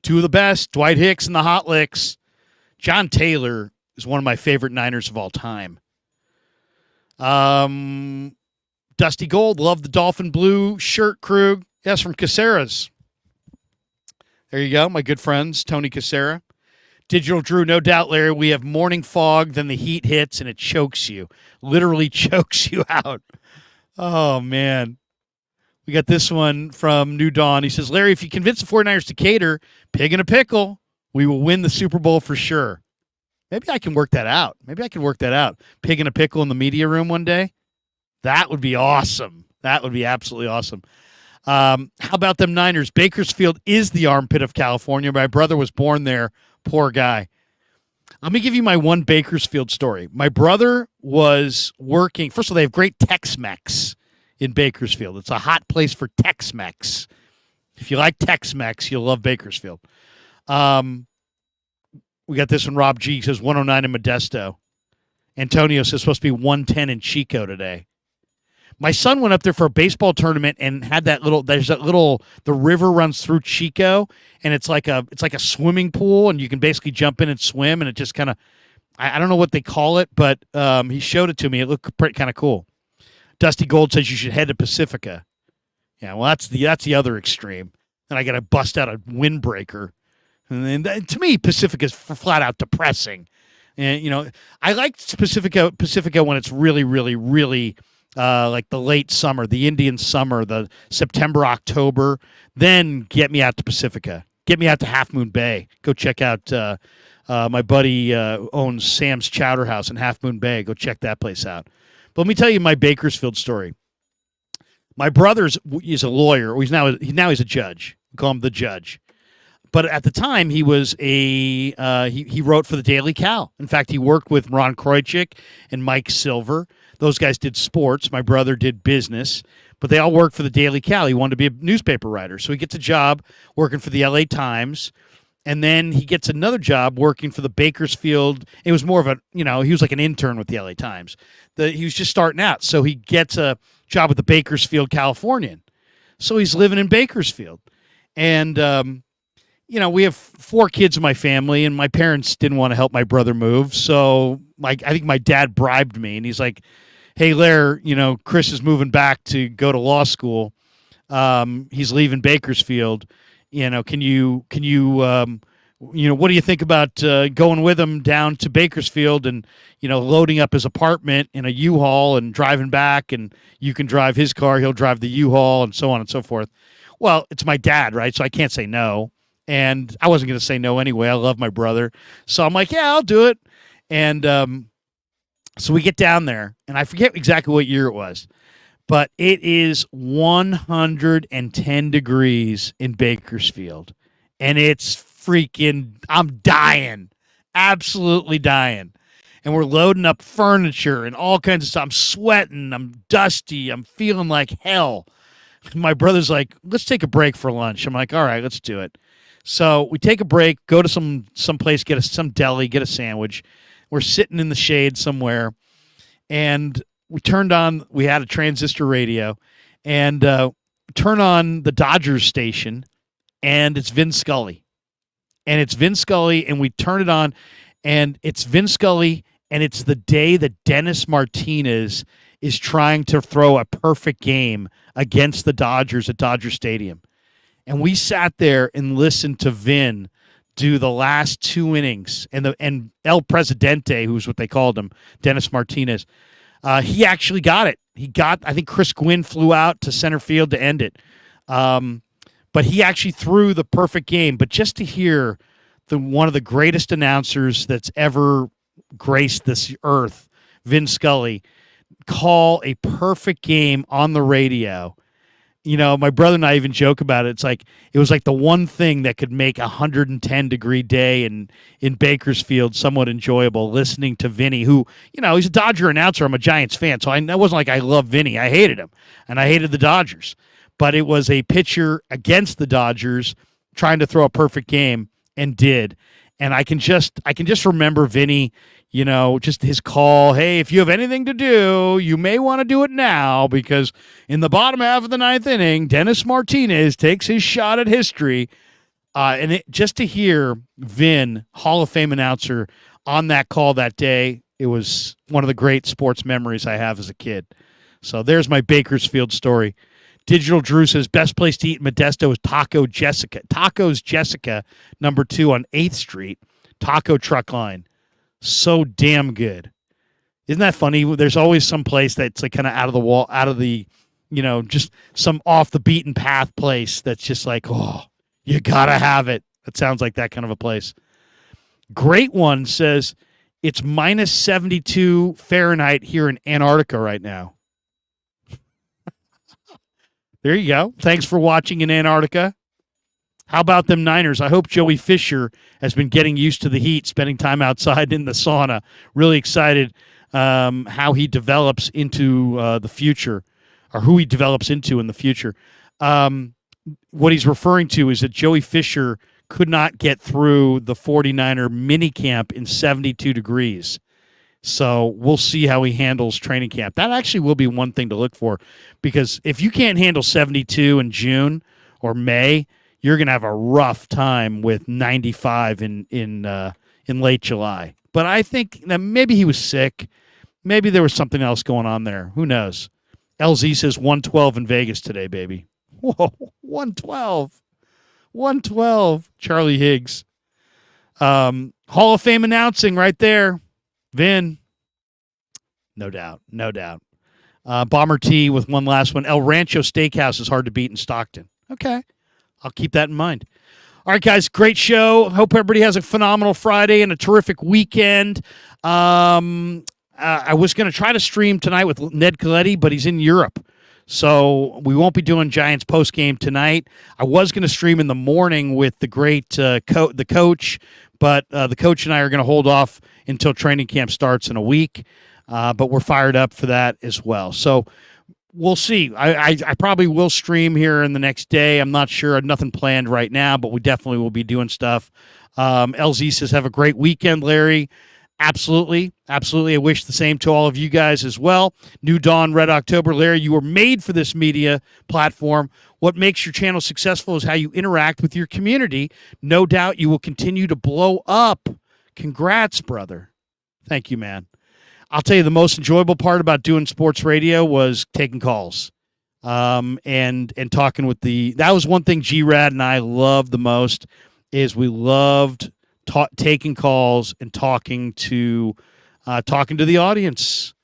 Two of the best, Dwight Hicks and the Hot Licks. John Taylor is one of my favorite Niners of all time. Dusty Gold, love the Dolphin Blue shirt, Krug. Yes, from Caceres. There you go, my good friends, Tony Casera. Digital Drew, no doubt, Larry, we have morning fog, then the heat hits, and it chokes you. Literally chokes you out. Oh, man. We got this one from New Dawn. He says, "Larry, if you convince the 49ers to cater, pig in a pickle, we will win the Super Bowl for sure." Maybe I can work that out. Pig in a pickle in the media room one day. That would be awesome. That would be absolutely awesome. How about them Niners? Bakersfield is the armpit of California. My brother was born there. Poor guy. Let me give you my one Bakersfield story. My brother was working. First of all, they have great Tex-Mex in Bakersfield. It's a hot place for Tex-Mex. If you like Tex-Mex, you'll love Bakersfield. We got this one. Rob G says 109 in Modesto. Antonio says supposed to be 110 in Chico today. My son went up there for a baseball tournament and had the river runs through Chico, and it's like a swimming pool, and you can basically jump in and swim, and it just kind of, I don't know what they call it, but he showed it to me. It looked pretty kind of cool. Dusty Gold says you should head to Pacifica. Yeah, well, that's the other extreme. Then I got to bust out a windbreaker. And then, to me, Pacifica is flat out depressing. And I like Pacifica when it's really, really, really like the late summer, the Indian summer, the September, October. Then get me out to Pacifica. Get me out to Half Moon Bay. Go check out. My buddy owns Sam's Chowder House in Half Moon Bay. Go check that place out. But let me tell you my Bakersfield story. My brother's is a lawyer. He's a judge. We call him the judge. But at the time, he was he wrote for the Daily Cal. In fact, he worked with Ron Krojcik and Mike Silver. Those guys did sports. My brother did business. But they all worked for the Daily Cal. He wanted to be a newspaper writer. So he gets a job working for the LA Times. And then he gets another job working for the Bakersfield. It was more of he was like an intern with the LA Times. He was just starting out. So he gets a job with the Bakersfield Californian. So he's living in Bakersfield. And, we have 4 kids in my family, and my parents didn't want to help my brother move. So I think my dad bribed me, and he's like, hey, Lair, Chris is moving back to go to law school. He's leaving Bakersfield. Can you what do you think about going with him down to Bakersfield and, loading up his apartment in a U-Haul and driving back, and you can drive his car, he'll drive the U-Haul, and so on and so forth. Well, it's my dad, right? So I can't say no. And I wasn't going to say no anyway. I love my brother. So I'm like, yeah, I'll do it. And so we get down there, and I forget exactly what year it was, but it is 110 degrees in Bakersfield. And it's freaking, I'm dying, absolutely dying. And we're loading up furniture and all kinds of stuff. I'm sweating. I'm dusty. I'm feeling like hell. My brother's like, let's take a break for lunch. I'm like, all right, let's do it. So we take a break, go to some place, get some deli, get a sandwich. We're sitting in the shade somewhere, and we had a transistor radio, and turn on the Dodgers station, and it's Vin Scully. And we turn it on, and it's Vin Scully, and it's the day that Dennis Martinez is trying to throw a perfect game against the Dodgers at Dodger Stadium. And we sat there and listened to Vin do the last 2 innings, and El Presidente, who's what they called him, Dennis Martinez, he actually got it. I think Chris Gwynn flew out to center field to end it. But he actually threw the perfect game. But just to hear one of the greatest announcers that's ever graced this earth, Vin Scully, call a perfect game on the radio. My brother and I even joke about it. It was like the one thing that could make a 110-degree day in Bakersfield somewhat enjoyable, listening to Vinny, who, he's a Dodger announcer. I'm a Giants fan, so it wasn't like I love Vinny. I hated him, and I hated the Dodgers. But it was a pitcher against the Dodgers trying to throw a perfect game, and did. And I can just remember Vinny, just his call, hey, if you have anything to do, you may want to do it now, because in the bottom half of the 9th inning, Dennis Martinez takes his shot at history. Just to hear Vin, Hall of Fame announcer, on that call that day, it was one of the great sports memories I have as a kid. So there's my Bakersfield story. Digital Drew says, best place to eat in Modesto is Tacos Jessica, number 2 on 8th Street, taco truck line. So damn good. Isn't that funny? There's always some place that's like kind of out of the wall, out of the, just some off the beaten path place that's just like, oh, you gotta have it. That sounds like that kind of a place. Great One says, it's minus 72 Fahrenheit here in Antarctica right now. There you go. Thanks for watching in Antarctica. How about them Niners? I hope Joey Fisher has been getting used to the heat, spending time outside in the sauna. Really excited how he develops into the future. or who he develops into in the future. What he's referring to is that Joey Fisher could not get through the 49er minicamp in 72 degrees. So we'll see how he handles training camp. That actually will be one thing to look for, because if you can't handle 72 in June or May, you're going to have a rough time with 95 in late July. But I think that maybe he was sick. Maybe there was something else going on there. Who knows? LZ says 112 in Vegas today, baby. Whoa, 112. 112. Charlie Higgs. Hall of Fame announcing right there. Vin. No doubt. No doubt. Bomber T with one last one. El Rancho Steakhouse is hard to beat in Stockton. Okay. I'll keep that in mind. All right, guys, great show. Hope everybody has a phenomenal Friday and a terrific weekend. I was going to try to stream tonight with Ned Coletti, but he's in Europe. So we won't be doing Giants postgame tonight. I was going to stream in the morning with the great the coach, but the coach and I are going to hold off until training camp starts in a week. But we're fired up for that as well. So we'll see. I probably will stream here in the next day. I'm not sure. Nothing planned right now, but we definitely will be doing stuff. LZ says, have a great weekend, Larry. Absolutely. Absolutely. I wish the same to all of you guys as well. New Dawn, Red October. Larry, you were made for this media platform. What makes your channel successful is how you interact with your community. No doubt you will continue to blow up. Congrats, brother. Thank you, man. I'll tell you, the most enjoyable part about doing sports radio was taking calls and talking with that was one thing G-Rad and I loved the most, is we loved taking calls and talking to the audience.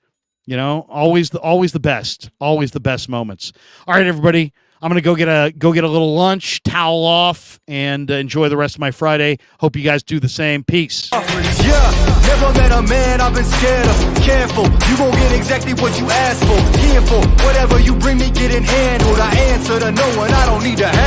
You know, always the best moments. All right, everybody, I'm gonna go get a little lunch, towel off, and enjoy the rest of my Friday. Hope you guys do the same. Peace. Yeah, never met a man I've been scared of. Careful, you gon' get exactly what you asked for. Here for whatever you bring me, getting handled. I answer to no one, I don't need to have.